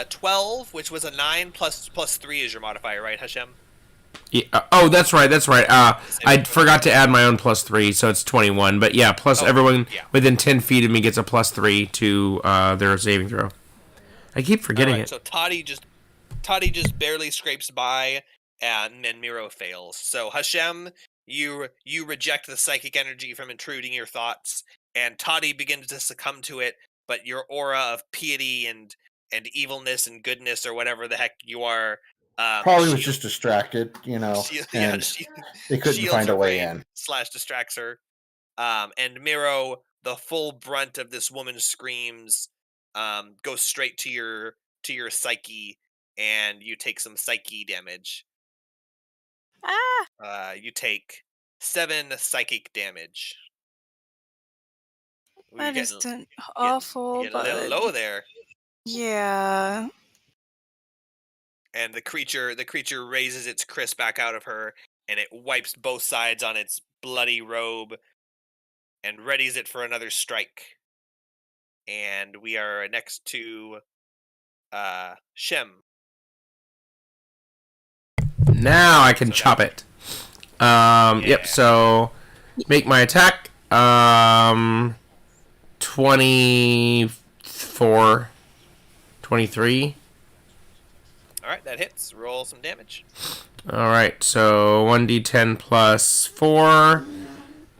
12, which was a 9 plus 3 is your modifier, right, Hashem? Yeah. Oh, that's right. I forgot to add my own +3, so it's 21. But yeah, plus everyone within 10 feet of me gets a +3 to their saving throw. I keep forgetting it. So Toddy just barely scrapes by, and then Miro fails. So Hashem, you reject the psychic energy from intruding your thoughts, and Toddy begins to succumb to it. But your aura of piety and evilness and goodness, or whatever the heck you are, probably was just distracted, and they couldn't find a way in. / distracts her. And Miro, the full brunt of this woman's screams, goes straight to your psyche, and you take some psyche damage. You take 7 psychic damage. That isn't awful, you're but a little low there. Yeah. And the creature raises its Chris back out of her, and it wipes both sides on its bloody robe and readies it for another strike. And we are next to Shem. Now I can So chop now- it. Yeah. Yep, so make my attack. 24, 23. Alright, that hits. Roll some damage. Alright, so 1d10 plus 4.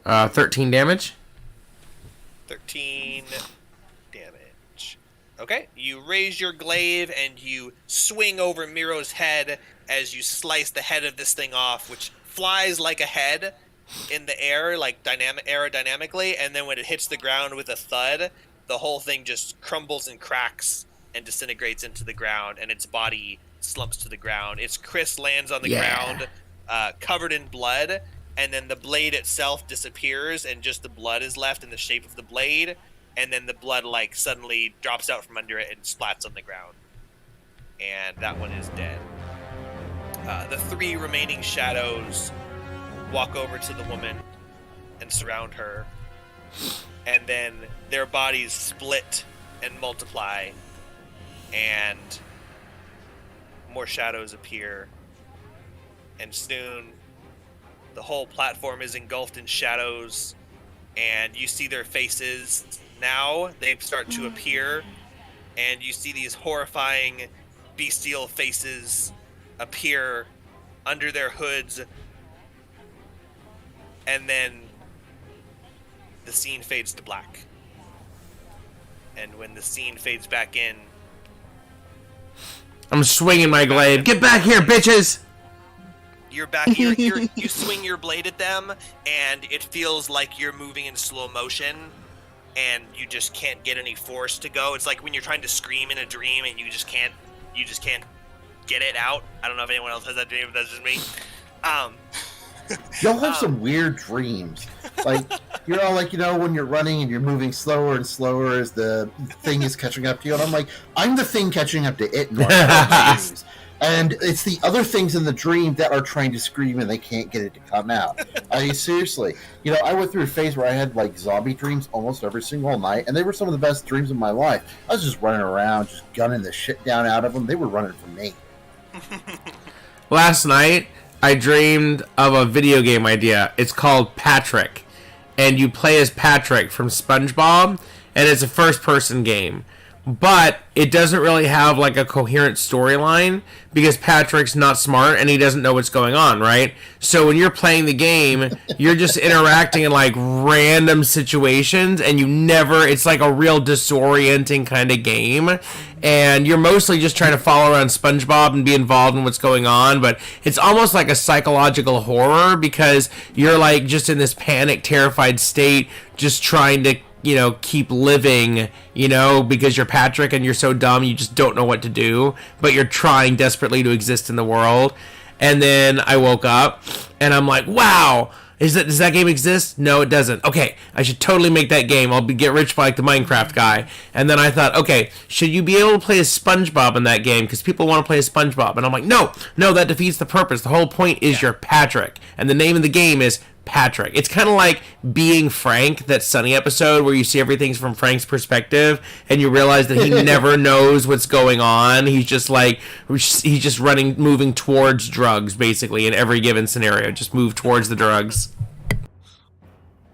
13 damage. 13 damage. Okay, you raise your glaive and you swing over Miro's head as you slice the head of this thing off, which flies like a head in the air, like aerodynamically, and then when it hits the ground with a thud, the whole thing just crumbles and cracks and disintegrates into the ground, and its body slumps to the ground. Its Chris lands on the ground, covered in blood, and then the blade itself disappears, and just the blood is left in the shape of the blade, and then the blood like suddenly drops out from under it and splats on the ground. And that one is dead. The 3 remaining shadows walk over to the woman and surround her, and then their bodies split and multiply, and more shadows appear, and soon the whole platform is engulfed in shadows, and you see their faces. Now they start to appear, and you see these horrifying bestial faces appear under their hoods, and then the scene fades to black. And when the scene fades back in, I'm swinging my glaive. Get back here, bitches! you're back here. You swing your blade at them, and it feels like you're moving in slow motion, and you just can't get any force to go. It's like when you're trying to scream in a dream, and you just can't get it out. I don't know if anyone else has that dream, but that's just me. Y'all have some weird dreams. Like, you're all like, when you're running and you're moving slower and slower as the thing is catching up to you. And I'm like, I'm the thing catching up to it in my dreams. And it's the other things in the dream that are trying to scream and they can't get it to come out. Seriously. I went through a phase where I had, like, zombie dreams almost every single night. And they were some of the best dreams of my life. I was just running around, just gunning the shit down out of them. They were running from me. Last night, I dreamed of a video game idea. It's called Patrick. And you play as Patrick from SpongeBob, and it's a first-person game. But it doesn't really have, like, a coherent storyline, because Patrick's not smart, and he doesn't know what's going on, right? So when you're playing the game, you're just interacting in, like, random situations, and it's like a real disorienting kind of game. And you're mostly just trying to follow around SpongeBob and be involved in what's going on, but it's almost like a psychological horror, because you're, like, just in this panic, terrified state, just trying to keep living, because you're Patrick and you're so dumb you just don't know what to do, but you're trying desperately to exist in the world. And then I woke up and I'm like, wow, does that game exist? No, it doesn't. Okay, I should totally make that game. I'll get rich like the Minecraft guy. And then I thought, okay, should you be able to play as SpongeBob in that game? Because people want to play as SpongeBob. And I'm like, no, that defeats the purpose. The whole point is you're Patrick. And the name of the game is Patrick. It's kind of like Being Frank, that Sunny episode where you see everything from Frank's perspective and you realize that he never knows what's going on. He's just moving towards drugs, basically, in every given scenario. Just move towards the drugs.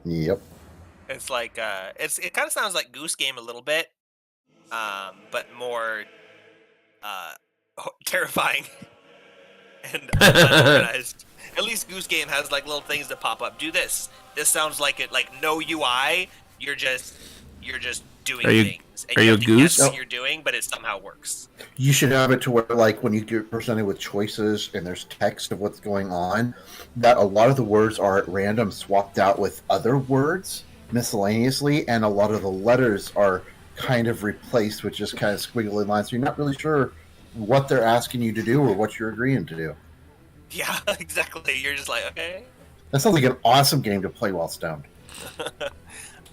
Yep. it's like it kind of sounds like Goose Game a little bit, but more terrifying and unorganized. At least Goose Game has like little things that pop up. Do this. This sounds like it. Like no UI. You're just doing things. And are you a have to goose? guess what you're doing, but it somehow works. You should have it to where, like, when you get presented with choices and there's text of what's going on, that a lot of the words are at random swapped out with other words miscellaneously, and a lot of the letters are kind of replaced with just kind of squiggly lines. So you're not really sure what they're asking you to do or what you're agreeing to do. Yeah, exactly. You're just like, okay. That sounds like an awesome game to play while stoned.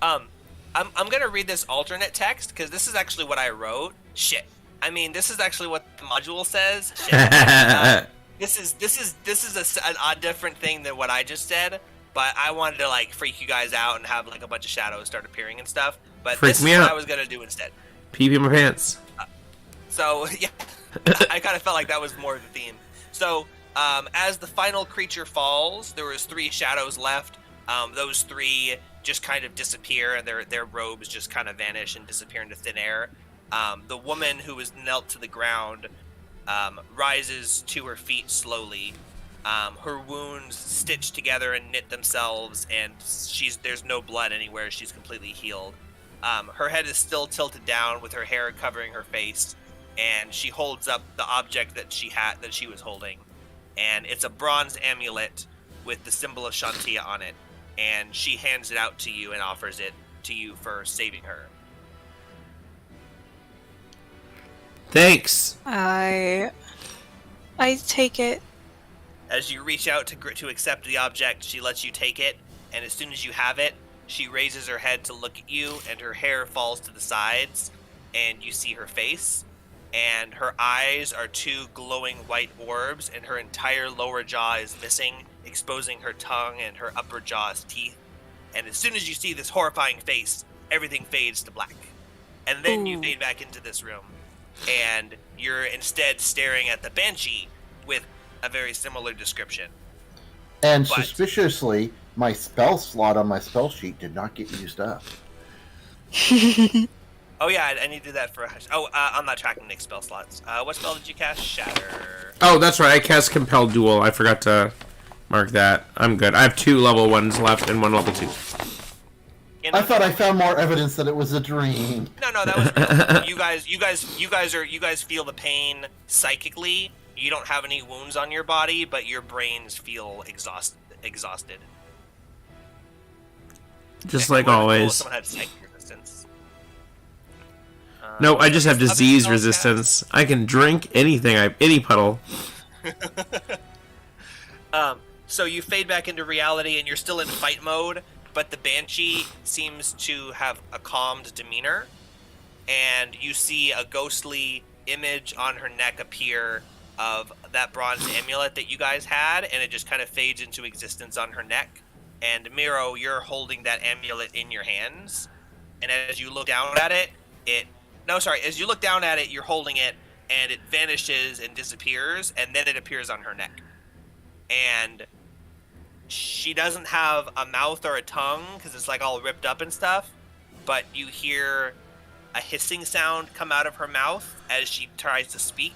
I'm gonna read this alternate text because this is actually what I wrote. Shit. I mean, this is actually what the module says. Shit. This is a different thing than what I just said, but I wanted to like freak you guys out and have like a bunch of shadows start appearing and stuff. But Freak this is me what out. I was gonna do instead. Pee in my pants. So yeah, I kind of felt like that was more of the theme. So as the final creature falls, there was 3 shadows left. Those 3 just kind of disappear, and their robes just kind of vanish and disappear into thin air. The woman who was knelt to the ground rises to her feet slowly. Her wounds stitch together and knit themselves, and there's no blood anywhere. She's completely healed. Her head is still tilted down with her hair covering her face, and she holds up the object that she was holding, and it's a bronze amulet with the symbol of Shantia on it, and she hands it out to you and offers it to you for saving her. Thanks. I take it. As you reach out to accept the object, she lets you take it, and as soon as you have it, she raises her head to look at you, and her hair falls to the sides, and you see her face, and her eyes are 2 glowing white orbs, and her entire lower jaw is missing, exposing her tongue and her upper jaw's teeth. And as soon as you see this horrifying face, everything fades to black. And then you fade back into this room, and you're instead staring at the Banshee with a very similar description. And But- suspiciously, my spell slot on my spell sheet did not get used up. Oh yeah, I need to do that for... I'm not tracking Nick's spell slots. What spell did you cast? Shatter. Oh, that's right. I cast Compel Duel. I forgot to mark that. I'm good. I have 2 level 1s left and 1 level 2. I thought I found more evidence that it was a dream. No, that was real. You guys feel the pain psychically. You don't have any wounds on your body, but your brains feel exhausted. Just It like would've been cool if always. someone had psychic resistance. No, I just have Other disease spells resistance. I can drink anything, any puddle. So you fade back into reality, and you're still in fight mode, but the Banshee seems to have a calmed demeanor, and you see a ghostly image on her neck appear of that bronze amulet that you guys had, and it just kind of fades into existence on her neck. And Miro, you're holding that amulet in your hands, and as you look down at it, as you look down at it, you're holding it, and it vanishes and disappears, and then it appears on her neck. And she doesn't have a mouth or a tongue, because it's like all ripped up and stuff, but you hear a hissing sound come out of her mouth as she tries to speak,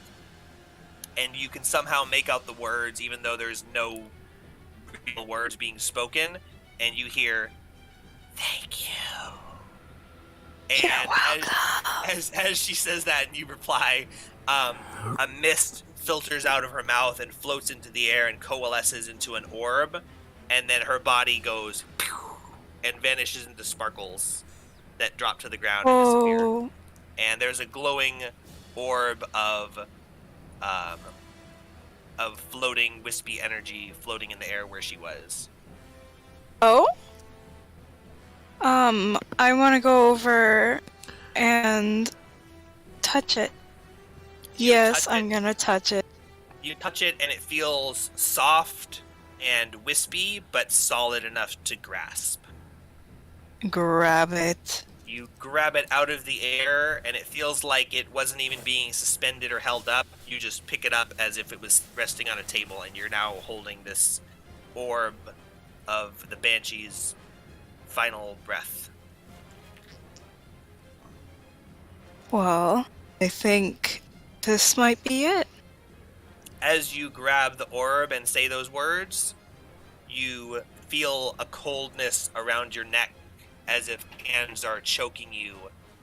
and you can somehow make out the words, even though there's no real words being spoken, and you hear, "Thank you." And You're welcome. as she says that, and you reply, a mist filters out of her mouth and floats into the air and coalesces into an orb, and then her body goes pew, and vanishes into sparkles that drop to the ground and disappear. Oh, And there's a glowing orb of floating wispy energy floating in the air where she was. oh. I want to go over and touch it. Yes, touch I'm it. gonna touch it. You touch it and it feels soft and wispy, but solid enough to grasp. Grab it. You grab it out of the air, and it feels like it wasn't even being suspended or held up. You just pick it up as if it was resting on a table, and you're now holding this orb of the Banshee's final breath. Well, I think this might be it. As you grab the orb and say those words, you feel a coldness around your neck as if hands are choking you.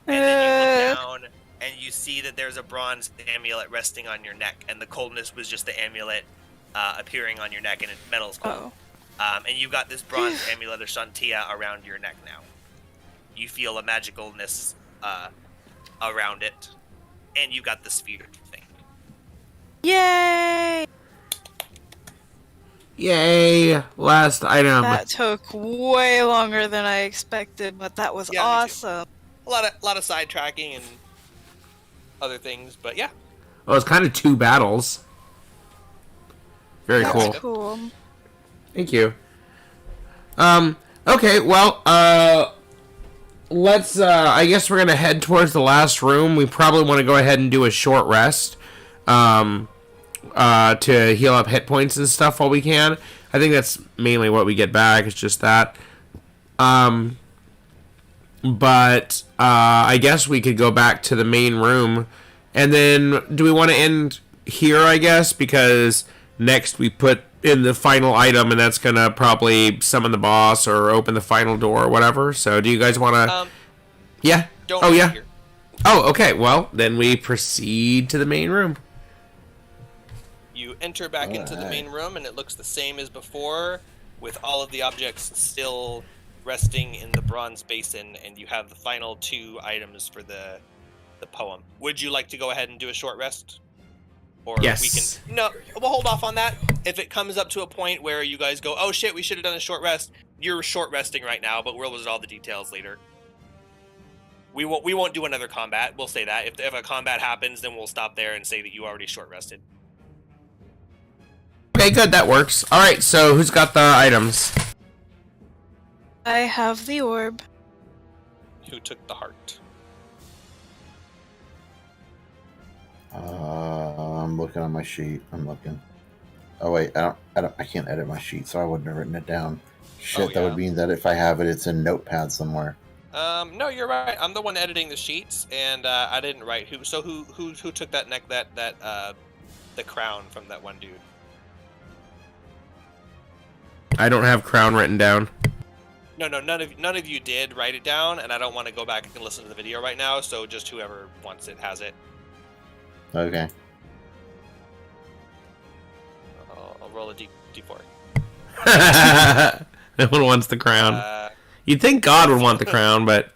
And then you look down and you see that there's a bronze amulet resting on your neck, and the coldness was just the amulet appearing on your neck, and metal's cold. Oh. And you've got this bronze amulet of Shantia around your neck now. You feel a magicalness around it, and you've got the sphere thing. Yay! Yay! Last item. That took way longer than I expected, but that was Yeah, me too. awesome. A lot of sidetracking and other things. But yeah, Well, it's kind of 2 battles. Very That's cool. cool. Thank you. Okay, well, let's, I guess we're gonna head towards the last room. We probably want to go ahead and do a short rest, to heal up hit points and stuff while we can. I think that's mainly what we get back, it's just that. But, I guess we could go back to the main room, and then, do we want to end here, I guess, because next we put in the final item, and that's gonna probably summon the boss or open the final door or whatever. So do you guys want to yeah don't oh yeah here. Oh, okay, well then we proceed to the main room. You enter back into the main room, and it looks the same as before, with all of the objects still resting in the bronze basin, and you have the final 2 items for the poem. Would you like to go ahead and do a short rest? Or Yes. we can... No, we'll hold off on that. If it comes up to a point where you guys go, oh shit, we should have done a short rest, you're short resting right now, but we'll visit all the details later. We won't do another combat, we'll say that. If a combat happens, then we'll stop there and say that you already short rested. Okay, good, that works. Alright, so who's got the items? I have the orb. Who took the heart? I'm looking on my sheet. I'm looking. Oh wait, I can't edit my sheet, so I wouldn't have written it down. Shit, that would mean that if I have it, it's in Notepad somewhere. No, you're right. I'm the one editing the sheets, and I didn't write who. So who took that the crown from that one dude? I don't have crown written down. No, none of you did write it down, and I don't want to go back and listen to the video right now. So just whoever wants it has it. Okay. I'll roll a d4. No one wants the crown. You'd think God would want the crown, but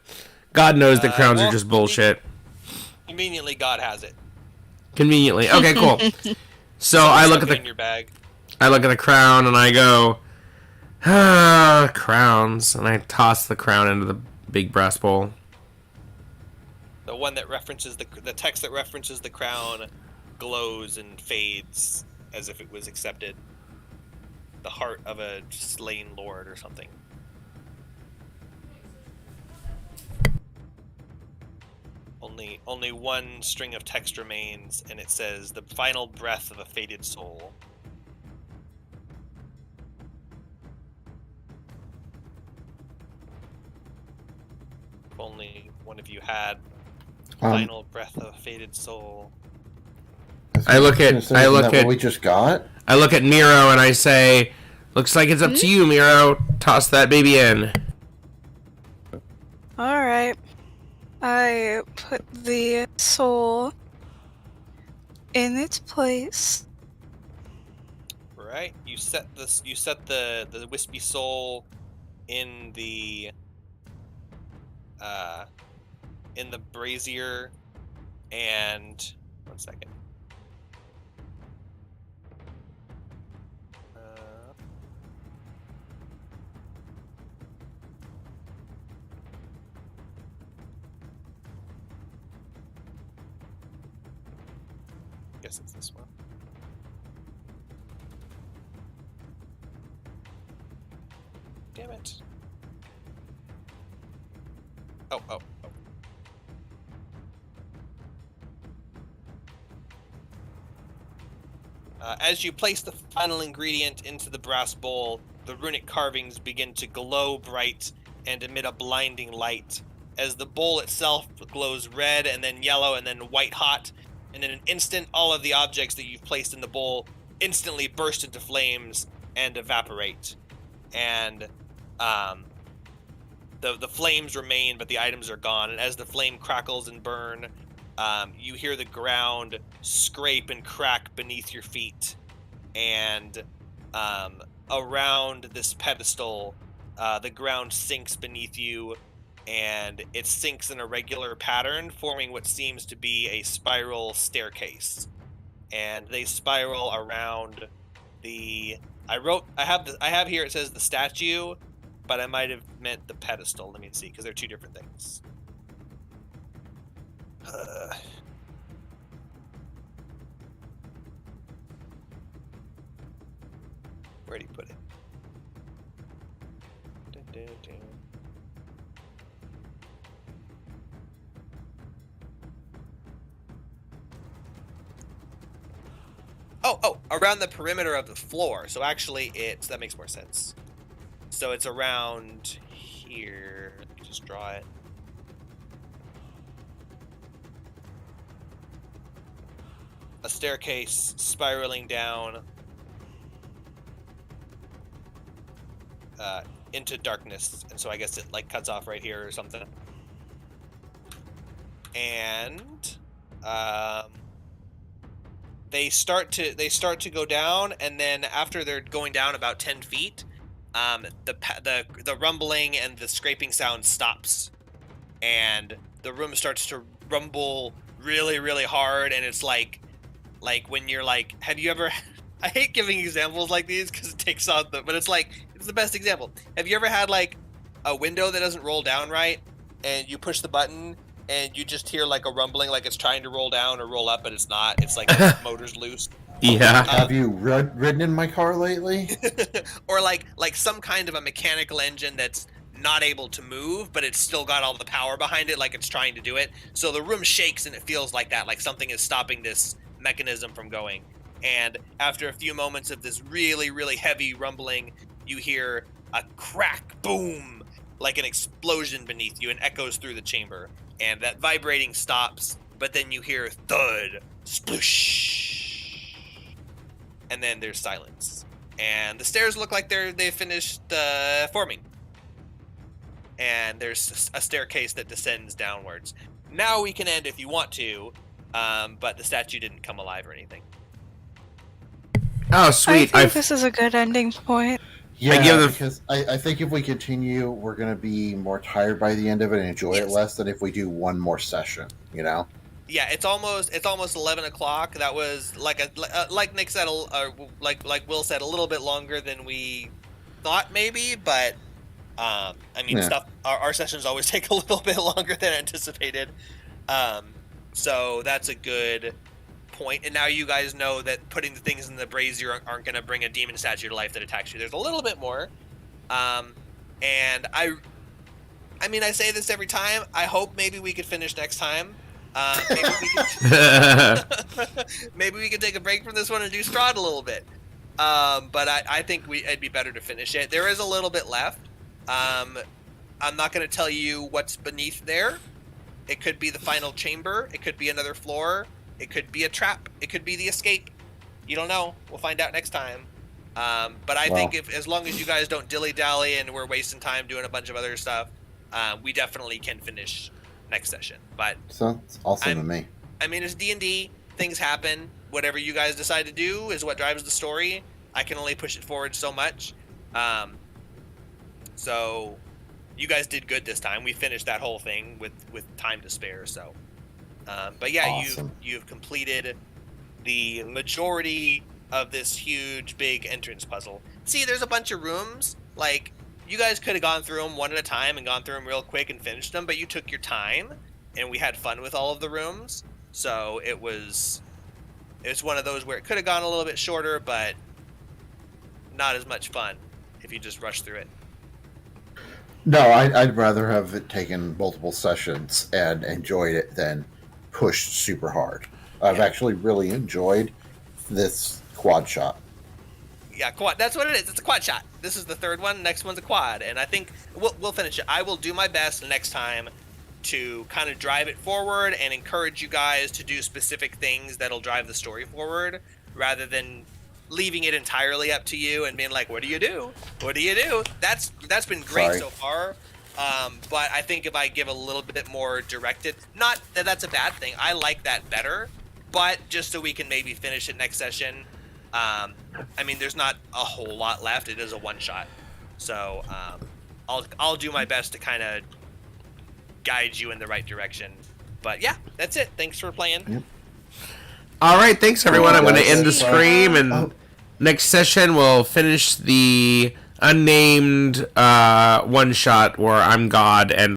God knows that crowns are just bullshit. Conveniently, God has it. Conveniently. Okay, cool. So I look at in your bag. I look at the crown and I go, crowns, and I toss the crown into the big brass bowl. The one that references the text that references the crown glows and fades as if it was accepted. The heart of a slain lord or something. Only one string of text remains, and it says, "The final breath of a fated soul." If only one of you had final breath of a fated soul. I look at what we just got. I look at Miro and I say, "Looks like it's up to you, Miro. Toss that baby in." Alright. I put the soul in its place. Right. You set the wispy soul in the brazier, and 1 second. Guess it's this one. Damn it. Oh. As you place the final ingredient into the brass bowl, the runic carvings begin to glow bright and emit a blinding light. As the bowl itself glows red and then yellow and then white hot, and in an instant, all of the objects that you've placed in the bowl instantly burst into flames and evaporate. And the flames remain, but the items are gone. And as the flame crackles and burn, you hear the ground scrape and crack beneath your feet. And around this pedestal, the ground sinks beneath you, and it sinks in a regular pattern, forming what seems to be a spiral staircase. And they spiral around the... I have here, it says the statue, but I might have meant the pedestal. Let me see, because they're two different things. Where'd he put it? Dun, dun, dun. Oh, around the perimeter of the floor. So actually that makes more sense. So it's around here. Let me just draw it. A staircase spiraling down into darkness, and so I guess it like cuts off right here or something. And they start to go down, and then after they're going down about 10 feet, the rumbling and the scraping sound stops, and the room starts to rumble really, really hard, and it's like when you're like, have you ever? I hate giving examples like these because it takes on but it's like it's the best example. Have you ever had like a window that doesn't roll down right, and you push the button and you just hear like a rumbling, like it's trying to roll down or roll up, but it's not. It's like the motor's loose. Yeah. Have you ridden in my car lately? Or like some kind of a mechanical engine that's not able to move, but it's still got all the power behind it, like it's trying to do it. So the room shakes and it feels like that, like something is stopping this mechanism from going. And after a few moments of this really, really heavy rumbling, you hear a crack, boom, like an explosion beneath you, and echoes through the chamber. And that vibrating stops, but then you hear thud, sploosh, and then there's silence. And the stairs look like they finished forming. And there's a staircase that descends downwards. Now we can end if you want to, but the statue didn't come alive or anything. Oh, sweet. I think this is a good ending point. Yeah, because I think if we continue, we're going to be more tired by the end of it and enjoy it less than if we do one more session, you know? Yeah, it's almost 11 o'clock. That was like Nick said, like Will said, a little bit longer than we thought maybe, but I mean, stuff. Our sessions always take a little bit longer than anticipated, so that's a good point. And now you guys know that putting the things in the brazier aren't going to bring a demon statue to life that attacks you. There's a little bit more, and I mean, I say this every time. I hope maybe we could finish next time. Maybe we could take a break from this one and do Strahd a little bit. But I think it'd be better to finish it. There is a little bit left. I'm not going to tell you what's beneath there. It could be the final chamber. It could be another floor. It could be a trap. It could be the escape. You don't know. We'll find out next time. But I think as long as you guys don't dilly-dally and we're wasting time doing a bunch of other stuff, we definitely can finish next session. But so it's awesome to me. I mean, it's D&D. Things happen. Whatever you guys decide to do is what drives the story. I can only push it forward so much. So you guys did good this time. We finished that whole thing with time to spare. So, but yeah, awesome. you've completed the majority of this huge, big entrance puzzle. See, there's a bunch of rooms. Like, you guys could have gone through them one at a time and gone through them real quick and finished them, but you took your time, and we had fun with all of the rooms. So it was one of those where it could have gone a little bit shorter, but not as much fun if you just rush through it. No, I'd rather have it taken multiple sessions and enjoyed it than pushed super hard. I've actually really enjoyed this quad shot. Yeah, quad. That's what it is. It's a quad shot. This is the third one. Next one's a quad, and I think we'll finish it. I will do my best next time to kind of drive it forward and encourage you guys to do specific things that'll drive the story forward, rather than leaving it entirely up to you and being like, "What do you do? What do you do?" That's been great so far. But I think if I give a little bit more directed, not that that's a bad thing. I like that better, but just so we can maybe finish it next session. I mean, there's not a whole lot left. It is a one shot, so I'll do my best to kind of guide you in the right direction. But yeah, that's it. Thanks for playing. Yep. All right, thanks everyone. I'm going to end the stream, and next session we'll finish the unnamed one shot where I'm God and